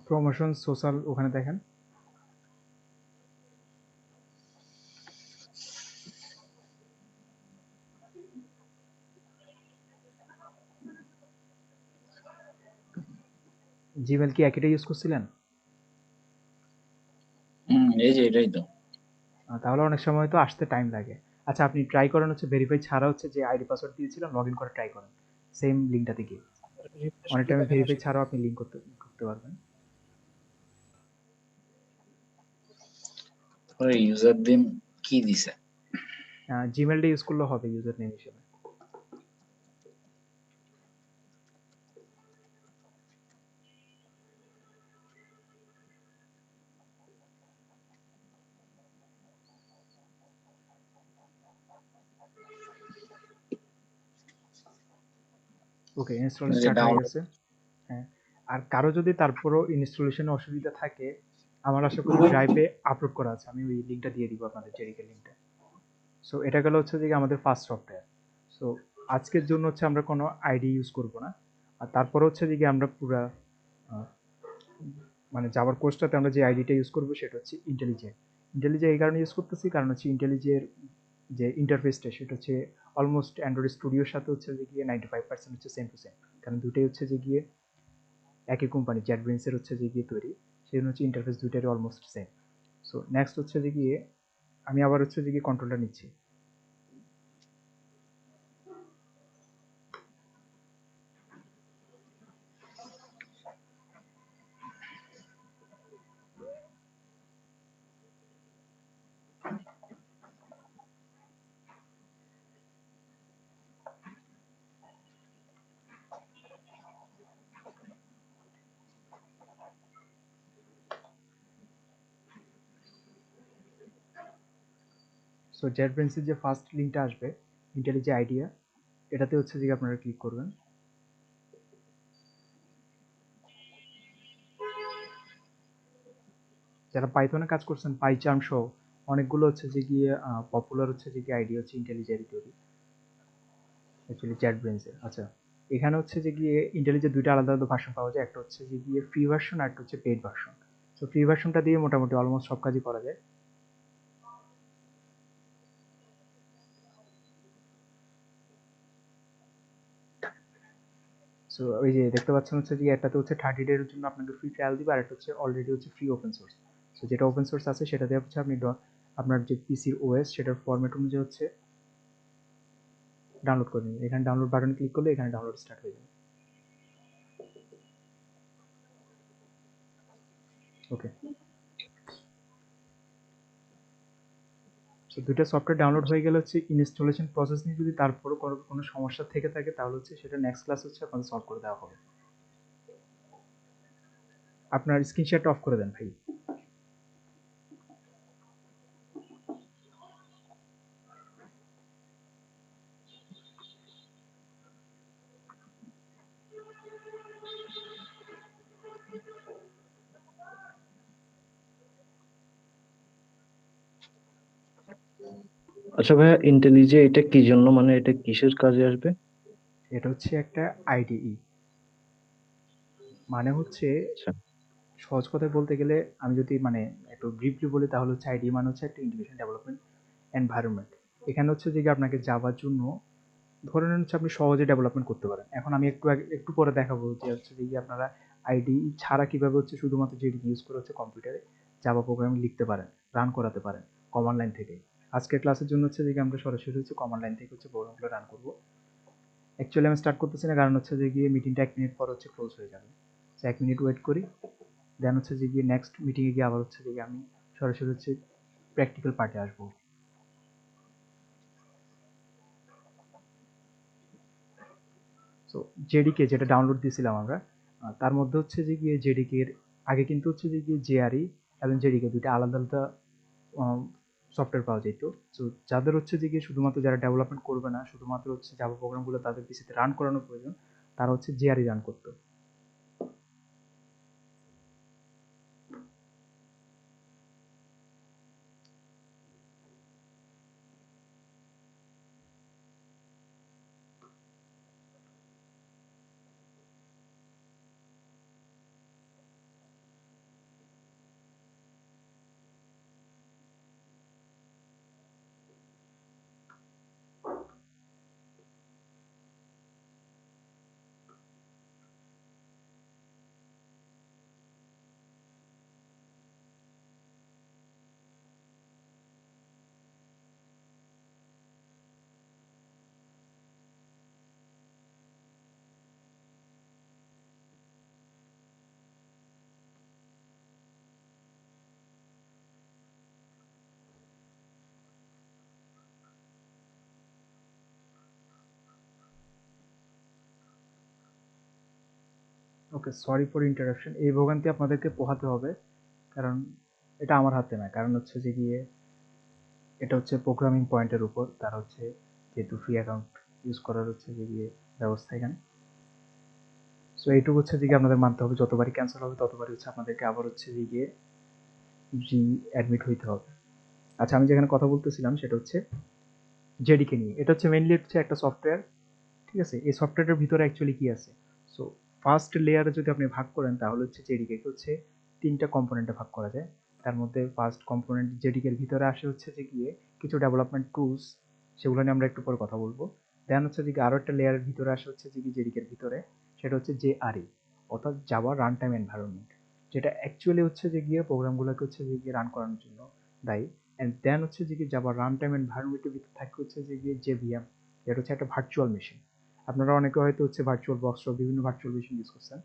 প্রমোশন সোশ্যাল ওখানে দেখেন। জিমেইল কি একইটা ইউজ করছিলেন? এই যে এটাই তো। তাহলে অনেক সময় তো আসতে টাইম লাগে। আচ্ছা আপনি ট্রাই করেন হচ্ছে ভেরিফাই ছাড়া হচ্ছে যে আইডি পাসওয়ার্ড দিয়েছিলেন লগইন করে ট্রাই করেন সেম লিংকটাতে গিয়ে। অনেক টাইমে ভেরিফাই ছাড়াও আপনি লিংক করতে পারবেন। ওই ইউজার নেম কি দিছে? জিমেইলটা ইউজ করলে হবে ইউজার নেম হিসেবে। ওকে, ইনস্টল স্টার্ট হয়ে গেছে। হ্যাঁ, আর কারো যদি তারপরও ইনস্টলেশনে অসুবিধা থাকে আমার আশা করি ড্রাইভে আপলোড করা আছে, আমি ওই লিঙ্কটা দিয়ে দিব আপনাদের জেডিকে লিঙ্কটা। সো এটা গেল হচ্ছে যে আমাদের ফার্স্ট সফটওয়্যার। সো আজকের জন্য হচ্ছে আমরা কোনো আইডি ইউজ করব না। আর তারপর হচ্ছে যে আমরা পুরা মানে জাভার কোর্সটাতে আমরা যে আইডিটা ইউজ করব সেটা হচ্ছে ইন্টেলিজেন্ট। ইন্টেলিজেন্ট এই কারণে ইউজ করতেছি কারণ হচ্ছে ইন্টেলিজেন্টের যে ইন্টারফেসটা সেটা হচ্ছে অলমোস্ট অ্যান্ড্রয়েড স্টুডিওর সাথে হচ্ছে যে গিয়ে 95% হচ্ছে সেম টু সেম, কারণ দুটোই হচ্ছে যে গিয়ে একই কোম্পানি JetBrains-এর হচ্ছে যে গিয়ে তৈরি, সেই জন্য হচ্ছে ইন্টারফেস দুইটারই অলমোস্ট সেম। সো নেক্সট হচ্ছে যে গিয়ে আমি আবার হচ্ছে যে গিয়ে কন্ট্রোলটা নিচ্ছি। সো JetBrains-এর যে ফার্স্ট লিঙ্কটা আসবে ইন্টেলিজে আইডিয়া, এটাতে হচ্ছে যে আপনারা ক্লিক করবেন। যারা পাইথনে কাজ করছেন পাইচার্ম সহ অনেকগুলো হচ্ছে যে গিয়ে পপুলার হচ্ছে যে গিয়ে আইডিয়া হচ্ছে ইন্টেলিজেরই তৈরি, অ্যাকচুয়ালি JetBrains-এর। আচ্ছা এখানে হচ্ছে যে গিয়ে ইন্টেলিজে দুইটা আলাদা আলাদা ভার্সন পাওয়া যায়, একটা হচ্ছে যে গিয়ে ফ্রি ভার্সন আর একটা হচ্ছে পেইড ভার্সন। সো ফ্রি ভার্সনটা দিয়ে মোটামুটি অলমোস্ট সব কাজই করা যায়। সো ওই যে দেখতে পাচ্ছেন হচ্ছে যে একটাতে হচ্ছে 30 ডের জন্য আপনাকে ফ্রি ট্রায়াল দিবে, আর একটা হচ্ছে অলরেডি হচ্ছে ফ্রি ওপেন সোর্স। সো যেটা ওপেন সোর্স আছে সেটা দিয়ে হচ্ছে আপনি আপনার যে পিসির ওএস সেটার ফরম্যাট অনুযায়ী হচ্ছে ডাউনলোড করে নেবেন। এখানে ডাউনলোড বাটনে ক্লিক করলে এখানে ডাউনলোড স্টার্ট হয়ে যাবে। ওকে, সো দুইটা সফটওয়্যার ডাউনলোড হয়ে গেলে হচ্ছে ইনস্টলেশন প্রসেস নিয়ে যদি তারপরে কোনো সমস্যা থেকে থাকে তাহলে হচ্ছে সেটা নেক্সট ক্লাস হচ্ছে আপনাদের সলভ করে দেওয়া হবে। আপনার স্ক্রিন শেয়ারটা অফ করে দেন ভাই। আচ্ছা ভাইয়া, ইন্টেলিজে এটা কি জন্য, মানে এটা কিসের কাজে আসবে? এটা হচ্ছে একটা আইডিই, মানে হচ্ছে আচ্ছা সহজ কথায় বলতে গেলে আমি যদি মানে একটু ব্রিফলি বলি তাহলে হচ্ছে আইডি মানে হচ্ছে একটা ইন্টিগ্রেশন ডেভেলপমেন্ট এনভায়রনমেন্ট। এখানে হচ্ছে যে আপনাকে যাওয়ার জন্য ধরে নেন হচ্ছে আপনি সহজে ডেভেলপমেন্ট করতে পারেন। এখন আমি একটু পরে দেখাবো যে হচ্ছে যে আপনারা আইডি ছাড়া কিভাবে হচ্ছে শুধুমাত্র যেটি ইউজ করে হচ্ছে কম্পিউটারে জাভা প্রোগ্রামিং লিখতে পারেন, রান করাতে পারেন কমান্ড লাইন থেকে। আজকের ক্লাসের জন্য হচ্ছে যে আমরা সরাসরি হচ্ছে কমান্ড লাইন থেকে হচ্ছে প্রোগ্রামগুলো রান করবো। অ্যাকচুয়ালি আমি স্টার্ট করতেছি না, কারণ হচ্ছে যে গিয়ে মিটিংটা 1 মিনিট পর হচ্ছে ক্লোজ হয়ে যাবে। 1 মিনিট ওয়েট করি, দেন হচ্ছে যে গিয়ে নেক্সট মিটিংয়ে গিয়ে আবার হচ্ছে যে আমি সরাসরি হচ্ছে প্র্যাকটিক্যাল পার্টে আসবো। সো জেডিকে যেটা ডাউনলোড দিয়েছিলাম আমরা, তার মধ্যে হচ্ছে যে গিয়ে জেডিকে এর আগে কিন্তু হচ্ছে যে গিয়ে জেআরই এবং জেডিকে দুইটা আলাদা আলাদা সফটওয়্যার পাওয়া যেত। সো যাদের হচ্ছে যে গিয়ে শুধুমাত্র যারা ডেভেলপমেন্ট করবে না, শুধুমাত্র হচ্ছে জাভা প্রোগ্রামগুলো তাদের পিসিতে রান করানোর প্রয়োজন, তারা হচ্ছে জেআরই রান করতো। ওকে, সরি ফর ইন্টারাপশন। এই ভোগান্তি আপনাদেরকে পোহাতে হবে, কারণ এটা আমার হাতে না। কারণ হচ্ছে যে গিয়ে এটা হচ্ছে প্রোগ্রামিং পয়েন্টের উপর, তার হচ্ছে যেহেতু ফ্রি অ্যাকাউন্ট ইউজ করার হচ্ছে যে গিয়ে ব্যবস্থা এখানে। সো এইটুকু হচ্ছে যে আপনাদের মানতে হবে, যতবারই ক্যান্সেল হবে ততবারই হচ্ছে আপনাদেরকে আবার হচ্ছে যে গিয়ে অ্যাডমিট হইতে হবে। আচ্ছা, আমি যেখানে কথা বলতেছিলাম সেটা হচ্ছে জেডিকে নিয়ে। এটা হচ্ছে মেইনলি হচ্ছে একটা সফটওয়্যার, ঠিক আছে? এই সফটওয়্যারের ভিতরে অ্যাকচুয়ালি কি আছে? সো ফার্স্ট লেয়ারে যদি আপনি ভাগ করেন তাহলে হচ্ছে জেডিকে হচ্ছে 3টা কম্পোনেন্টে ভাগ করা যায়। তার মধ্যে ফার্স্ট কম্পোনেন্ট জেডিকের ভিতরে আসে হচ্ছে যে গিয়ে কিছু ডেভেলপমেন্ট টুলস, সেগুলো নিয়ে আমরা একটু পরে কথা বলবো। দেন হচ্ছে যে আরও একটা লেয়ারের ভিতরে আসে হচ্ছে যে জেডিকের ভিতরে, সেটা হচ্ছে জেআরই, অর্থাৎ জাভা রান টাইম এনভায়রনমেন্ট, যেটা অ্যাকচুয়ালি হচ্ছে যে গিয়ে প্রোগ্রামগুলোকে হচ্ছে যে গিয়ে রান করানোর জন্য দায়ী। অ্যান্ড দেন হচ্ছে যে কি জাভা রান টাইম এনভায়রনমেন্টের ভিতরে থাকে হচ্ছে যে গিয়ে জেভিএম, যেটা হচ্ছে একটা ভার্চুয়াল মেশিন। আপনারা অনেকে হয়তো হচ্ছে ভার্চুয়াল বক্স বা বিভিন্ন ভার্চুয়াল মেশিন ইউজ করছেন।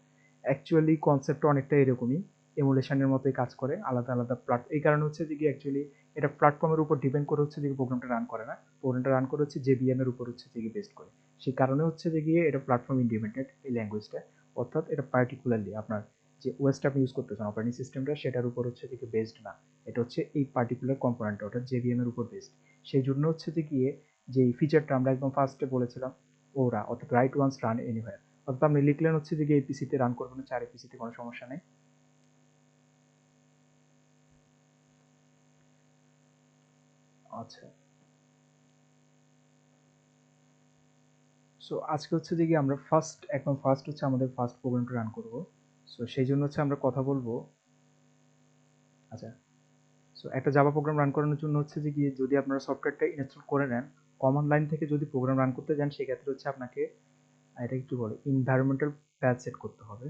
অ্যাকচুয়ালি কনসেপ্টটা অনেকটা এরকমই, এমুলেশনের মতোই কাজ করে, আলাদা আলাদা এই কারণে হচ্ছে যে কি অ্যাকচুয়ালি এটা প্ল্যাটফর্মের উপর ডিপেন্ড করে হচ্ছে যে প্রোগ্রামটা রান করে না, প্রোগ্রামটা রান করে হচ্ছে জেভিএম এর উপর হচ্ছে যে বেস্ট করে। সেই কারণে হচ্ছে যে গিয়ে এটা প্ল্যাটফর্ম ইন্ডিপেন্ডেন্ট এই ল্যাঙ্গুয়েজটা, অর্থাৎ এটা পার্টিকুলারলি আপনার যে ওয়েস্ট আপনি ইউজ করতেছেন অপারেটিং সিস্টেমটা সেটার উপর হচ্ছে যে বেসড না, এটা হচ্ছে এই পার্টিকুলার কম্পোনেন্টটা অর্থাৎ জেভিএম এর উপর বেসড। সেই জন্য হচ্ছে যে গিয়ে যে ফিচারটা আমরা একদম ফার্স্টে বলেছিলাম ওরা, অর্থাৎ রাইট ওয়ান্স রান এনিওয়্যার, অর্থাৎ আপনি লিখলেন হচ্ছে যে এই পিসিতে রান করবেন হচ্ছে আর পিসিতে কোনো সমস্যা নেই। আচ্ছা, সো আজকে হচ্ছে যে কি আমরা একদম ফার্স্ট হচ্ছে আমাদের ফার্স্ট প্রোগ্রামটা রান করব। সো সেই জন্য হচ্ছে আমরা কথা বলবো। আচ্ছা, সো একটা জাভা প্রোগ্রাম রান করানোর জন্য হচ্ছে যে গিয়ে যদি আপনারা সফটওয়্যারটা ইনস্টল করে নেন, কমান্ড লাইন থেকে যদি প্রোগ্রাম রান করতে যান সেক্ষেত্রে হচ্ছে আপনাকে এটা একটু বলে এনভায়রনমেন্টাল প্যাচ সেট করতে হবে।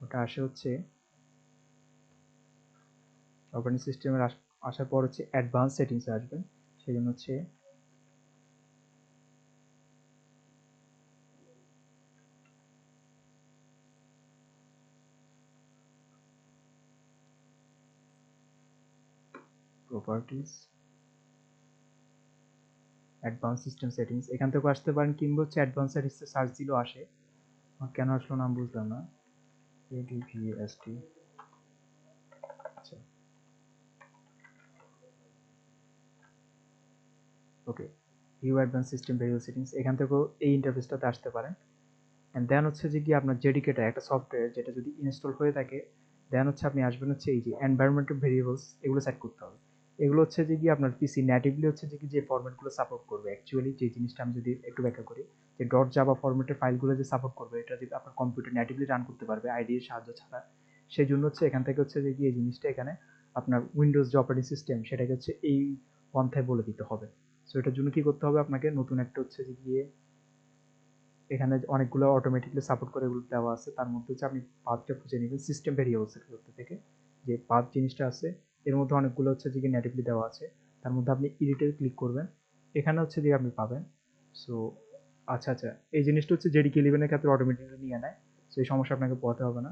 ওটা আসে হচ্ছে অপারেটিং সিস্টেমের আসার পর হচ্ছে অ্যাডভান্স সেটিংসে আসবেন। সেই জন্য হচ্ছে প্রপার্টিজ, অ্যাডভান্স সিস্টেম সেটিংস এখান থেকে আসতে পারেন, কিংবা হচ্ছে অ্যাডভান্স সেটিংসে সার্চ দিলেও আসে। কেন আসলো নাম বুঝলাম না। ADVST, আচ্ছা okay, view advance system variable settings, এখান থেকেও এই ইন্টারফেসটাতে আসতে পারেন। অ্যান্ড দেন হচ্ছে যে কি আপনার জেডিকেটা একটা সফটওয়্যার যেটা যদি ইনস্টল হয়ে থাকে, দেন হচ্ছে আপনি আসবেন হচ্ছে এই যে এনভায়রনমেন্টাল ভেরিয়েবলস, এগুলো সেট করতে হবে। এগুলো হচ্ছে যে কি আপনার পিসি নেটিভলি হচ্ছে যে কি যে ফরম্যাটগুলো সাপোর্ট করবে। অ্যাকচুয়ালি যে জিনিসটা আমি যদি একটু ব্যাখ্যা করি, যে ডট জাভা ফরম্যাটের ফাইলগুলো যে সাপোর্ট করবে, এটা যদি আপনার কম্পিউটার নেটিভলি রান করতে পারবে আইডির সাহায্য ছাড়া, সেই জন্য হচ্ছে এখান থেকে হচ্ছে যে কি এই জিনিসটা এখানে আপনার উইন্ডোজ যে অপারেটিং সিস্টেম সেটাকে হচ্ছে এই পন্থায় বলে দিতে হবে। সো এটার জন্য কি করতে হবে আপনাকে, নতুন একটা হচ্ছে যে গিয়ে এখানে অনেকগুলো অটোমেটিকলি সাপোর্ট করে এগুলো দেওয়া আছে, তার মধ্যে হচ্ছে আপনি পাথটা খুঁজে নেবেন সিস্টেম ভেরিয়েবলস এর থেকে, যে পাথ জিনিসটা আছে এর মধ্যে অনেকগুলো হচ্ছে যে নেটিভলি দেওয়া আছে, তার মধ্যে আপনি এডিটে ক্লিক করবেন, এখানে হচ্ছে যে আপনি পাবেন। সো আচ্ছা, এই জিনিসটা হচ্ছে JDK11 এর ক্ষেত্রে অটোমেটিকলি নিয়ে নেয়, সো এই সমস্যা আপনাকে পোহাতে হবে না।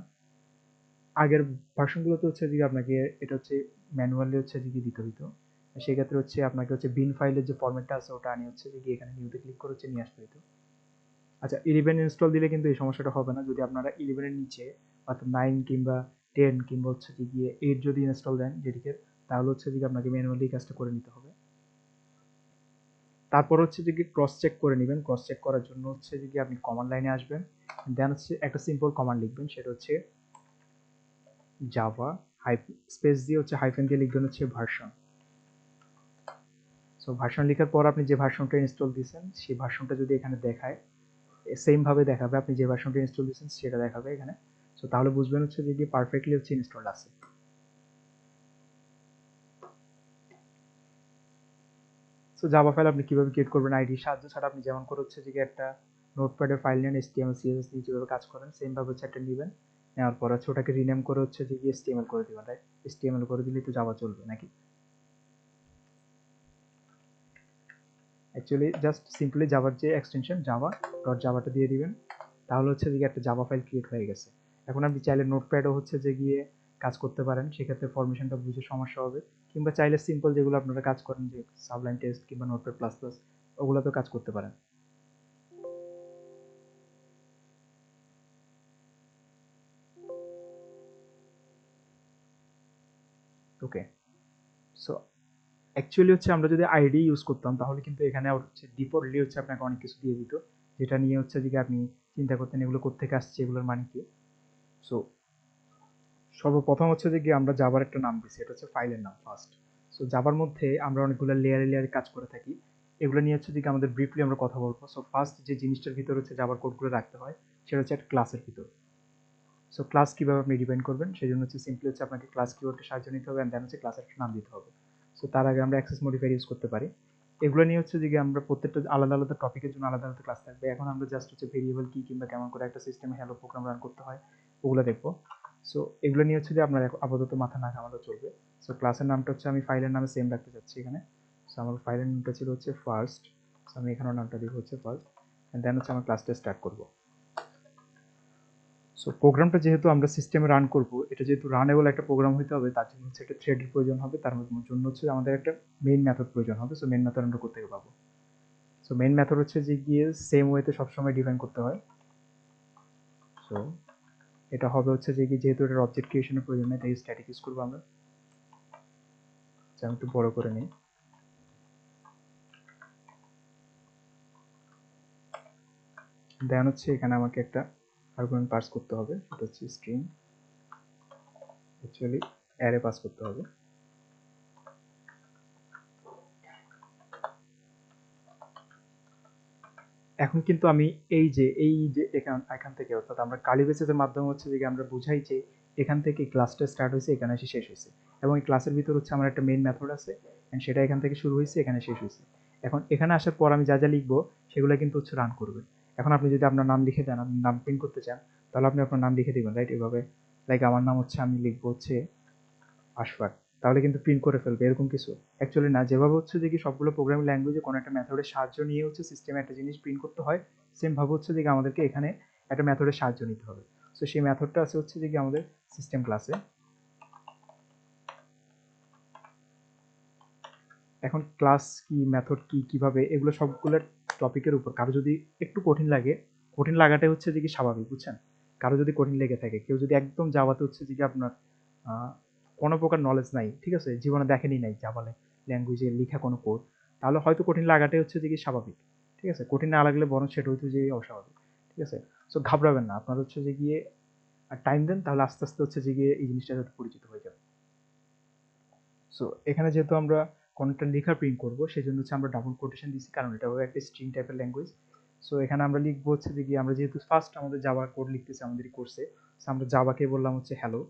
আগের ভার্সনগুলোতে হচ্ছে যে আপনাকে এটা হচ্ছে ম্যানুয়ালি হচ্ছে যে দিতে হইতো, সেই ক্ষেত্রে হচ্ছে আপনাকে হচ্ছে বিন ফাইলের যে ফরম্যাটটা আছে ওটা আনি হচ্ছে যে এখানে নিউতে ক্লিক করে হচ্ছে নিয়ে আসতে হইতো। আচ্ছা 11 ইনস্টল দিলে কিন্তু এই সমস্যাটা হবে না। যদি আপনারা 11 এর নিচে অর্থাৎ 9 কিংবা 10 কিংবা হচ্ছে কি গিয়ে 8 যদি ইনস্টল দেন জেডিকে, তাহলে হচ্ছে যে আপনাকে ম্যানুয়ালি কাজটা করে নিতে হবে। তারপর হচ্ছে যে ক্রস চেক করে নেবেন। ক্রস চেক করার জন্য হচ্ছে যে আপনি কমান্ড লাইনে আসবেন, দেন হচ্ছে একটা সিম্পল কমান্ড লিখবেন, সেটা হচ্ছে জাভা স্পেস দিয়ে হচ্ছে হাইফেন দিয়ে লিখবেন হচ্ছে ভার্সন। সো ভার্সন লেখার পর আপনি যে ভার্সনটা ইনস্টল দিয়েছেন সেই ভার্সনটা যদি এখানে দেখায়, সেম ভাবে দেখাবে, আপনি যে ভার্সনটা ইনস্টল দিয়েছেন সেটা দেখাবে এখানে। সো তাহলে বুঝবেন হচ্ছে যে পারফেক্টলি হচ্ছে ইনস্টল আছে। সো জাভা ফাইল আপনি কিভাবে ক্রিয়েট করবেন আইডির সাহায্য ছাড়া, আপনি যেমন করে হচ্ছে যে একটা নোটপ্যাডের ফাইল নেন HTML CSS দিয়ে যেভাবে কাজ করেন সেম ভাবে হচ্ছে একটা নেবেন, নেওয়ার পর হচ্ছে ওটাকে রিনেম করে হচ্ছে যে HTML করে দিবেন, রাইট? HTML করে দিলেই তো জাভা চলবে নাকি? অ্যাকচুয়ালি জাস্ট সিম্পলি জাভার যে এক্সটেনশন জাভা ডট জাভাটা দিয়ে দিবেন, তাহলে হচ্ছে যে একটা জাভা ফাইল ক্রিয়েট হয়ে গেছে। এখন আপনি চাইলে নোটপ্যাডও হচ্ছে যে গিয়ে কাজ করতে পারেন, সেক্ষেত্রে ফরমেশনটা বুঝে সমস্যা হবে, কিংবা চাইলে সিম্পল যেগুলো আপনারা কাজ করেন যে সাবলাইম টেক্সট কিংবা নোটপ্যাড প্লাস প্লাস ওগুলোতেও কাজ করতে পারেন। ওকে, সো অ্যাকচুয়ালি হচ্ছে আমরা যদি আইডি ইউজ করতাম তাহলে কিন্তু এখানে হচ্ছে ডিফল্টলি হচ্ছে আপনাকে অনেক কিছু দিয়ে দিত, যেটা নিয়ে হচ্ছে যে আপনি চিন্তা করতেন এগুলো কোত্থেকে আসছে, এগুলোর মানে কি। সো সর্বপ্রথম হচ্ছে যে কি আমরা জাভার একটা নাম দিচ্ছি, এটা হচ্ছে ফাইলের নাম ফার্স্ট। সো জাভার মধ্যে আমরা অনেকগুলো লেয়ারে কাজ করে থাকি, এগুলো নিয়ে হচ্ছে যে আমাদের ব্রিফলি আমরা কথা বলবো। সো ফার্স্ট যে জিনিসটার ভিতর হচ্ছে জাভার কোডগুলো রাখতে হয় সেটা হচ্ছে একটা ক্লাসের ভিতর। সো ক্লাস কিভাবে আপনি ডিফাইন করবেন, সেই জন্য হচ্ছে সিম্পলি হচ্ছে আপনাকে ক্লাস কিওয়ার্ডের সাহায্য নিতে হবে, এন্ড দেন হচ্ছে ক্লাসের একটা নাম দিতে হবে। সো তার আগে আমরা অ্যাক্সেস মডিফায়ার ইউজ করতে পারি। এগুলো নিয়ে হচ্ছে যে আমরা প্রত্যেকটা আলাদা আলাদা টপিকের জন্য আলাদা আলাদা ক্লাস থাকবে। এখন আমরা জাস্ট হচ্ছে ভেরিয়েবল কি কিংবা কেমন করে একটা সিস্টেমে হ্যালো প্রোগ্রাম রান করতে হয় ওগুলো দেখবো। সো এগুলো নিয়ে হচ্ছে যে আপনার আপাতত মাথা না ঘামালেও চলবে। সো ক্লাসের নামটা হচ্ছে আমি ফাইলের নামে সেম রাখতে চাচ্ছি এখানে। সো আমার ফাইলের নামটা ছিল হচ্ছে ফার্স্ট, সো আমি এখানে নামটা দিব হচ্ছে ফার্স্ট, এন্ড দেন হচ্ছে আমার ক্লাসটা স্টার্ট করবো। সো প্রোগ্রামটা যেহেতু আমরা সিস্টেমে রান করব, এটা যেহেতু রানেবল একটা প্রোগ্রাম হতে হবে, তার জন্য হচ্ছে একটা থ্রেডের প্রয়োজন হবে, তার জন্য হচ্ছে আমাদের একটা মেইন মেথড প্রয়োজন হবে। সো মেইন মেথড আমরা কোথা থেকে পাবো? সো মেইন মেথড হচ্ছে যে গিয়ে সেম ওয়েতে সবসময় ডিফাইন করতে হয়। সো এটা হবে হচ্ছে যে যেহেতু এটার অবজেক্ট ক্রিয়েশনের প্রয়োজন নেই তাই স্ট্যাটিক ইউজ করবো আমরা। আমি একটু বড় করে নিই। দেন হচ্ছে এখানে আমাকে একটা আর্গুমেন্ট পাস করতে হবে, সেটা হচ্ছে স্ট্রিং, অ্যাকচুয়ালি অ্যারে পাস করতে হবে। এখন কিন্তু আমি এই যে এখান থেকে অর্থাৎ আমরা কার্লি ব্রেসেসের মাধ্যমে হচ্ছে যে আমরা বুঝাই যে এখান থেকে ক্লাসটা স্টার্ট হয়েছে এখানে এসে শেষ হয়েছে, এবং এই ক্লাসের ভিতর হচ্ছে আমার একটা মেইন মেথড আছে এন্ড সেটা এখান থেকে শুরু হয়েছে এখানে শেষ হয়েছে। এখন এখানে আসার পর আমি যা যা লিখবো সেগুলো কিন্তু হচ্ছে রান করবে। এখন আপনি যদি আপনার নাম লিখে দেন, আপনি নাম প্রিন্ট করতে চান, তাহলে আপনি আপনার নাম লিখে দিবেন, রাইট? এভাবে লাইক আমার নাম হচ্ছে আমি লিখবো হচ্ছে আশফাক, তাহলে কিন্তু প্রিন্ট করে ফেলবে এরকম কিছু। অ্যাকচুয়ালি না, যেভাবে হচ্ছে যে কি সবগুলো প্রোগ্রামিং ল্যাঙ্গুয়েজে কোনো একটা মেথডের সাহায্য নিয়ে হচ্ছে সিস্টেমে একটা জিনিস প্রিন্ট করতে হয়, সেম ভাবে হচ্ছে যে আমাদেরকে এখানে একটা মেথডের সাহায্য নিতে হবে। সো সেই মেথডটা আছে হচ্ছে যে কি আমাদের সিস্টেম ক্লাসে। এখন ক্লাস কি, মেথড কি, কিভাবে, এগুলো সবগুলো টপিকের উপর কারো যদি একটু কঠিন লাগে, কঠিন লাগাটাই হচ্ছে যে কি স্বাভাবিক, বুঝছেন? কারো যদি কঠিন লেগে থাকে, কেউ যদি একদম জাভাতে হচ্ছে যে কি আপনার কোনো প্রকার নলেজ নাই, ঠিক আছে, জীবনে দেখেনি নাই জাভা ল্যাঙ্গুয়েজে লেখা কোনো কোড, তাহলে হয়তো কঠিন লাগাটাই হচ্ছে যে কি স্বাভাবিক, ঠিক আছে? কঠিন না লাগলে বরং সেটা হচ্ছে যে অস্বাভাবিক, ঠিক আছে? সো ঘাবড়াবেন না, আপনার হচ্ছে যে গিয়ে টাইম দেন, তাহলে আস্তে আস্তে হচ্ছে যে গিয়ে এই জিনিসটার সাথে পরিচিত হয়ে যাবে। সো এখানে যেহেতু আমরা কোনটা লেখা প্রিন্ট করবো, সেই জন্য হচ্ছে আমরা ডাবল কোটেশন দিচ্ছি, কারণ এটা হবে একটা স্ট্রিং টাইপের ল্যাঙ্গুয়েজ। সো এখানে আমরা লিখবো হচ্ছে যে কি, আমরা যেহেতু ফার্স্ট আমাদের জাভা কোড লিখতেছি আমাদের কোর্সে, আমরা জাভাকে বললাম হচ্ছে হ্যালো,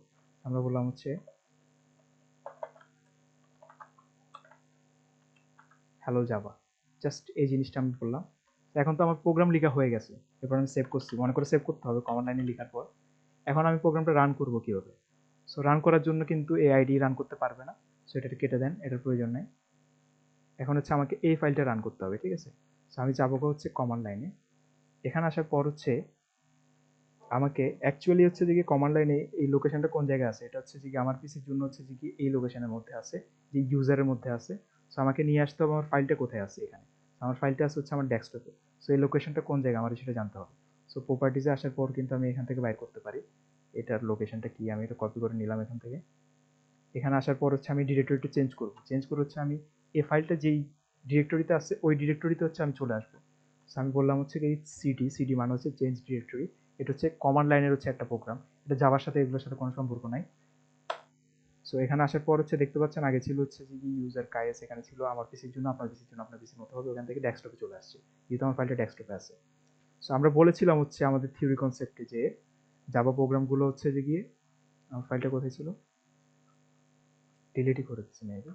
আমরা বললাম হচ্ছে হ্যালো জাভা, জাস্ট এই জিনিসটা আমি বললাম। এখন তো আমার প্রোগ্রাম লেখা হয়ে গেছে, এরপর আমি সেভ করছি, মনে করে সেভ করতে হবে কমান্ড লাইনে লেখার পর। এখন আমি প্রোগ্রামটা রান করব কিভাবে? সো রান করার জন্য কিন্তু এই আইডি রান করতে পারবে না, সো এটা কেটে দেন, এটার প্রয়োজন নেই। এখন হচ্ছে আমাকে এই ফাইলটা রান করতে হবে, ঠিক আছে? সো আমি যাবো হচ্ছে কমান্ড লাইনে। এখানে আসার পর হচ্ছে আমাকে অ্যাকচুয়ালি হচ্ছে যে কমান্ড লাইনে এই লোকেশনটা কোন জায়গায় আছে, এটা হচ্ছে যে আমার পিসির জন্য হচ্ছে যে এই লোকেশনের মধ্যে আছে, যে ইউজারের মধ্যে আছে। সো আমাকে নিয়ে আসতে হবে আমার ফাইলটা কোথায় আছে এখানে। আমার ফাইলটা আছে হচ্ছে আমার ডেস্কটপে। সো এই লোকেশনটা কোন জায়গা আমার সেটা জানতে হবে। সো প্রপার্টিজে আসার পর কিন্তু আমি এখান থেকে বাইর করতে পারি এটার লোকেশনটা কি, আমি এটা কপি করে নিলাম এখান থেকে। এখানে আসার পর হচ্ছে আমি ডিরেক্টরিটা চেঞ্জ করে হচ্ছে আমি এই ফাইলটা যেই ডিরেক্টরিতে আছে ওই ডিরেক্টরিতে হচ্ছে আমি চলে আসবো। সো আমি বললাম হচ্ছে এই সিডি মানে হচ্ছে চেঞ্জ ডিরেক্টরি, এটা হচ্ছে কমান্ড লাইনের হচ্ছে একটা প্রোগ্রাম, এটা জাভার সাথে এগুলোর সাথে কোনো সম্পর্ক নাই। সো এখানে আসার পর হচ্ছে দেখতে পাচ্ছেন আগে ছিল হচ্ছে যে ইউজার কাইস, এখানে ছিল আমার পিসির জন্য, আপনার পিসির জন্য আপনার পিসির মতো হবে, ওখান থেকে ডেস্কটপে চলে আসছে, যেহেতু আমার ফাইলটা ডেস্কটপে আছে। সো আমরা বলেছিলাম হচ্ছে আমাদের থিওরি কনসেপ্টে যে জাভা প্রোগ্রামগুলো হচ্ছে যে গিয়ে, আমার ফাইলটা কোথায় ছিল, ডিলিটই করে দিচ্ছি মেবি,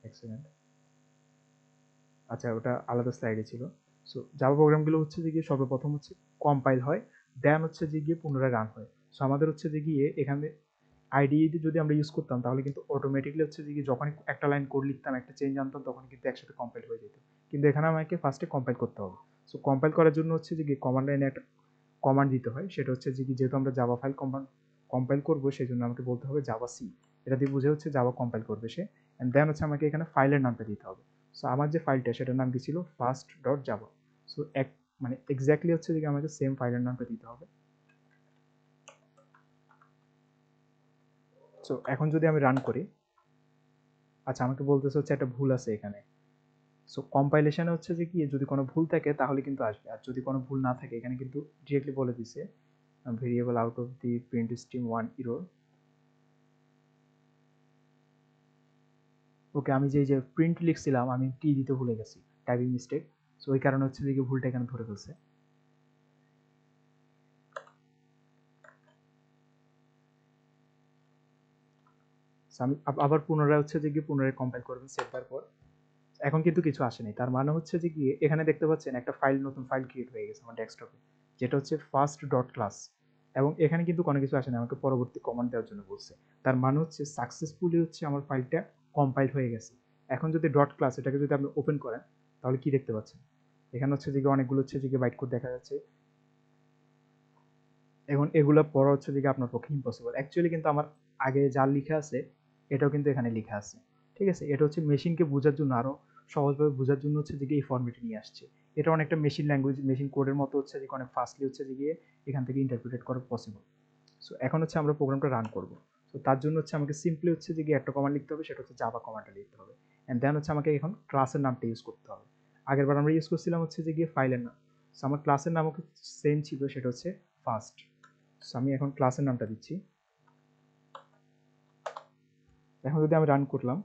এক সেকেন্ড, আচ্ছা ওটা আলাদা স্লাইডে ছিল। সো জাভা প্রোগ্রামগুলো হচ্ছে যে গিয়ে সর্বপ্রথম হচ্ছে কম্পাইল হয়, দেন হচ্ছে যে গিয়ে পুনরায় রান হয়। সো আমাদের হচ্ছে যে গিয়ে এখানে আইডিই যদি আমরা ইউজ করতাম তাহলে কিন্তু অটোমেটিকলি হচ্ছে যে যখন একটা লাইন কোড লিখতাম, একটা চেঞ্জ আনতাম, তখন কিন্তু একসাথে কম্পাইল হয়ে যেত। কিন্তু এখানে আমাকে ফার্স্টে কম্পাইল করতে হবে। সো কম্পাইল করার জন্য হচ্ছে যে কমান্ড লাইনে একটা কমান্ড দিতে হয়, সেটা হচ্ছে যে যেহেতু আমরা জাভা ফাইল কম্পাইল করবো, সেই জন্য আমাকে বলতে হবে জাভা সি, এটা দিয়ে বুঝে হচ্ছে জাভা কম্পাইল করবে সে, অ্যান্ড দেন হচ্ছে আমাকে এখানে ফাইলের নামটা দিতে হবে। সো আমার যে ফাইলটা সেটার নাম কি ছিল, ফার্স্ট ডট জাভা। সো মানে এক্স্যাক্টলি হচ্ছে যে আমাকে সেম ফাইলের নামটা দিতে হবে। সো এখন যদি আমি রান করি, আচ্ছা আমাকে বলতেছে হচ্ছে একটা ভুল আছে এখানে। সো কম্পাইলেশনে হচ্ছে যে কি যদি কোনো ভুল থাকে তাহলে কিন্তু আসবে, আর যদি কোনো ভুল না থাকে এখানে কিন্তু ডিরেক্টলি বলে দিছে variable out of the print stream 1 error. Okay, আমি যে প্রিন্ট লিখছিলাম আমি টি দিতে ভুলে গেছি, টাইপিং মিস্টেক। সো ওই কারণে হচ্ছে যে ভুলটা এখানে ধরে ফেলছে। আমি আবার পুনরায় হচ্ছে যে পুনরায় কম্পাইল করবেন সেভ দেওয়ার পর। এখন কিন্তু কিছু আসেনি, তার মানে হচ্ছে যে গিয়ে এখানে দেখতে পাচ্ছেন একটা ফাইল, নতুন ফাইল ক্রিয়েট হয়ে গেছে আমার ডেস্কটপে, যেটা হচ্ছে ফার্স্ট ডট ক্লাস, এবং এখানে কিন্তু কোনো কিছু আসেনি, আমাকে পরবর্তী কমান্ড দেওয়ার জন্য বলছে। তার মানে হচ্ছে সাকসেসফুলি হচ্ছে আমার ফাইলটা কম্পাইল হয়ে গেছে। এখন যদি ডট ক্লাস এটাকে যদি আপনি ওপেন করেন তাহলে কি দেখতে পাচ্ছেন, এখানে হচ্ছে যে অনেকগুলো হচ্ছে যে বাইট কোড দেখা যাচ্ছে। এখন এগুলো পড়া হচ্ছে যে আপনার পক্ষে ইম্পসিবল অ্যাকচুয়ালি, কিন্তু আমার আগে যা লেখা আছে এটাও কিন্তু এখানে লেখা আছে, ঠিক আছে? এটা হচ্ছে মেশিনকে বোঝার জন্য, আরো সহজভাবে বোঝার জন্য হচ্ছে যে এই ফরম্যাটে নিয়ে আসছে। এটা অনেকটা মেশিন ল্যাঙ্গুয়েজ, মেশিন কোডের মতো হচ্ছে যে অনেক ফাস্টলি হচ্ছে যে এখান থেকে ইন্টারপ্রিটেট করা পসিবল। সো এখন হচ্ছে আমরা প্রোগ্রামটা রান করব। তো তার জন্য হচ্ছে আমাকে সিম্পলি হচ্ছে যে একটা কমান্ড লিখতে হবে, সেটা হচ্ছে জাভা কমান্ডটা লিখতে হবে, এন্ড দেন হচ্ছে আমাকে এখন ক্লাসের নামটা ইউজ করতে হবে। আগেরবার আমরা ইউজ করছিলাম হচ্ছে যে ফাইলের নাম, সো আমার ক্লাসের নামও সেম ছিল, সেটা হচ্ছে ফার্স্ট। সো আমি এখন ক্লাসের নামটা দিচ্ছি। এখন যদি আমি রান করলাম,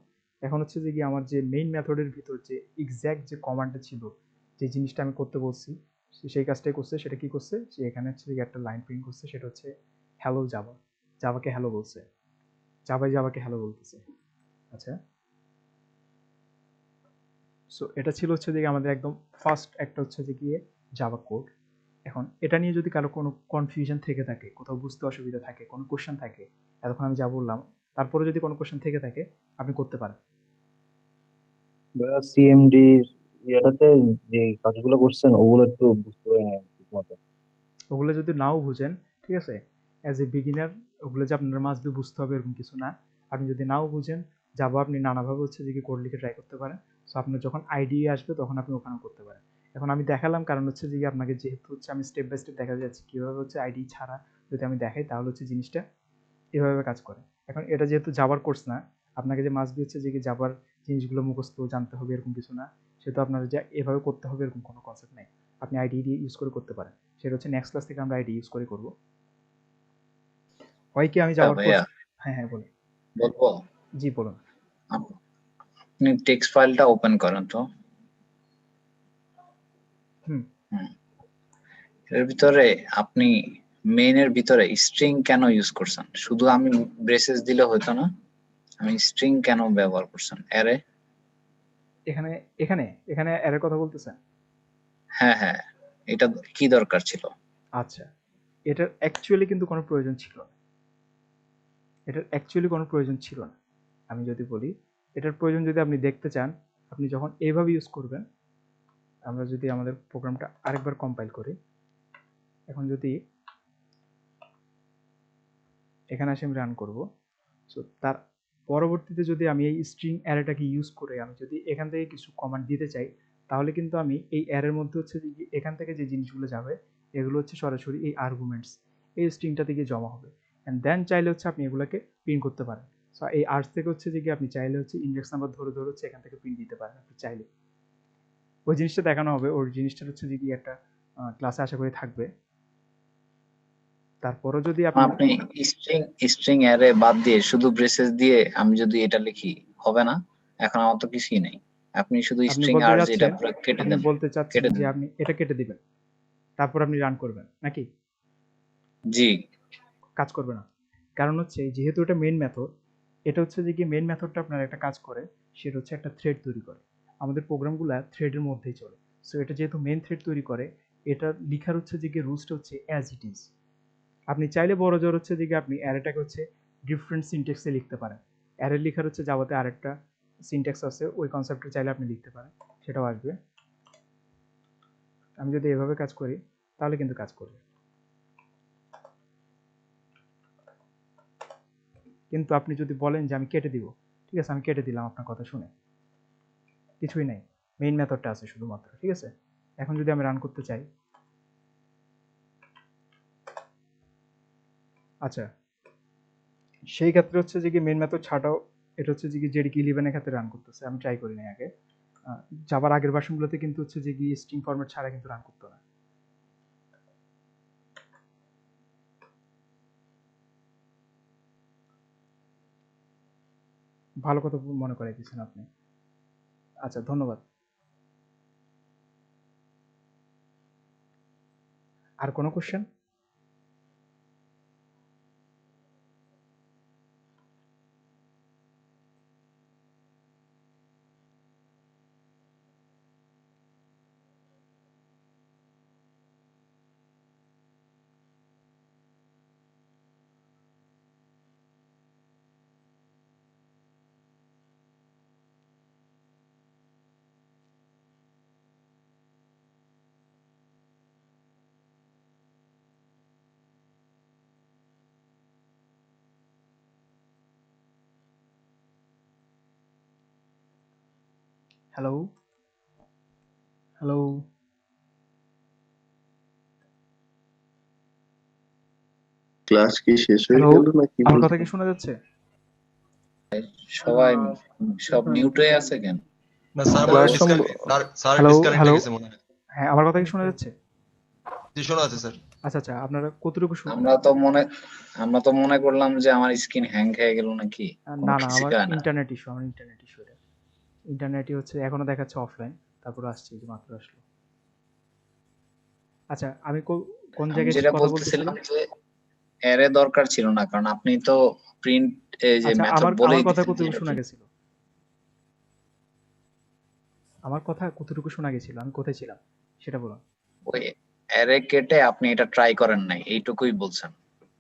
এখন হচ্ছে যে আমার যে মেইন মেথডের ভিতর যে এক্স্যাক্ট যে কমান্ডটা ছিল, যে জিনিসটা আমি করতে বলছি সেই কাজটাই করছে। সেটা কি করছে, সে এখানে হচ্ছে যে একটা লাইন প্রিন্ট করছে, সেটা হচ্ছে হ্যালো জাভা, জাভাকে হ্যালো বলছে, জাভাকে হ্যালো বলতেছে। আচ্ছা, সো এটা ছিল হচ্ছে যে আমাদের একদম ফার্স্ট একটা হচ্ছে যে জাভা কোড। এখন এটা নিয়ে যদি কারো কোনো কনফিউশন থেকে থাকে, কোথাও বুঝতে অসুবিধা থাকে, কোনো কোশ্চেন থাকে, এতক্ষণ আমি যা বললাম তারপরে যদি কোনো কোশ্চেন থেকে থাকে আপনি করতে পারেন। সিএমডি এটাতে যে কাজগুলো করছেন ওগুলো একটু বুঝতে পারি না ঠিকমতো। ওগুলো যদি নাও বুঝেন, ঠিক আছে, অ্যাজ এ বিগিনার ওগুলো যে আপনার মাস্ট বি বুঝতে হবে এরকম কিছু না। আপনি যদি নাও বুঝেন, জাভা আপনি নানাভাবে হচ্ছে যে কোড লিখে ট্রাই করতে পারেন। সো আপনার যখন আইডি আসবে তখন আপনি ওখানেও করতে পারেন। এখন আমি দেখালাম কারণ হচ্ছে যে আপনাকে যেহেতু হচ্ছে আমি স্টেপ বাই স্টেপ দেখা যাচ্ছে কীভাবে হচ্ছে আইডি ছাড়া যদি আমি দেখাই তাহলে হচ্ছে জিনিসটা এভাবে কাজ করে। এখন এটা যেহেতু জাভার কোর্স না, আপনাকে যে মাস্ট বি হচ্ছে যে জাভার জিনিসগুলো মুখস্থ জানতে হবে এরকম কিছু না, সেহেতু আপনার যে এভাবে করতে হবে এরকম কোনো কনসেপ্ট নেই। আপনি আইডি দিয়ে ইউজ করে করতে পারেন। সেটা হচ্ছে নেক্সট ক্লাস থেকে আমরা আইডি ইউজ করে করব। হয় কি আমি জাভার কোর্স, ভাইয়া হ্যাঁ বলুন। বলবো? জি বলুন। আপনি টেক্সট ফাইলটা ওপেন করেন তো। হুম। এর ভিতরে আপনি মেইনের ভিতরে স্ট্রিং কেন ইউজ করছেন? শুধু আমি ব্রেসেস দিলে হতো না? আমি স্ট্রিং কেন ব্যবহার করছেন? অ্যারে? এখানে এখানে এখানে অ্যারের কথা বলতেছেন? হ্যাঁ, হ্যাঁ। এটা কি দরকার ছিল? আচ্ছা, এটার অ্যাকচুয়ালি কিন্তু কোনো প্রয়োজন ছিল না। এটার অ্যাকচুয়ালি কোনো প্রয়োজন ছিল না। আমি যদি বলি, এটার প্রয়োজন যদি আপনি দেখতে চান, আপনি যখন এইভাবে ইউজ করবেন, আমরা যদি আমাদের প্রোগ্রামটা আরেকবার কম্পাইল করি, এখন যদি এখানে এসে আমি রান করব, সো তার পরবর্তীতে যদি আমি এই স্ট্রিং অ্যারেটাকে ইউজ করে আমি যদি এখান থেকে কিছু কমান্ড দিতে চাই, তাহলে কিন্তু আমি এই অ্যারের মধ্যে হচ্ছে যে এখান থেকে যে জিনিসগুলো যাবে এগুলো হচ্ছে সরাসরি এই আর্গুমেন্টস এই স্ট্রিংটা থেকে জমা হবে। অ্যান্ড দেন চাইলে হচ্ছে আপনি এগুলোকে প্রিন্ট করতে পারেন। সো এই আর্টস থেকে হচ্ছে যে আপনি চাইলে হচ্ছে ইন্ডেক্স নাম্বার ধরে ধরে হচ্ছে এখান থেকে প্রিন্ট দিতে পারেন আপনি চাইলে। ওই জিনিসটা দেখানো হবে, ওর জিনিসটা হচ্ছে যে একটা ক্লাসে আশা করি থাকবে। তারপরও যদি আপনি স্ট্রিং অ্যারে বাদ দিয়ে শুধু ব্রেসেস দিয়ে আমি যদি এটা লিখি হবে না? এখন আমার তো কিছুই নেই। আপনি শুধু স্ট্রিং আর যেটা পুরো কেটে আপনি দেন। বলতে চাচ্ছেন যে আপনি এটা কেটে দিবেন, তারপর আপনি রান করবেন নাকি? জি। কাজ করবে না, কারণ হচ্ছে যেহেতু এটা মেইন মেথড, এটা হচ্ছে যে কি মেইন মেথডটা আপনার একটা কাজ করে, সেটা হচ্ছে একটা থ্রেড তৈরি করে। আমাদের প্রোগ্রামগুলো থ্রেডের মধ্যেই চলে। সো এটা যেহেতু মেইন থ্রেড তৈরি করে, এটা লিখার হচ্ছে যে কি রুলসটা হচ্ছে অ্যাজ ইট ইজ। আপনি চাইলে বড় জোর হচ্ছে যে আপনি অ্যারেটাকে হচ্ছে ডিফারেন্ট সিনট্যাক্সে লিখতে পারেন। অ্যারে লেখার হচ্ছে জাভাতে আরেকটা সিনট্যাক্স আছে, ওই কনসেপ্টটা চাইলে আপনি লিখতে পারেন, সেটাও আসবে। আমি যদি এভাবে কাজ করি তাহলে কিন্তু কাজ করবে। কিন্তু আপনি যদি বলেন যে আমি কেটে দিব, ঠিক আছে আমি কেটে দিলাম আপনার কথা শুনে, কিছুই নাই, মেইন মেথডটা আছে শুধুমাত্র, ঠিক আছে। এখন যদি আমি রান করতে চাই, আচ্ছা সেই ক্ষেত্রে হচ্ছে যে কি মেইন মেথড ছাড়াও এটা হচ্ছে যে কি জেডিকে 11 এর ক্ষেত্রে রান করতেছে। আমি ট্রাই করি নাই আগে, জাভার আগের ভার্সনগুলোতে কিন্তু হচ্ছে যে কি স্ট্রিং ফরম্যাট ছাড়া কিন্তু রান করতো না। ভালো কথা মনে করাই দিয়েছেন আপনি, আচ্ছা ধন্যবাদ। আর কোনো কোশ্চেন? হ্যালো হ্যালো ক্লাস কি শেষ হয়ে হ্যালো, গেল নাকি? আমার কথা কি শোনা যাচ্ছে? সবাই সব মিউট হয়ে আছে কেন? না স্যার মনে হয় স্যার ডিসকানেক্ট হয়ে গেছে মনে হয়। হ্যাঁ আমার কথা কি শোনা যাচ্ছে? জি শোনা যাচ্ছে স্যার। আচ্ছা আচ্ছা, আপনারা কতটুকু আমরা তো মনে করলাম যে আমার স্ক্রিন হ্যাং হয়ে গেল নাকি। না না, আমার ইন্টারনেট ইস্যু, আমার ইন্টারনেট ইস্যু। এটা ইন্টারনেটই হচ্ছে এখনো দেখাচ্ছে অফলাইন, তারপর আসছে যে মাত্র আসলো। আচ্ছা আমি কোন জায়গায় কথা বলতেছিলাম? যে অ্যারে দরকার ছিল না, কারণ আপনি তো প্রিন্ট এই যে মেথড বলেই আমার কথা দিয়েছেন। কতটুকু শোনা গেছিল? আমার কথা কতটুকু শোনা গেছিল? আমি কোথায় ছিলাম সেটা বলুন। ওই অ্যারে কেটে আপনি এটা ট্রাই করেন নাই, এইটুকুই বলছেন।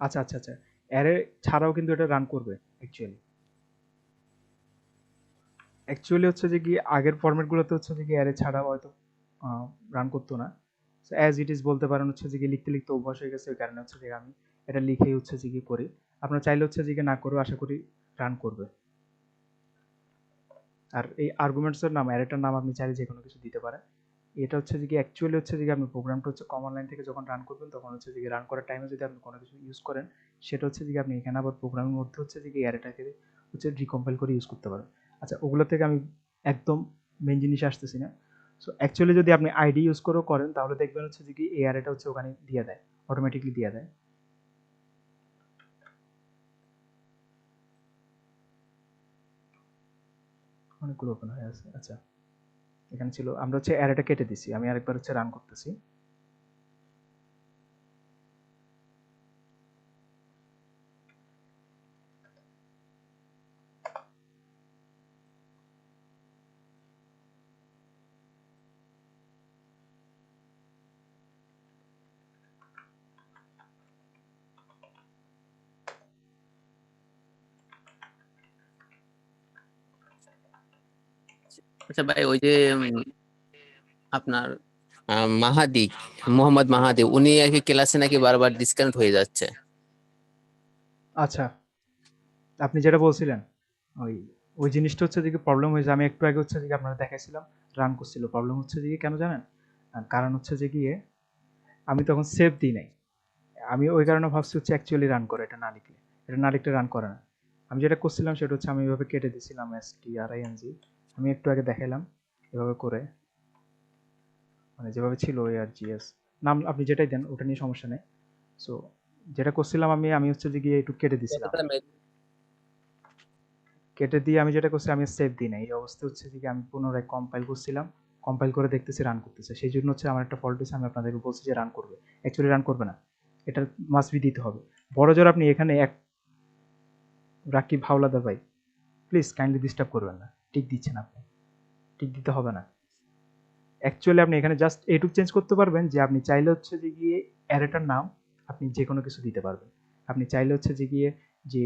আচ্ছা আচ্ছা আচ্ছা, অ্যারে ছাড়াও কিন্তু এটা রান করবে অ্যাকচুয়ালি হচ্ছে যে কি আগের ফরম্যাটগুলোতে হচ্ছে যে কি অ্যারে ছাড়া হয়তো রান করতো না। সো অ্যাজ ইট ইজ বলতে পারেন, হচ্ছে যে কি লিখতে লিখতে অভ্যাস হয়ে গেছে, ওই কারণে হচ্ছে যে আমি এটা লিখেই হচ্ছে যে কি করি। আপনারা চাইলে হচ্ছে যে কি না করেও আশা করি রান করবে। আর এই আর্গুমেন্টসের নাম অ্যারেটার নাম আপনি চাইলে যে কোনো কিছু দিতে পারেন। এটা হচ্ছে যে কি অ্যাকচুয়ালি হচ্ছে যে আপনি প্রোগ্রামটা হচ্ছে কমান্ড লাইন থেকে যখন রান করবেন তখন হচ্ছে যে রান করার টাইমে যদি আপনি কোনো কিছু ইউজ করেন সেটা হচ্ছে যে আপনি এখানে আবার প্রোগ্রামের মধ্যে হচ্ছে যে অ্যারেটাকে হচ্ছে রিকম্পাইল করে ইউজ করতে পারেন। আচ্ছা, ওগুলো থেকে আমি একদম মেন জিনিস আসতেছি না। সো অ্যাকচুয়ালি যদি আপনি আইডি ইউজ করেও করেন তাহলে দেখবেন হচ্ছে যে কি এই অ্যারেটা হচ্ছে ওখানে দিয়ে দেয়, অটোমেটিকলি দিয়ে দেয়। অনেকগুলো ওপেন হয়ে আছে। আচ্ছা, এখানে ছিল, আমরা হচ্ছে অ্যারেটা কেটে দিছি। আমি আরেকবার হচ্ছে রান করতেছি। আচ্ছা ভাই, ওই যে আপনার মাহাদি, মোহাম্মদ মাহাদি, উনি আর কি ক্লাসে নাকি বারবার ডিসকানেক্ট হয়ে যাচ্ছে। আচ্ছা, আপনি যেটা বলছিলেন ওই ওই জিনিসটা হচ্ছে যে প্রবলেম হয়েছে। আমি একটু আগে হচ্ছে যে আপনারা দেখাইছিলাম রান করছিল। প্রবলেম হচ্ছে যে কেন জানেন? কারণ হচ্ছে যে গিয়ে আমি তখন সেভ দিই নাই। আমি ওই কারণে ভাবছি হচ্ছে অ্যাকচুয়ালি রান করে, এটা না লিখলে, এটা না লিখলে রান করে না। আমি যেটা করছিলাম সেটা হচ্ছে আমি এভাবে কেটে দিয়েছিলাম string। আমি একটু আগে দেখাইলাম এভাবে করে, মানে যেভাবে ছিল args নাম আপনি যেটাই দেন ওটা নিয়ে সমস্যা নেই। সো যেটা করছিলাম আমি হচ্ছে যে গিয়ে একটু কেটে দিছিলাম। কেটে দিয়ে আমি যেটা করছি আমি সেভ দিই না। এই অবস্থা হচ্ছে যে আমি পুনরায় কম্পাইল করছিলাম, কম্পাইল করে দেখতেছি রান করতেছে। সেই জন্য হচ্ছে আমার একটা ফল্ট হয়েছে। আমি আপনাদেরকে বলছি যে রান করবে, অ্যাকচুয়ালি রান করবে না। এটা মাস্ট বি দিতে হবে। বড় জোর আপনি এখানে এক রাকিব হাওলাদার ভাই, প্লিজ কাইন্ডলি ডিস্টার্ব করবেন না। টিক দিচ্ছেন আপনি, টিক দিতে হবে না। অ্যাকচুয়ালি আপনি এখানে জাস্ট এইটুক চেঞ্জ করতে পারবেন যে আপনি চাইলে হচ্ছে যে গিয়ে অ্যারেটার নাম আপনি যে কোনো কিছু দিতে পারবেন। আপনি চাইলে হচ্ছে যে গিয়ে যে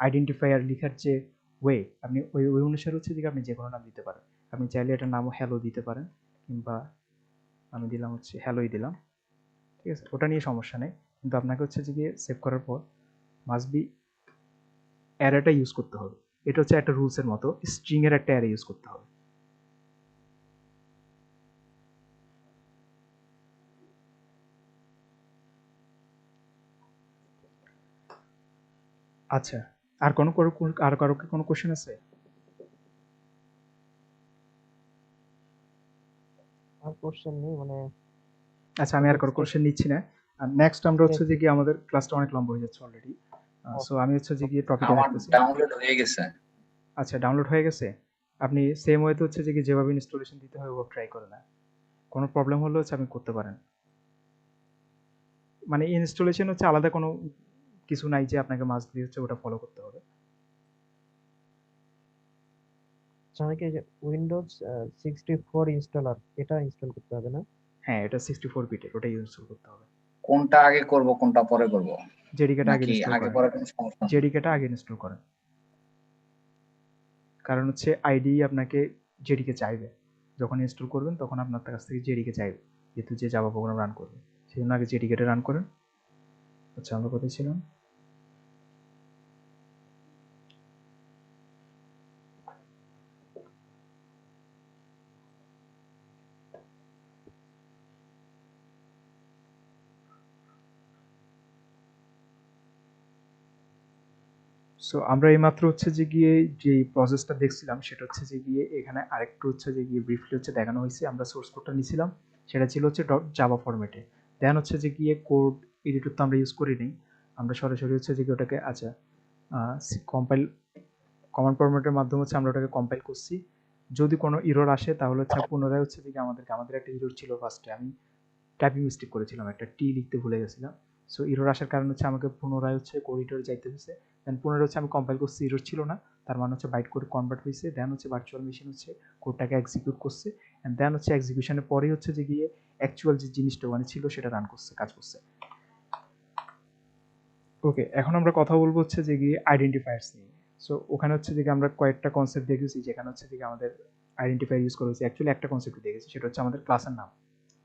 আইডেন্টিফায়ার লিখার যে ওয়ে, আপনি ওই অনুসারে হচ্ছে যে আপনি যে কোনো নাম দিতে পারেন। আপনি চাইলে এটার নামও হ্যালো দিতে পারেন, কিংবা আমি দিলাম হচ্ছে হ্যালোই দিলাম, ঠিক আছে, ওটা নিয়ে সমস্যা নেই। কিন্তু আপনাকে হচ্ছে যে গিয়ে সেভ করার পর মাস্ট বি অ্যারেটা ইউজ করতে হবে। এটা হচ্ছে একটা রুলসের মতো, স্ট্রিং এর একটা অ্যারে ইউজ করতে হবে। আচ্ছা, আর আর কারো কি কোনো কোশ্চেন আছে? আর কোশ্চেন নেই মানে। আচ্ছা, আমি আর কারো কোশ্চেন নিচ্ছি না। আর নেক্সট আমরা হচ্ছে যে কি আমাদের ক্লাসটা অনেক লম্বা হয়ে যাচ্ছে অলরেডি। সো আমি হচ্ছে যে গিয়ে টপিকে আমার রাখতেছি। ডাউনলোড হয়ে গেছে। আচ্ছা, ডাউনলোড হয়ে গেছে। আপনি সেম ওয়েতে হচ্ছে যে কি যেভাবে ইনস্টলেশন দিতে হয় ওভাবে ট্রাই করে না। কোনো প্রবলেম হলে হচ্ছে আপনি করতে পারেন। মানে ইনস্টলেশন হচ্ছে আলাদা কোনো কিছু নাই যে আপনাকে মাস্ট বি হচ্ছে ওটা ফলো করতে হবে। আমাকে যে উইন্ডোজ 64 ইনস্টলার এটা ইনস্টল করতে হবে না? হ্যাঁ, এটা 64 বিটের, ওটাই ইনস্টল করতে হবে। কোনটা আগে করব কোনটা পরে করব? জেডিকেটা আগে নাকি ইনস্টল আগে করেন। পরে কোনো সমস্যা নেই? জেডিকেটা আগে ইনস্টল করেন। কারণ হচ্ছে আইডি আপনাকে জেডিকে চাইবে। যখন ইনস্টল করবেন তখন আপনার কাছ থেকে জেডিকে চাইবে, যেহেতু যে জাভা প্রোগ্রাম রান করবে। সেই জন্য আগে জেডিকেটা রান করেন। আচ্ছা, আমরা কোথায় ছিলাম? সো আমরা এইমাত্র হচ্ছে যে গিয়ে যে প্রসেসটা দেখছিলাম সেটা হচ্ছে যে গিয়ে এখানে আরেকটু হচ্ছে যে গিয়ে ব্রিফলি হচ্ছে দেখানো হয়েছে। আমরা সোর্স কোডটা নিয়েছিলাম, সেটা ছিল হচ্ছে জাভা ফরম্যাটে। দেন হচ্ছে যে গিয়ে কোড এডিটর তো আমরা ইউজ করিনি, আমরা সরাসরি হচ্ছে যে ওটাকে আচ্ছা কম্পাইল কমান্ড ফরম্যাটের মাধ্যমে হচ্ছে আমরা ওটাকে কম্পাইল করছি। যদি কোনো ইরর আসে তাহলে হচ্ছে পুনরায় হচ্ছে যে আমাদের একটা ইরর ছিল ফার্স্টে, আমি টাইপিং মিস্টেক করেছিলাম, একটা টি লিখতে ভুলে গেছিলাম। সো ইরর আসার কারণে হচ্ছে আমাকে পুনরায় হচ্ছে কোড এডিটরে যাইতে হয়েছে। দেন পুনরায় হচ্ছে আমি কম্পাইল করছি, ইরর ছিল না, তার মানে হচ্ছে বাইট কোড কনভার্ট হয়েছে। দেন হচ্ছে ভার্চুয়াল মেশিন হচ্ছে কোডটাকে এক্সিকিউট করছে, এন্ড দেন হচ্ছে এক্সিকিউশনের পরেই হচ্ছে যে গিয়ে অ্যাকচুয়াল যে জিনিসটা ওখানে ছিল সেটা রান করছে, কাজ করছে। ওকে, এখন আমরা কথা বলবো হচ্ছে যে গিয়ে আইডেন্টিফায়ার্স নিয়ে। সো ওখানে হচ্ছে যে আমরা কয়েকটা কনসেপ্ট দেখেছি, যেখানে হচ্ছে যে আমাদের আইডেন্টিফায়ার ইউজ করা হয়েছে। অ্যাকচুয়ালি একটা কনসেপ্ট দেখেছি, সেটা হচ্ছে আমাদের ক্লাসের নাম।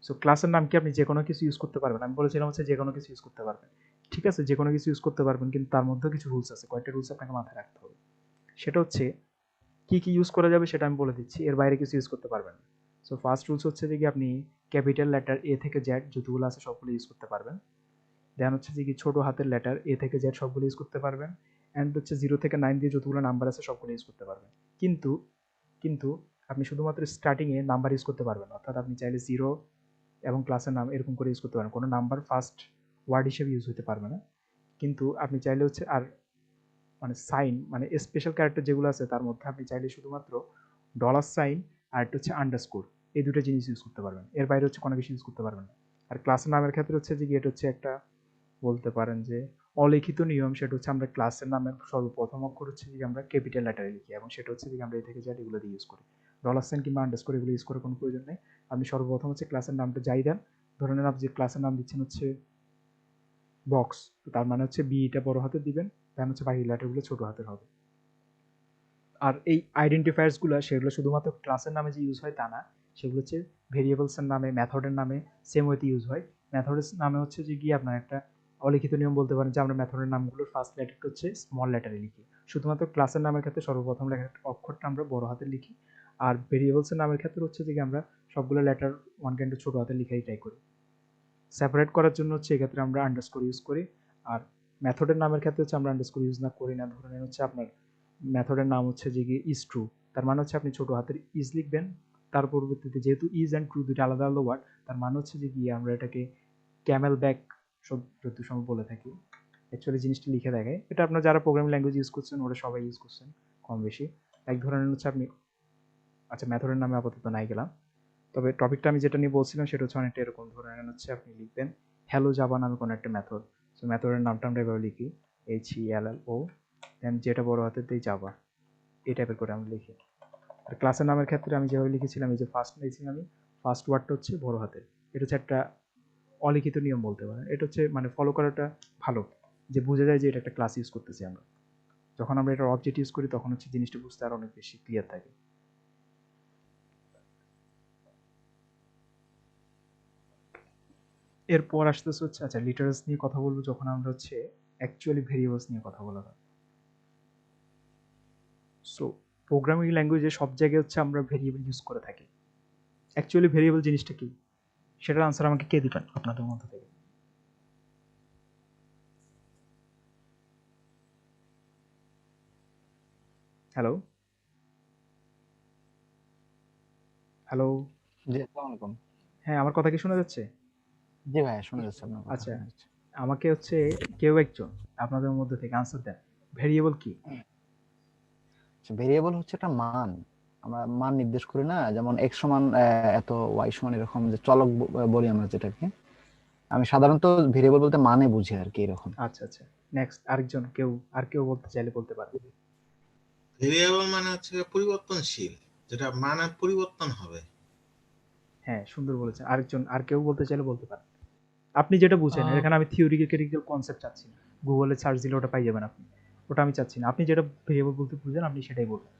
সো ক্লাসের নাম কি আপনি যে কোনো কিছু ইউজ করতে পারবেন। আমি বলেছিলাম হচ্ছে যে কোনো কিছু ইউজ করতে পারবেন, ঠিক আছে, যে কোনো কিছু ইউজ করতে পারবেন, কিন্তু তার মধ্যে কিছু রুলস আছে। কয়েকটা রুলস আপনাকে মাথায় রাখতে হবে। সেটা হচ্ছে কি কি ইউজ করা যাবে সেটা আমি বলে দিচ্ছি, এর বাইরে কিছু ইউজ করতে পারবেন না। সো ফার্স্ট রুলস হচ্ছে যে কি আপনি ক্যাপিটাল লেটার এ থেকে জেড যতগুলো আছে সবগুলো ইউজ করতে পারবেন। দেন হচ্ছে যে কি ছোট হাতের লেটার এ থেকে জেড সবগুলো ইউজ করতে পারবেন। অ্যান্ড হচ্ছে 0 থেকে 9 দিয়ে যতগুলো নাম্বার আছে সবগুলো ইউজ করতে পারবেন। কিন্তু কিন্তু আপনি শুধুমাত্র স্টার্টিংয়ে নাম্বার ইউজ করতে পারবেন না। অর্থাৎ আপনি চাইলে 0 এবং ক্লাসের নাম এরকম করে ইউজ করতে পারেন, কোনো নাম্বার ফার্স্ট ওয়ার্ড হিসেবে ইউজ হতে পারবে না। কিন্তু আপনি চাইলে হচ্ছে আর মানে সাইন মানে স্পেশাল ক্যারেক্টার যেগুলো আছে তার মধ্যে আপনি চাইলে শুধুমাত্র ডলার সাইন আর একটা হচ্ছে আন্ডারস্কোর, এই দুটো জিনিস ইউজ করতে পারবেন, এর বাইরে হচ্ছে কোনো কিছু ইউজ করতে পারবেন না। আর ক্লাসের নামের ক্ষেত্রে হচ্ছে যে এটা হচ্ছে একটা বলতে পারেন যে অলিখিত নিয়ম, সেটা হচ্ছে আমরা ক্লাসের নামের সর্বপ্রথম অক্ষর হচ্ছে যে আমরা ক্যাপিটাল লেটারে লিখি এবং সেটা হচ্ছে যে আমরা এ থেকে জেড এগুলো দিয়ে ইউজ করি। ডলার সাইন কিংবা আন্ডারস্কোর এগুলো ইউজ করার কোনো প্রয়োজন নেই। আপনি সর্বপ্রথম হচ্ছে ক্লাসের নামটা যাই দেন, ধরে নেন আপনি যে ক্লাসের নাম দিচ্ছেন হচ্ছে বক্স, তো তার মানে হচ্ছে বিটা বড় হাতে দিবেন, দেন হচ্ছে বাকি লেটারগুলো ছোট হাতের হবে। আর এই আইডেন্টিফায়ার্সগুলো সেগুলো শুধুমাত্র ক্লাসের নামে যে ইউজ হয় তা না, সেগুলো হচ্ছে ভেরিয়েবলসের নামে, মেথডের নামে সেম ওয়েতে ইউজ হয়। মেথডের নামে হচ্ছে যে কি আপনার একটা অলিখিত নিয়ম বলতে পারেন যে আমরা মেথডের নামগুলোর ফার্স্ট লেটারটা হচ্ছে স্মল লেটারে লিখি। শুধুমাত্র ক্লাসের নামের ক্ষেত্রে সর্বপ্রথম লেখার অক্ষরটা আমরা বড় হাতে লিখি। আর ভেরিয়েবলসের নামের ক্ষেত্রে হচ্ছে যে আমরা সবগুলো লেটার ওয়ান কাইন্ড ছোট হাতে লিখাই ট্রাই করি। সেপারেট করার জন্য হচ্ছে এক্ষেত্রে আমরা আন্ডারস্কোর ইউজ করি। আর মেথডের নামের ক্ষেত্রে হচ্ছে আমরা আন্ডারস্কোর ইউজ না করি না। ধরে নেন হচ্ছে আপনার মেথডের নাম হচ্ছে যে কি ইজ ট্রু, তার মানে হচ্ছে আপনি ছোট হাতের ইজ লিখবেন, তার পরবর্তীতে যেহেতু ইজ অ্যান্ড ট্রু দুটো আলাদা আলাদা ওয়ার্ড, তার মানে হচ্ছে যে কি আমরা এটাকে ক্যামেল ব্যাক শব্দ সময় বলে থাকি। অ্যাকচুয়ালি জিনিসটি লিখে দেখায়, এটা আপনার যারা প্রোগ্রামিং ল্যাঙ্গুয়েজ ইউজ করছেন ওরা সবাই ইউজ করছেন কম বেশি এক ধরনের হচ্ছে আপনি। আচ্ছা মেথডের নামে আপাতত নাই গেলাম, তবে টপিকটা আমি যেটা নিয়ে বলছিলাম সেটা হচ্ছে অনেকটা এরকম। ধরেন হচ্ছে আপনি লিখবেন হ্যালো জাভা নামে কোনো একটা মেথড, সো মেথডের নামটা আমরা এভাবে লিখি HELLO, দেন যেটা বড় হাতের দিয়ে জাভা, এই টাইপের করে আমি লিখি। আর ক্লাসের নামের ক্ষেত্রে আমি যেভাবে লিখেছিলাম, এই যে ফার্স্ট লিখেছি আমি, ফার্স্ট ওয়ার্ডটা হচ্ছে বড় হাতের। এটা হচ্ছে একটা অলিখিত নিয়ম বলতে পারেন, এটা হচ্ছে মানে ফলো করাটা ভালো, যে বোঝা যায় যে এটা একটা ক্লাস ইউজ করতেছি আমরা। যখন আমরা এটা অবজেক্ট ইউজ করি তখন হচ্ছে জিনিসটা বুঝতে আরো অনেক বেশি ক্লিয়ার থাকে। এরপর আসতেছে হচ্ছে আচ্ছা লিটারেলস নিয়ে কথা বলবো যখন আমরা হচ্ছে অ্যাকচুয়ালি ভেরিয়েবলস নিয়ে কথা বলা হয়। সো প্রোগ্রামিং ল্যাঙ্গুয়েজে সব জায়গায় হচ্ছে আমরা ভেরিয়েবল ইউজ করে থাকি। অ্যাকচুয়ালি ভেরিয়েবল জিনিসটা কি, সেটার আনসার আমাকে কে দিবেন আপনাদের মধ্যে থেকে? হ্যালো হ্যালো, জি আসসালামু আলাইকুম। হ্যাঁ আমার কথা কি শোনা যাচ্ছে? জি ভাই শোনা যাচ্ছে আপনার কথা। আচ্ছা আমাকে হচ্ছে কেউ একজন আপনাদের মধ্যে থেকে আনসার দেন, ভেরিয়েবল কি? ভেরিয়েবল হচ্ছে একটা মান, আমরা মান নির্দেশ করি না, যেমন x সমান এত, y সমান এরকম, যে চলক বলি আমরা যেটাকে। আমি সাধারণত ভেরিয়েবল বলতে মানে বুঝি আর কি এরকম। আচ্ছা আচ্ছা নেক্সট আরেকজন কেউ বলতে চাইলে বলতে পারেন। ভেরিয়েবল মানে হচ্ছে পরিবর্তনশীল, যেটা মানে পরিবর্তন হবে। হ্যাঁ সুন্দর বলেছেন। আরেকজন আর কেউ বলতে চাইলে বলতে পারেন। আপনি যেটা বুঝেন, এখানে আমি থিওরিটিক্যাল কনসেপ্ট চাচ্ছি না, গুগলে সার্চ দিলে ওটা পাই যাবেন আপনি, ওটা আমি চাচ্ছি না। আপনি যেটা ভেরিয়েবল বলতে বুঝেন আপনি সেটাই বলবেন।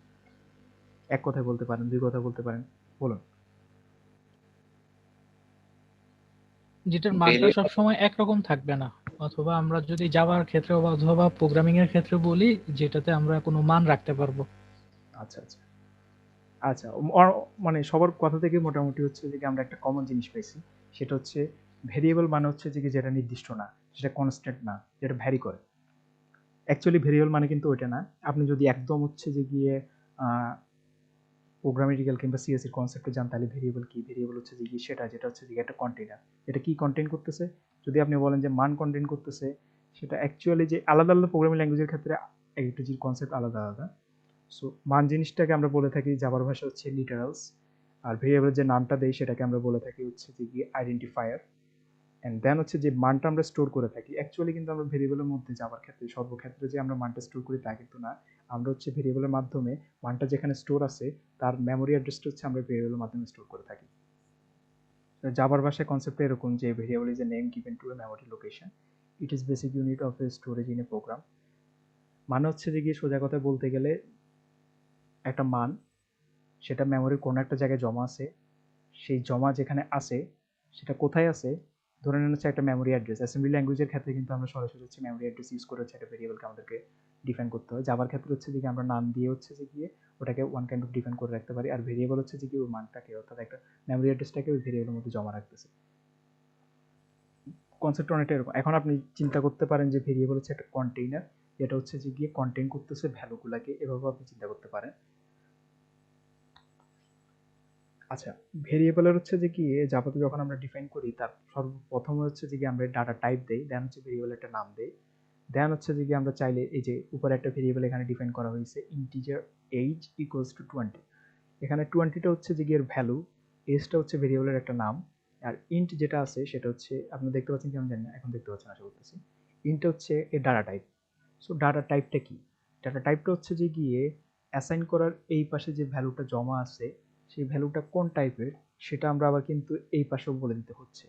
এক কথায় বলতে পারেন, দুই কথা বলতে পারেন, বলুন। যেটার মানটা সবসময় একরকম থাকবে না, অথবা আমরা যদি জাভার ক্ষেত্রে অথবা প্রোগ্রামিং এর ক্ষেত্রে বলি যেটাতে আমরা কোনো মান রাখতে পারবো। আচ্ছা আচ্ছা আচ্ছা মানে সবার কথা থেকে মোটামুটি হচ্ছে যে আমরা একটা কমন জিনিস পাইছি, সেটা হচ্ছে ভেরিয়েবল মানে হচ্ছে যে যেটা নির্দিষ্ট না, যেটা কনস্ট্যান্ট না, যেটা ভ্যারি করে। অ্যাকচুয়ালি ভেরিয়েবল মানে কিন্তু ওইটা না। আপনি যদি একদম হচ্ছে যে গিয়ে প্রোগ্রামেটিক্যাল কিংবা সিএসসি কনসেপ্টে যান তাহলে ভেরিয়েবল কি, ভেরিয়েবল হচ্ছে যে সেটা যেটা হচ্ছে যে একটা কন্টেইনার, এটা কি কন্টেইন করতেছে। যদি আপনি বলেন যে মান কন্টেইন করতেছে, সেটা অ্যাকচুয়ালি যে আলাদা আলাদা প্রোগ্রামিং ল্যাঙ্গুয়েজের ক্ষেত্রে একটা যে কনসেপ্ট আলাদা আলাদা। সো মান জিনিসটাকে আমরা বলে থাকি জাভার ভাষা হচ্ছে লিটারালস, আর ভেরিয়েবলের যে নামটা দেই সেটাকে আমরা বলে থাকি হচ্ছে যে কি আইডেন্টিফায়ার। অ্যান্ড দেন হচ্ছে যে মানটা আমরা স্টোর করে থাকি, অ্যাকচুয়ালি কিন্তু আমরা ভেরিয়েবলের মধ্যে যাওয়ার ক্ষেত্রে সর্বক্ষেত্রে যে আমরা মানটা স্টোর করি তা কিন্তু না। আমরা হচ্ছে ভেরিয়েবলের মাধ্যমে মানটা যেখানে স্টোর আছে তার মেমোরি অ্যাড্রেসটা হচ্ছে আমরা ভেরিয়েবলের মাধ্যমে স্টোর করে থাকি। জাভার ভাষায় কনসেপ্ট এরকম যে variable is a name given to a memory location, it is basic unit of a storage in a program. মানে হচ্ছে যে গিয়ে সোজা কথা বলতে গেলে একটা মান, সেটা মেমোরির কোনো একটা জায়গায় জমা আছে, সেই জমা যেখানে আছে সেটা কোথায় আছে, ধরে নেন হচ্ছে একটা মেমোরি অ্যাড্রেস। অ্যাসেম্বলি ল্যাঙ্গুয়েজের ক্ষেত্রে কিন্তু আমরা সরাসরি হচ্ছে মেমোরি অ্যাড্রেস ইউজ করে হচ্ছে একটা ভেরিয়েবলকে আমাদেরকে ডিফাইন করতে হয়। জাভার ক্ষেত্রে হচ্ছে যে আমরা নাম দিয়ে হচ্ছে যে গিয়ে ওটাকে ওয়ান কাইন্ড অফ ডিফাইন করে রাখতে পারি। আর ভেরিয়েবল হচ্ছে যে কি ওই মানটাকে অর্থাৎ একটা মেমরি অ্যাড্রেসটাকে ওই ভেরিয়েবলের মধ্যে জমা রাখতেছে। কনসেপ্ট অনেকটা এরকম। এখন আপনি চিন্তা করতে পারেন যে ভেরিয়েবল হচ্ছে একটা কন্টেইনার, যেটা হচ্ছে যে গিয়ে কন্টেইন করতেছে ভ্যালুগুলাকে, এভাবে আপনি চিন্তা করতে পারেন। আচ্ছা, ভেরিয়েবলের হচ্ছে যে কি জাভাতে যখন আমরা ডিফাইন করি তার সর্বপ্রথম হচ্ছে যে কি আমরা ডাটা টাইপ দেই, দেন হচ্ছে ভেরিয়েবলের একটা নাম দেই, দেন হচ্ছে যে কি আমরা চাইলে এই যে উপরে একটা ভেরিয়েবল এখানে ডিফাইন করা হয়েছে ইন্টিজার এজ ইকুয়ালস টু 20। এখানে 20টা হচ্ছে যে কি এর ভ্যালু, এজটা হচ্ছে ভেরিয়েবলের একটা নাম, আর ইন্ট যেটা আছে সেটা হচ্ছে আপনি দেখতে পাচ্ছেন কি আমি জানি না, এখন দেখতে পাচ্ছেন আশা করতেছি। ইন্ট হচ্ছে এর ডাটা টাইপ। সো ডাটা টাইপটা কি? ডাটা টাইপটা হচ্ছে যে গিয়ে অ্যাসাইন করার এই পাশে যে ভ্যালুটা জমা আছে সেই ভ্যালুটা কোন টাইপের সেটা আমরা আবার কিন্তু এই পাশেও বলে দিতে হচ্ছে।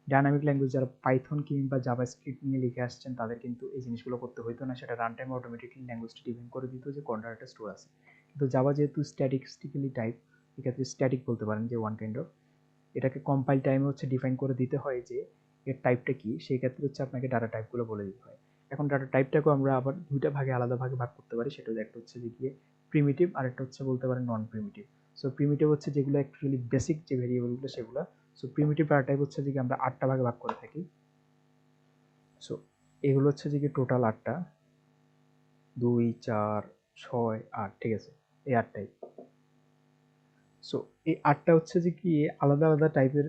ডাইনামিক ল্যাঙ্গুয়েজ যারা পাইথন কিংবা জাভাস্ক্রিপ্ট নিয়ে লিখে আসছেন তাদের কিন্তু এই জিনিসগুলো করতে হইতো না, সেটা রান টাইম অটোমেটিকলি ল্যাঙ্গুয়েজটা ডিফাইন করে দিত যে কোন ডাটা স্টোর আছে। কিন্তু জাভা যেহেতু স্ট্যাটিস্টিক্যালি টাইপ, এক্ষেত্রে স্ট্যাটিক বলতে পারেন যে ওয়ান কাইন্ড অফ, এটাকে কম্পাইল টাইমে হচ্ছে ডিফাইন করে দিতে হয় যে এর টাইপটা কি, সেই ক্ষেত্রে হচ্ছে আপনাকে ডাটা টাইপগুলো বলে দিতে হয়। এখন ডাটা টাইপটাকেও আমরা আবার দুইটা ভাগে আলাদা ভাগে ভাগ করতে পারি, সেটা একটা হচ্ছে যে গিয়ে প্রিমিটিভ আর একটা হচ্ছে বলতে পারেন নন প্রিমিটিভ। সো প্রিমিটিভ হচ্ছে যেগুলো অ্যাকচুয়ালি বেসিক যে ভেরিয়েবলগুলো সেগুলো। সো প্রিমিটিভ ডাটা টাইপ হচ্ছে যে কি আমরা 8টা ভাগে ভাগ করে থাকি। সো এগুলো হচ্ছে যে কি টোটাল 8টা, 2 4 6 8, ঠিক আছে, এই 8টাই। সো এই 8টা হচ্ছে যে কি আলাদা আলাদা টাইপের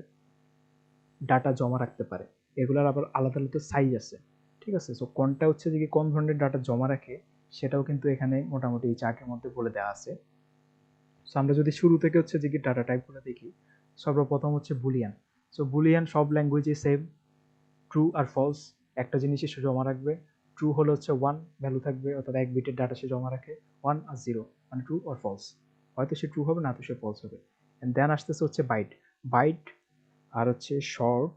ডাটা জমা রাখতে পারে, এগুলোর আবার আলাদা আলাদা সাইজ আছে, ঠিক আছে। সো কোনটা হচ্ছে যে কি কোন ধরনের ডাটা জমা রাখে সেটাও কিন্তু এখানে মোটামুটি এই চার্টের মধ্যে বলে দেওয়া আছে। সো আমরা যদি শুরু থেকে হচ্ছে যে কি ডাটা টাইপগুলো দেখি, সর্বপ্রথম হচ্ছে বুলিয়ান। সো বুলিয়ান সব ল্যাঙ্গুয়েজে সেম, ট্রু আর ফলস একটা জিনিসই সে জমা রাখবে। ট্রু হলে হচ্ছে 1 ভ্যালু থাকবে, অর্থাৎ 1 বিটের ডাটা সে জমা রাখে, 1 আর 0 মানে ট্রু আর ফলস, হয়তো সে ট্রু হবে না তো সে ফলস হবে। এন্ড দেন আসতেছে হচ্ছে বাইট, বাইট আর হচ্ছে শর্ট,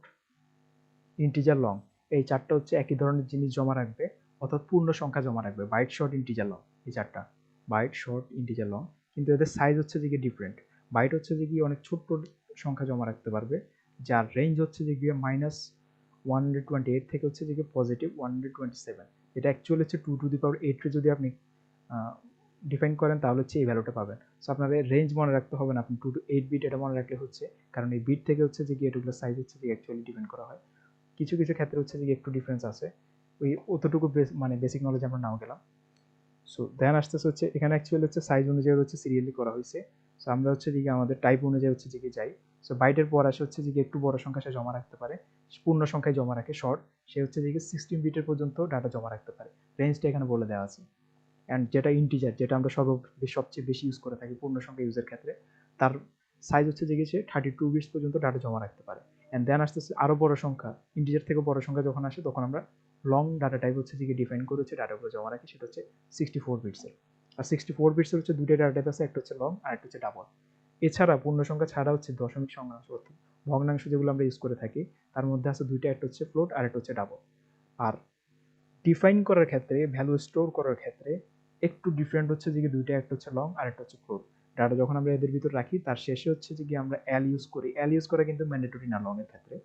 ইন্টিজার, লং, এই চারটা হচ্ছে একই ধরনের জিনিস জমা রাখবে, অর্থাৎ পূর্ণ সংখ্যা জমা রাখবে। বাইট, শর্ট, ইন্টিজার, লং, এই চারটা, বাইট, শর্ট, ইন্টিজার, লং, কিন্তু এদের সাইজ হচ্ছে যে গিয়ে ডিফারেন্ট। বাইট হচ্ছে যে গিয়ে অনেক ছোট্ট সংখ্যা জমা রাখতে পারবে, যার রেঞ্জ হচ্ছে যে গিয়ে -128 থেকে হচ্ছে যে পজিটিভ 127, এটা অ্যাকচুয়ালি হচ্ছে 2 টু দি পাওয়ার 8 যদি আপনি ডিফাইন করেন তাহলে হচ্ছে এই ভ্যালুটা পাবেন। সো আপনাদের রেঞ্জ মনে রাখতে হবে না, আপনি 2 টু 8 বিট এটা মনে রাখলে হচ্ছে, কারণ এই বিট থেকে হচ্ছে যে কি এগুলোর সাইজ হচ্ছে যে অ্যাকচুয়ালি ডিফাইন করা হয়। কিছু কিছু ক্ষেত্রে হচ্ছে যে একটু ডিফারেন্স আছে, ওই অতটুকু মানে বেসিক নলেজ আমরা নাও গেলাম। সো দেন আসতেছে হচ্ছে এখানে অ্যাকচুয়ালি হচ্ছে সাইজ অনুযায়ী হচ্ছে সিরিয়ালি করা হয়েছে। সো আমরা হচ্ছে যে আমাদের টাইপ অনুযায়ী হচ্ছে যে যাই। সো বাইটের পর আসে হচ্ছে যে একটু বড় সংখ্যা সে জমা রাখতে পারে, পূর্ণ সংখ্যায় জমা রাখে। শর্ট সে হচ্ছে যে 16 বিটের পর্যন্ত ডাটা জমা রাখতে পারে, রেঞ্জটা এখানে বলে দেওয়া আছে। অ্যান্ড যেটা ইন্টিজার, যেটা আমরা সবচেয়ে বেশি ইউজ করে থাকি পূর্ণ সংখ্যা ইউজের ক্ষেত্রে, তার সাইজ হচ্ছে যে সে 32 বিটস পর্যন্ত ডাটা জমা রাখতে পারে। অ্যান্ড দেন আসতেছে আরো বড় সংখ্যা, ইন্টিজার থেকে বড় সংখ্যা যখন আসে তখন আমরা লং ডাটা টাইপ হচ্ছে যে ডিফাইন করে হচ্ছে ডাটাগুলো জমা রাখি, সেটা হচ্ছে 64 বিটসের। আর 64 বিটসের হচ্ছে দুইটা ডাটা টাইপ আছে, একটা হচ্ছে লং আর একটা হচ্ছে ডাবল। এছাড়া পূর্ণ সংখ্যা ছাড়া হচ্ছে দশমিক সংখ্যাংশ অর্থাৎ ভগ্নাংশ যেগুলো আমরা ইউজ করে থাকি তার মধ্যে আছে দুইটা, একটা হচ্ছে ফ্লোট আর একটা হচ্ছে ডাবল। আর ডিফাইন করার ক্ষেত্রে, ভ্যালু স্টোর করার ক্ষেত্রে একটু ডিফারেন্ট হচ্ছে যে দুইটা, একটা হচ্ছে লং আর একটা হচ্ছে ফ্লোট। ডাটা যখন আমরা এদের ভিতর রাখি তার শেষে হচ্ছে যে আমরা এল ইউজ করি। এল ইউজ করা কিন্তু ম্যান্ডেটরি না লং এর ক্ষেত্রে,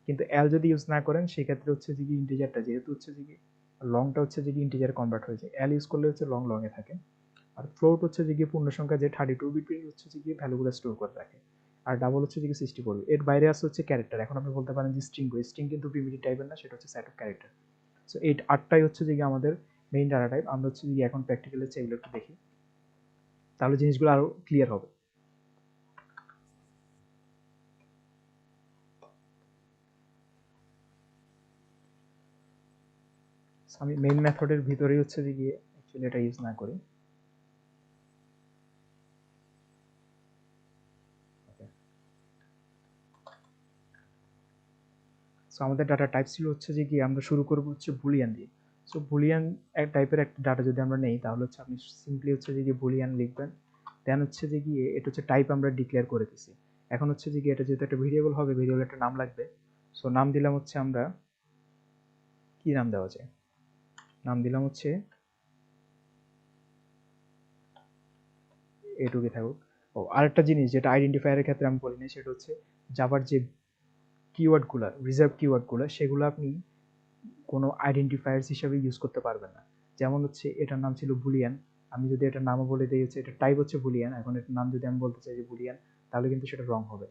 কিন্তু এল যদি ইউজ না করেন সেক্ষেত্রে হচ্ছে যে ইন্টিজারটা যেহেতু হচ্ছে যে লংটা হচ্ছে যে ইন্টিজার কনভার্ট হয়ে যায়, এল ইউজ করলে হচ্ছে লং লং এ থাকে। আর ফ্লোট হচ্ছে যে পূর্ণ সংখ্যা যে 32 বিট হচ্ছে যে ভ্যালুগুলো স্টোর করে রাখে। আর ডাবল হচ্ছে যে 64 বিট। এর বাইরে আছে হচ্ছে ক্যারেক্টার। এখন আপনি বলতে পারেন যে স্ট্রিং, স্ট্রিং কিন্তু প্রিমিটিভ টাইপের না, সেটা হচ্ছে সেট অফ ক্যারেক্টার। সো এই 8টাই হচ্ছে যে আমাদের মেইন ডাটা টাইপ। আমরা হচ্ছে যে এখন প্র্যাকটিক্যালি হচ্ছে এগুলো একটু দেখি, তাহলে জিনিসগুলো আরো ক্লিয়ার হবে। আমি মেইন মেথডের ভিতরেই হচ্ছে যে গিয়ে অ্যাকচুয়ালি এটা ইউজ না করি। সো আমাদের ডাটা টাইপ ছিল হচ্ছে যে কি আমরা শুরু করব হচ্ছে বুলিয়ান দিয়ে। সো বুলিয়ান এক টাইপের একটা ডাটা যদি আমরা নেই তাহলে হচ্ছে আপনি সিম্পলি হচ্ছে যে বুলিয়ান লিখবেন, দেন হচ্ছে যে গিয়ে এটা হচ্ছে টাইপ আমরা ডিক্লেয়ার করে দিছি। এখন হচ্ছে যে কি এটা যেহেতু একটা ভেরিয়েবল হবে, ভেরিয়েবল একটা নাম লাগবে। সো নাম দিলাম হচ্ছে আমরা, কি নাম দেওয়া যায়, নাম দিলাম হচ্ছে এটুকুই থাকুক। ও আরেকটা জিনিস যেটা আইডেন্টিফায়ারের ক্ষেত্রে আমি বলি না, সেটা হচ্ছে জাভার যে কিওয়ার্ডগুলো, রিজার্ভ কিওয়ার্ডগুলো, সেগুলো আপনি কোনো আইডেন্টিফায়ার্স হিসেবে ইউজ করতে পারবেন না। যেমন হচ্ছে এটার নাম ছিল বুলিয়ান, আমি যদি এটার নামও বলে দিই হচ্ছে এটা টাইপ হচ্ছে বুলিয়ান, এখন এটার নাম যদি আমি বলতে চাই যে বুলিয়ান, তাহলে কিন্তু সেটা রং হবে।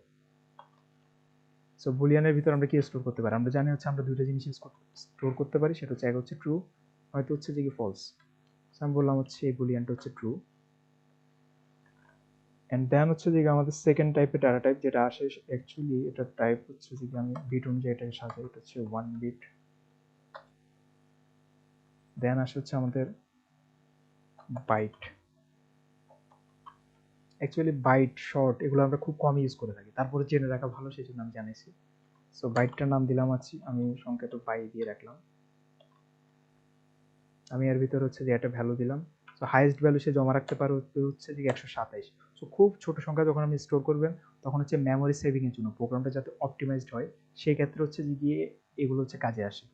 সো বুলিয়ানের ভিতর আমরা কি স্টোর করতে পারি? আমরা জানি হচ্ছে আমরা দুইটা জিনিস স্টোর করতে পারি, সেটা হচ্ছে এক হচ্ছে ট্রু, হয়তো হচ্ছে যে কি ফলস। সো আমি বললাম হচ্ছে এই বুলিয়ানটা হচ্ছে ট্রু। এন্ড দেন হচ্ছে যে আমাদের সেকেন্ড টাইপের ডাটা টাইপ যেটা আসে, অ্যাকচুয়ালি এটার টাইপ হচ্ছে যে আমি বিট অনুযায়ী এটাকে সাজাই, এটা হচ্ছে 1 বিট। দেন আসে হচ্ছে আমাদের বাইট। অ্যাকচুয়ালি বাইট, শর্ট এগুলো আমরা খুব কম ইউজ করে থাকি, তারপরে জেনে রাখা ভালো সেই জন্য আমি জানিয়েছি। সো বাইটটার নাম দিলাম আমি সংকেত বাই দিয়ে রাখলাম। আমি এর ভিতর হচ্ছে যে একটা ভ্যালু দিলাম। সো হাইয়েস্ট ভ্যালু সে জমা রাখতে পারে হচ্ছে যে 127। সো খুব ছোট সংখ্যা যখন আপনি স্টোর করবেন তখন হচ্ছে মেমোরি সেভিং এর জন্য প্রোগ্রামটা যাতে অপটিমাইজড হয় সেই ক্ষেত্রে হচ্ছে যে গিয়ে এগুলো হচ্ছে কাজে আসে।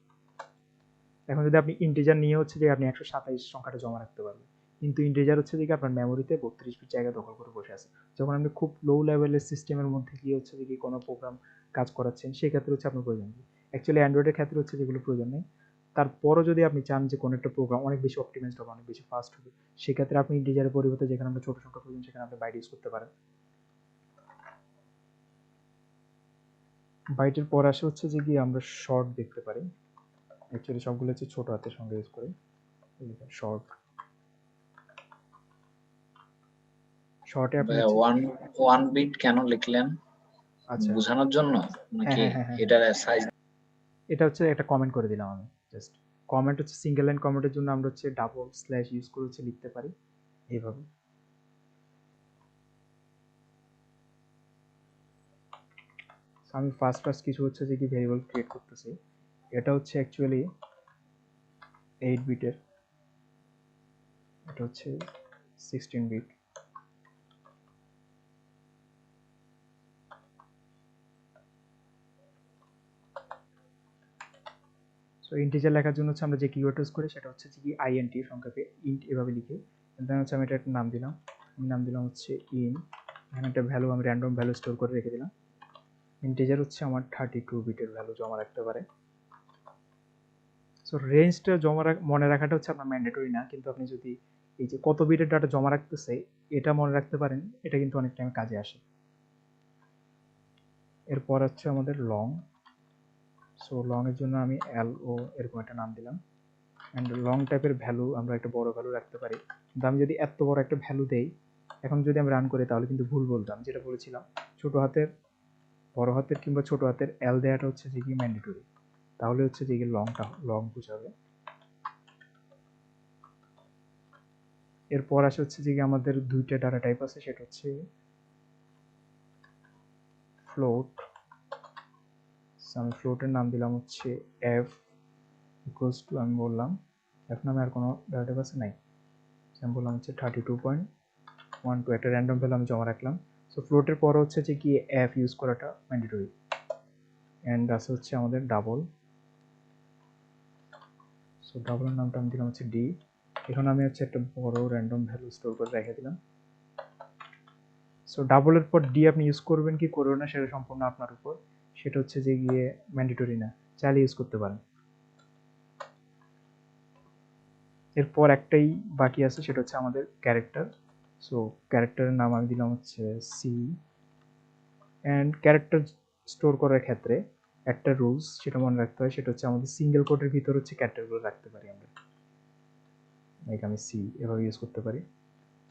এখন যদি আপনি ইন্টিজার নিয়ে হচ্ছে যে আপনি 127 সংখ্যাটা জমা রাখতে পারবেন, কিন্তু ইন্টিজার হচ্ছে যে আপনার মেমোরিতে 32 বিট জায়গা দখল করে বসে আছে। যখন আপনি খুব লো লেভেলের সিস্টেমের মধ্যে গিয়ে হচ্ছে যে কোনো প্রোগ্রাম কাজ করাচ্ছেন সেই ক্ষেত্রে হচ্ছে আপনার প্রয়োজন নেই। অ্যাকচুয়ালি অ্যান্ড্রয়েডের ক্ষেত্রে হচ্ছে যেগুলো প্রয়োজন নেই, তারপরও যদি আপনি চান যে কোনো একটা প্রোগ্রাম অনেক বেশি অপটিমাইজড হবে, অনেক বেশি ফাস্ট হবে, সেক্ষেত্রে আপনি ইন্টিজারের পরিবর্তে যেখানে আমরা ছোট সংখ্যা প্রয়োজন সেখানে আপনি বাইট ইউজ করতে পারেন। বাইটের পর আসে হচ্ছে যে গিয়ে আমরা শর্ট দেখতে পারি। অ্যাকচুয়ালি সবগুলো হচ্ছে ছোট হাতের সংখ্যা ইউজ করে শর্ট। শর্টে আপনি ওয়ান বিট কেন লিখলেন? আচ্ছা বোঝানোর জন্য নাকি হ্যাঁ। এটার সাইজ? এটা হচ্ছে একটা কমেন্ট করে দিলাম আমি, জাস্ট কমেন্ট হচ্ছে সিঙ্গেল লাইন কমেন্টের জন্য আমরা হচ্ছে ডাবল স্ল্যাশ ইউজ করে হচ্ছে লিখতে পারি এইভাবে। আমি ফার্স্ট কিছু হচ্ছে যে কি ভেরিয়েবল ক্রিয়েট করতেছি, এটা হচ্ছে অ্যাকচুয়ালি 8 বিটের, এটা হচ্ছে 16 বিট। সো ইন্টিজার লেখার জন্য হচ্ছে আমরা যে কিওয়ার্ড ইউজ করি সেটা হচ্ছে কি int সংখ্যাকে ইন্ট এভাবে লিখি। দেন হচ্ছে আমি এটা একটা নাম দিলাম, আমি নাম দিলাম হচ্ছে ইন। এখানে একটা ভ্যালু আমি র্যান্ডম ভ্যালু স্টোর করে রেখে দিলাম। ইন্টিজার হচ্ছে আমার 32 বিটের ভ্যালু জমা রাখতে পারে। সো রেঞ্জটা মনে রাখাটা হচ্ছে আপনার ম্যান্ডেটরি না, কিন্তু আপনি যদি এই যে কত বিটের ডাটা জমা রাখতেছে এটা মনে রাখতে পারেন, এটা কিন্তু অনেক টাইম কাজে আসে। এরপর হচ্ছে আমাদের লং। সো লং এর জন্য আমি LO এরকম একটা নাম দিলাম। অ্যান্ড লং টাইপের ভ্যালু আমরা একটা বড় ভ্যালু রাখতে পারি, কিন্তু আমি যদি এত বড় একটা ভ্যালু দেই এখন যদি আমি রান করি তাহলে কিন্তু ভুল বলতাম। যেটা বলেছিলাম ছোট হাতের, বড় হাতের কিংবা ছোট হাতের L দেওয়াটা হচ্ছে যে কি ম্যান্ডেটরি, তাহলে হচ্ছে যে লংটা লং বুঝাবে। এরপর আসে হচ্ছে যে আমাদের দুইটা ডাটা টাইপ আছে, সেটা হচ্ছে ফ্লোট। আমি ফ্লোটের নাম দিলাম হচ্ছে f ইকুয়ালস টু, আমি বললাম f নামে আর কোনো ডাটা টাইপ আছে নাই, আমি বললাম হচ্ছে 32.12 একটা র্যান্ডম ভ্যালু আমি জমা রাখলাম। সো ফ্লোটের পর হচ্ছে যে কি f ইউজ করাটা ম্যান্ডেটরি। এন্ড আছে হচ্ছে আমাদের ডাবল। সো ডাবলের নামটা আমি দিলাম হচ্ছে d। এখন আমি হচ্ছে একটা বড় র্যান্ডম ভ্যালু স্টোর করে রেখে দিলাম। সো ডাবলের পর d আপনি ইউজ করবেন কি করবেন না সেটা সম্পূর্ণ আপনার উপর, সেটা হচ্ছে যে গিয়ে ম্যান্ডেটরি না, চাইলে ইউজ করতে পারেন। এরপর একটাই বাকি আছে, সেটা হচ্ছে আমাদের ক্যারেক্টার। সো ক্যারেক্টারের নাম আমি দিলাম হচ্ছে c। অ্যান্ড ক্যারেক্টার স্টোর করার ক্ষেত্রে একটা রুলস সেটা মনে রাখতে হয়, সেটা হচ্ছে আমাদের সিঙ্গেল কোটের ভিতর হচ্ছে ক্যারেক্টারগুলো রাখতে পারি আমরা, লাইক আমি c এভাবে ইউজ করতে পারি।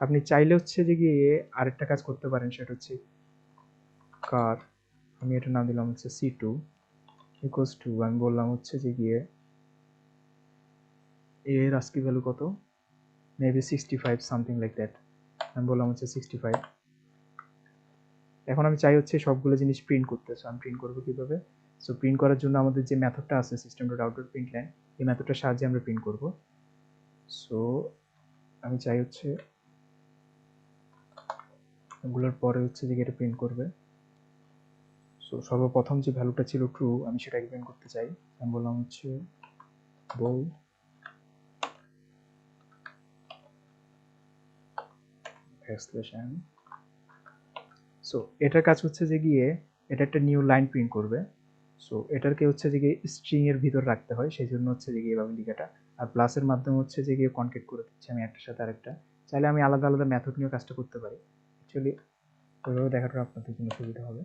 আপনি চাইলে হচ্ছে যে গিয়ে আরেকটা কাজ করতে পারেন, সেটা হচ্ছে কার, আমি এটার নাম দিলাম হচ্ছে c2 ইকুয়ালস টু, আমি বললাম হচ্ছে যে গিয়ে এর আজকে ভ্যালু কত, মেবি 65 সামথিং লাইক দ্যাট, আমি বললাম হচ্ছে 65। এখন আমি চাই হচ্ছে সবগুলো জিনিস প্রিন্ট করতে, সো আমি প্রিন্ট করবো কিভাবে? সো প্রিন্ট করার জন্য আমাদের যে মেথডটা আছে system.out.println, এই মেথডটার সাহায্যে আমরা প্রিন্ট করব। সো আমি চাই হচ্ছে এগুলোর পরে হচ্ছে যে এটা প্রিন্ট করবে। সো সর্বপ্রথম যে ভ্যালুটা ছিল ট্রু, আমি সেটাকে প্রিন্ট করতে চাই, আমি বললাম হচ্ছে bool \n। সো এটার কাজ হচ্ছে যে গিয়ে এটা একটা নিউ লাইন প্রিন্ট করবে। সো এটাকে হচ্ছে যে গিয়ে স্ট্রিং এর ভিতর রাখতে হয়, সেই জন্য হচ্ছে যে গিয়ে এভাবে লেখাটা, আর প্লাসের মাধ্যমে হচ্ছে যে গিয়ে কনকেট করে দিচ্ছি আমি একটার সাথে আরেকটা, চাইলে আমি আলাদা আলাদা মেথড নিয়ে কাজটা করতে পারি। অ্যাকচুয়ালি ওইভাবে দেখাটা আপনাদের জন্য সুবিধা হবে।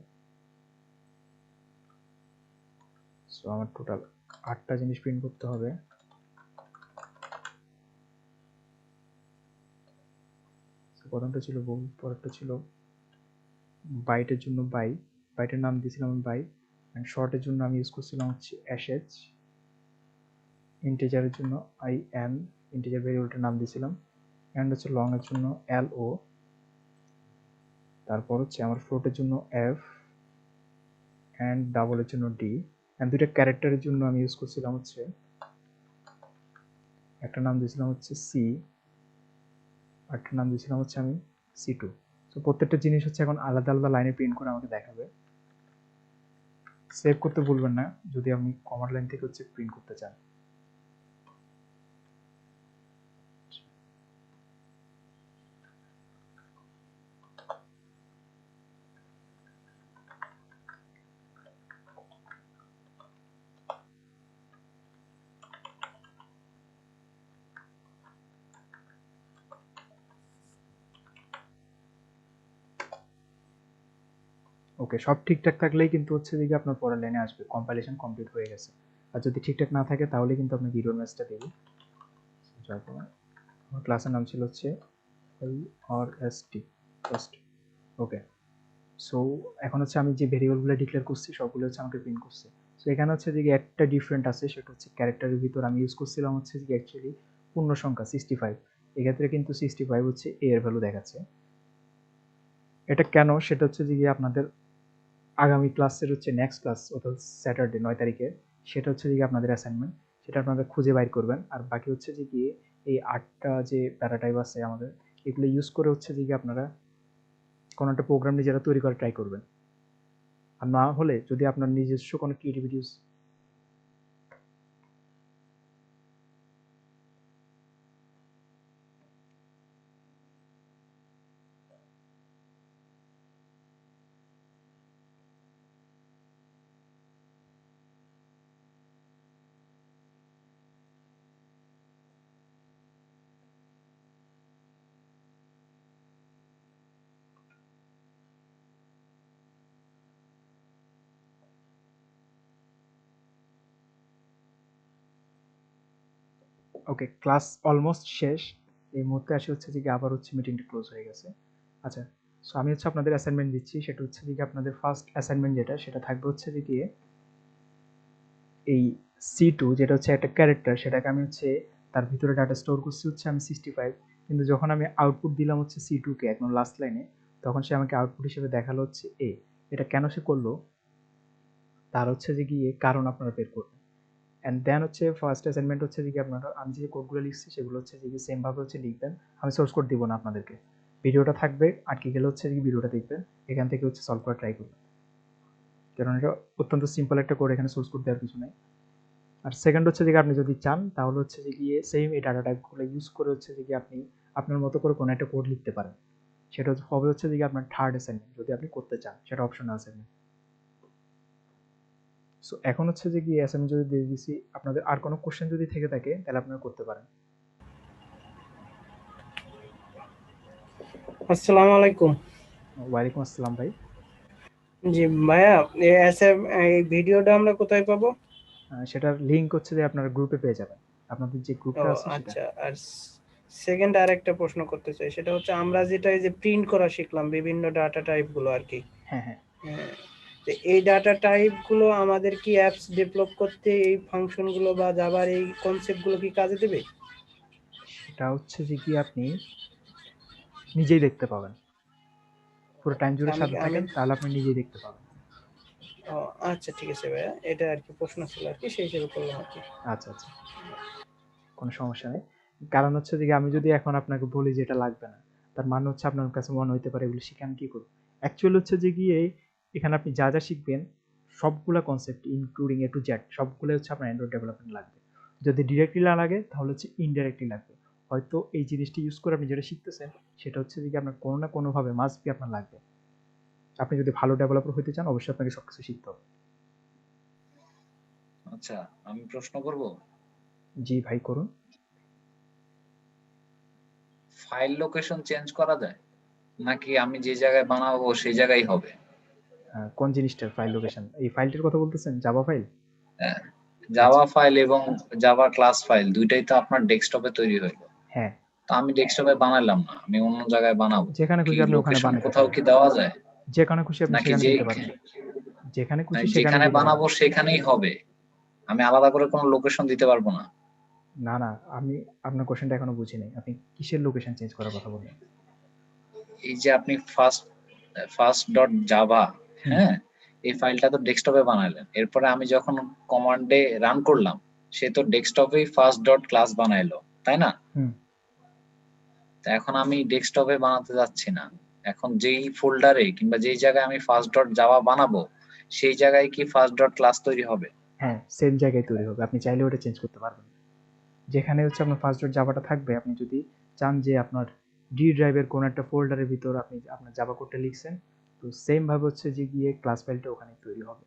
সো আমার টোটাল 8টা জিনিস প্রিন্ট করতে হবে। প্রথমটা ছিল বল, পরেরটা ছিল বাইটের জন্য বাইটের নাম দিয়েছিলাম আমি বাই, এন্ড শর্টের জন্য আমি ইউজ করছিলাম হচ্ছে sh, ইন্টিজারের জন্য in, ইন্টিজার ভেরিয়েবলটার নাম দিয়েছিলাম, এন্ড হচ্ছে লং এর জন্য lo, তারপর হচ্ছে আমার ফ্লোটের জন্য f, এন্ড ডাবলের জন্য d, এন্ড দুইটা ক্যারেক্টারের জন্য আমি ইউজ করছিলাম হচ্ছে, একটা নাম দিয়েছিলাম হচ্ছে c, আরেকটা নাম দিয়েছিলাম হচ্ছে আমি c2। তো প্রত্যেকটা জিনিস হচ্ছে এখন আলাদা আলাদা লাইনে প্রিন্ট করে আমাকে দেখাবে। সেভ করতে ভুলবেন না যদি আপনি কমান্ড লাইন থেকে হচ্ছে প্রিন্ট করতে চান। ওকে, সব ঠিকঠাক থাকলেই কিন্তু হচ্ছে যে আপনার পরের লাইনে আসবে কম্পাইলেশন কমপ্লিট হয়ে গেছে। আর যদি ঠিকঠাক না থাকে তাহলে কিন্তু আপনি এরর মেসেজটা দেবেন। আমার ক্লাসের নাম ছিল হচ্ছে LRST ফার্স্ট। ওকে, সো এখন হচ্ছে আমি যে ভেরিয়েবলগুলো ডিক্লেয়ার করছি সবগুলো হচ্ছে আমাকে প্রিন্ট করছে। সো এখানে হচ্ছে যে একটা ডিফারেন্ট আছে, সেটা হচ্ছে ক্যারেক্টারের ভিতর আমি ইউজ করছিলাম হচ্ছে যে অ্যাকচুয়ালি পূর্ণ সংখ্যা 65, এক্ষেত্রে কিন্তু 65 হচ্ছে a এর ভ্যালু দেখাচ্ছে। এটা কেন সেটা হচ্ছে যে আপনাদের আগামী ক্লাসের হচ্ছে নেক্সট ক্লাস অর্থাৎ স্যাটারডে 9 তারিখে, সেটা হচ্ছে যে আপনাদের অ্যাসাইনমেন্ট, সেটা আপনারা খুঁজে বাইর করবেন। আর বাকি হচ্ছে যে গিয়ে এই 8টা যে প্যারাটাইপ আছে আমাদের, এগুলো ইউজ করে হচ্ছে যে আপনারা কোনো একটা প্রোগ্রাম নিজেরা তৈরি করে ট্রাই করবেন। আর না হলে যদি আপনার নিজস্ব কোনো ক্রিয়েটিভিটি ওকে, ক্লাস অলমোস্ট শেষ। এই মুহূর্তে আসে হচ্ছে যে আবার হচ্ছে মিটিংটা ক্লোজ হয়ে গেছে। আচ্ছা, সো আমি হচ্ছে আপনাদের অ্যাসাইনমেন্ট দিচ্ছি, সেটা হচ্ছে যে আপনাদের ফার্স্ট অ্যাসাইনমেন্ট যেটা সেটা থাকবে হচ্ছে যে গিয়ে এই C2 যেটা হচ্ছে একটা ক্যারেক্টার, সেটাকে আমি হচ্ছে তার ভিতরে ডাটা স্টোর করছি হচ্ছে আমি 65, কিন্তু যখন আমি আউটপুট দিলাম হচ্ছে C2 কে একদম লাস্ট লাইনে, তখন সে আমাকে আউটপুট হিসেবে দেখালো হচ্ছে A। এটা কেন সে করলো তার হচ্ছে যে গিয়ে কারণ আপনারা বের করবেন। অ্যান্ড দেন হচ্ছে ফার্স্ট অ্যাসাইনমেন্ট হচ্ছে যে আপনারা আমি যে কোডগুলো লিখছি সেগুলো হচ্ছে যে সেম ভাবে হচ্ছে লিখবেন। আমি সোর্স কোড দিব না আপনাদেরকে, ভিডিওটা থাকবে, আটকে গেলে হচ্ছে যে ভিডিওটা দেখবেন, এখান থেকে হচ্ছে সলভ করা ট্রাই করবেন, কারণ এটা অত্যন্ত সিম্পল একটা কোড, এখানে সোর্স কোড দেওয়ার কিছু নেই। আর সেকেন্ড হচ্ছে যে আপনি যদি চান তাহলে হচ্ছে যে গিয়ে সেম এই ডাটা টাইপগুলো ইউজ করে হচ্ছে যে আপনি আপনার মতো করে কোনো একটা কোড লিখতে পারেন, সেটা হবে হচ্ছে যে আপনার থার্ড অ্যাসাইনমেন্ট যদি আপনি করতে চান, সেটা অপশন আছে। সো এখন হচ্ছে যে গিয়ে অ্যাসাইনমেন্ট যদি দিয়ে দিছি, আপনাদের আর কোনো কোশ্চেন যদি থেকে থাকে তাহলে আপনারা করতে পারেন। আসসালামু আলাইকুম। ওয়ালাইকুম আসসালাম ভাই। জি ভাইয়া, এই ভিডিওটা আমরা কোথায় পাবো? সেটার লিংক হচ্ছে যে আপনারা গ্রুপে পেয়ে যাবেন, আপনাদের যে ও গ্রুপটা আছে সেটা। আচ্ছা, আর সেকেন্ড আরেকটা প্রশ্ন করতে চাই, সেটা হচ্ছে আমরা যেটা এই যে প্রিন্ট করা শিখলাম বিভিন্ন ডাটা টাইপ গুলো আর কি, হ্যাঁ হ্যাঁ, তো এই ডাটা টাইপ গুলো আমাদের কি অ্যাপস ডেভেলপ করতে এই ফাংশন গুলো বা জাভার এই কনসেপ্ট গুলো কি কাজে দেবে? সেটা হচ্ছে যে কি আপনি নিজেই দেখতে পাবেন, পুরো টাইম জুড়ে সাথে থাকেন তাহলে আপনি নিজেই দেখতে পাবেন। ও আচ্ছা, ঠিক আছে ভাইয়া, এটা আর কি প্রশ্ন ছিল আর কি, সেই হিসেবে করলাম আর কি। আচ্ছা আচ্ছা, কোনো সমস্যা নেই। কারণ হচ্ছে যে আমি যদি এখন আপনাকে বলি যে এটা লাগবে না, তার মানে হচ্ছে আপনার কাছে মনে হইতে পারে এগুলো শিখে আমি কি করব। অ্যাকচুয়ালি হচ্ছে যে গিয়ে এখানে আপনি যা যা শিখবেন সবগুলা concept including A to Z সবগুলো হচ্ছে আপনার অ্যান্ড্রয়েড ডেভেলপমেন্ট লাগবে। যদি ডিরেক্টলি না লাগে তাহলে হচ্ছে ইনডাইরেক্টলি লাগবে। হয়তো এই জিনিসটি ইউজ করে আপনি যেটা শিখতেছেন সেটা হচ্ছে যে আপনার কোনো না কোনোভাবে মাস্ট বি আপনার লাগবে। আপনি যদি ভালো ডেভেলপার হতে চান অবশ্যই আপনাকে সবকিছু শিখতে হবে। আচ্ছা, আমি প্রশ্ন করব? জি ভাই, করুন। ফাইল লোকেশন চেঞ্জ করা যায় নাকি আমি যে জায়গায় বানাবো সেই জায়গায় হবে? কোন জিনিসটার ফাইল লোকেশন? এই ফাইলটির কথা বলতেছেন, জাভা ফাইল? জাভা ফাইল এবং জাভা ক্লাস ফাইল দুইটাই তো আপনার ডেস্কটপে তৈরি হইলো। হ্যাঁ, তো আমি ডেস্কটপে বানাইলাম না, আমি অন্য জায়গায় বানাবো। যেখানে খুশি কি আপনি ওখানে লোকেশন বানাতে কোথাও পারেন। কি দেওয়া যায়? যেখানে খুশি আপনি নাকি সেখানে যে দিতে পারেন। যেখানে খুশি সেখানে যেখানে দিতে পারেন। বানাবো সেখানেই হবে, আমি আলাদা করে কোনো লোকেশন দিতে পারবো না? না না, আমি আপনার কোশ্চেনটা এখনো বুঝি নাই। আপনি কিসের লোকেশন চেঞ্জ করার কথা বললেন? এই যে আপনি ফার্স্ট ডট জাভা, হ্যাঁ, এই ফাইলটা তো ডেস্কটপে বানাইলেন, এরপরে আমি যখন কমান্ডে রান করলাম সে তো ডেস্কটপেই ফার্স্ট ডট ক্লাস বানাইলো, তাই না? তো এখন আমি ডেস্কটপে বানাতে যাচ্ছি না, এখন যেই ফোল্ডারে কিংবা যেই জায়গায় আমি ফার্স্ট ডট জাভা বানাবো সেই জায়গায় কি ফার্স্ট ডট ক্লাস তৈরি হবে? হ্যাঁ, সেম জায়গায় তৈরি হবে। আপনি চাইলে ওটা চেঞ্জ করতে পারবেন। যেখানে হচ্ছে আপনার ফার্স্ট ডট জাভাটা থাকবে, আপনি যদি চান যে আপনার ডি ড্রাইভের কোন একটা ফোল্ডারের ভিতর আপনি আপনার জাভা কোডটা লিখছেন, তো সেম ভাবে হচ্ছে যে গিয়ে ক্লাস ফাইলটা ওখানে তৈরি হবে।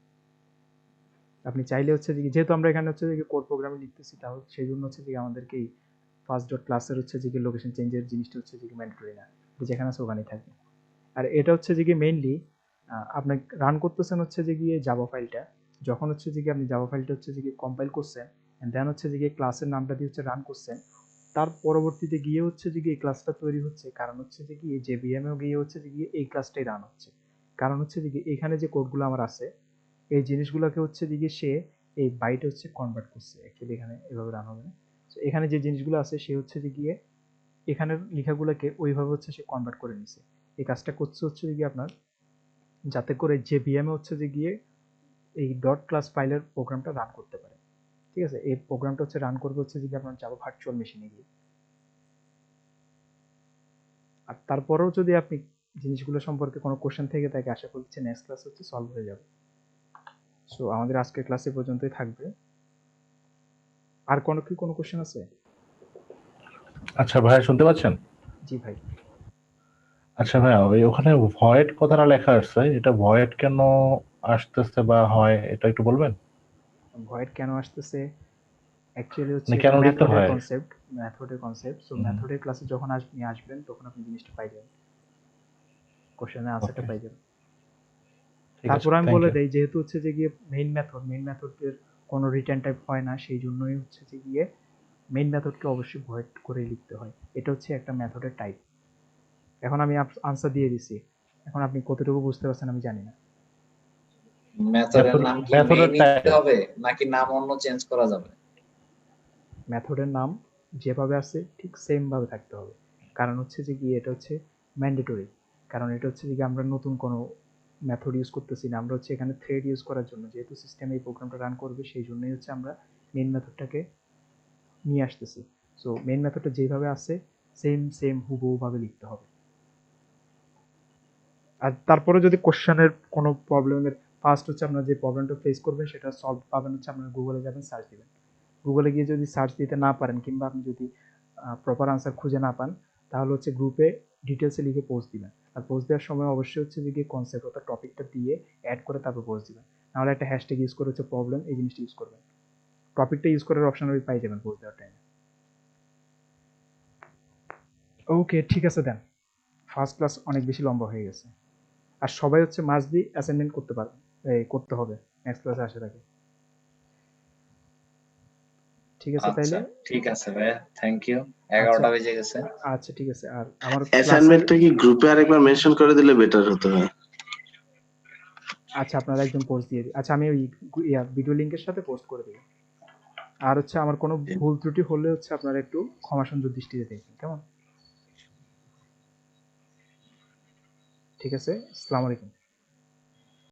আপনি চাইলে হচ্ছে যে যেহেতু আমরা এখানে হচ্ছে যে কোড প্রোগ্রামে লিখতেছি, তাহলে সেই জন্য হচ্ছে যে আমাদেরকে এই ফার্স্ট ডট ক্লাসের হচ্ছে যে লোকেশন চেঞ্জের জিনিসটা হচ্ছে যে ম্যান্ডেটরি না, যেখানে আছে ওখানেই থাকবে। আর এটা হচ্ছে যে মেইনলি আপনি রান করতেছেন হচ্ছে যে গিয়ে জাভা ফাইলটা, যখন হচ্ছে যে আপনি জাভা ফাইলটা হচ্ছে যে কম্পাইল করছেন এন্ড দেন হচ্ছে যে ক্লাসের নামটা দিয়ে হচ্ছে রান করছেন, তার পরবর্তীতে গিয়ে হচ্ছে যে এই ক্লাসটা তৈরি হচ্ছে, কারণ হচ্ছে যে যে ভিএমএও গিয়ে হচ্ছে যে এই ক্লাসটাই রান হচ্ছে। কারণ হচ্ছে যে এখানে যে কোডগুলো আমার আছে এই জিনিসগুলোকে হচ্ছে যে সে এই বাইটে হচ্ছে কনভার্ট করছে। অ্যাকচুয়ালি এখানে এভাবে রান হবে না। তো এখানে যে জিনিসগুলো আছে সে হচ্ছে যে গিয়ে এখানের লেখাগুলোকে ওইভাবে হচ্ছে সে কনভার্ট করে নিছে। এই কাজটা করছে হচ্ছে যে আপনার, যাতে করে যে ভিএমএ হচ্ছে যে গিয়ে এই ডট ক্লাস ফাইলের প্রোগ্রামটা রান করতে পারে। ঠিক আছে, এই প্রোগ্রামটা হচ্ছে রান করবে হচ্ছে যে আপনার জাভা ভার্চুয়াল মেশিনে গিয়ে। আর তারপরেও যদি আপনি জিনিসগুলো সম্পর্কে কোনো কোশ্চেন থেকে থাকে, আশা করছি নেক্সট ক্লাস হচ্ছে সলভ হয়ে যাবে। সো আমাদের আজকের ক্লাসে পর্যন্তই থাকবে। আর কোনো কোশ্চেন আছে? আচ্ছা ভাই, শুনতে পাচ্ছেন? জি ভাই। আচ্ছা ভাই, ওই ওখানে ভয়েড কথাটা লেখা আসছে, এটা ভয়েড কেন আসতেছে বা হয় এটা একটু বলবেন? ভয়েড কেন আসতেছে অ্যাকচুয়ালি হচ্ছে কেন লিখতে মেথডের হয়? কনসেপ্ট। সো মেথডের ক্লাসে যখন আপনি আসবেন তখন আপনি জিনিসটা পাই যাবেন, কোশ্চেনের আনসারটা পাই যাবেন। তারপর আমি বলে দেই, যেহেতু হচ্ছে যে গিয়ে মেইন মেথডের কোনো রিটার্ন টাইপ হয় না, সেই জন্যই হচ্ছে যে গিয়ে মেইন মেথডকে অবশ্যই ভয়েড করে লিখতে হয়। এটা হচ্ছে একটা মেথডের টাইপ। এখন আমি আনসার দিয়ে দিছি, এখন আপনি কতটুকু বুঝতে পারছেন আমি জানি না। মেথডের নাম কি মেইন নিতে হবে নাকি নাম অন্য চেঞ্জ করা যাবে? মেথডের নাম যেভাবে আছে ঠিক সেম ভাবে থাকতে হবে, কারণ হচ্ছে যে গিয়ে এটা হচ্ছে ম্যান্ডেটরি। কারণ এটা হচ্ছে যে আমরা নতুন কোনো মেথড ইউজ করতেছি না, আমরা হচ্ছে এখানে থ্রেড ইউজ করার জন্য, যেহেতু সিস্টেমে এই প্রোগ্রামটা রান করবে সেই জন্যই হচ্ছে আমরা মেইন মেথডটাকে নিয়ে আসতেছি। সো মেইন মেথডটা যেভাবে আছে সেম হুবহু ভাবে লিখতে হবে। আর তারপরে যদি কোশ্চেনের কোনো প্রবলেমের ফার্স্ট হচ্ছে আপনার যে প্রবলেমটা ফেস করবেন সেটা সলভ পাবেন হচ্ছে আপনার গুগলে যাবেন, সার্চ দিবেন। গুগলে গিয়ে যদি সার্চ দিতে না পারেন কিংবা আপনি যদি প্রপার আনসার খুঁজে না পান, তাহলে হচ্ছে গ্রুপে ডিটেলসে লিখে পোস্ট দিবেন। আর পোস্ট দেওয়ার সময় অবশ্যই হচ্ছে যে কনসেপ্ট অর্থাৎ টপিকটা দিয়ে অ্যাড করে তারপর পোস্ট দিবেন। নাহলে একটা হ্যাশট্যাগ ইউজ করে হচ্ছে প্রবলেম, এই জিনিসটা ইউজ করবেন। টপিকটা ইউজ করার অপশন ওই পাই যাবেন পোস্ট দেওয়ার টাইমে। ওকে, ঠিক আছে দেন। ফার্স্ট ক্লাস অনেক বেশি লম্বা হয়ে গেছে, আর সবাই হচ্ছে মাস্ট বি অ্যাসাইনমেন্ট করতে হবে নেক্সট ক্লাসে আসার আগে। ঠিক আছে তাইলে? ঠিক আছে ভাই, থ্যাংক ইউ। 11টা বেজে গেছে। আচ্ছা ঠিক আছে। আর আমার অ্যাসাইনমেন্টটা কি গ্রুপে আরেকবার মেনশন করে দিলে বেটার হতো? আচ্ছা, আপনারা একদম পোস্ট দিয়ে দিন। আচ্ছা, আমি ওই ভিডিও লিংকের সাথে পোস্ট করে দেব। আর হচ্ছে আমার কোনো ভুল ত্রুটি হলে হচ্ছে আপনারা একটু ক্ষমাসুন্দর দৃষ্টিতে দেখবেন, কেমন? ঠিক আছে, আসসালামু আলাইকুম।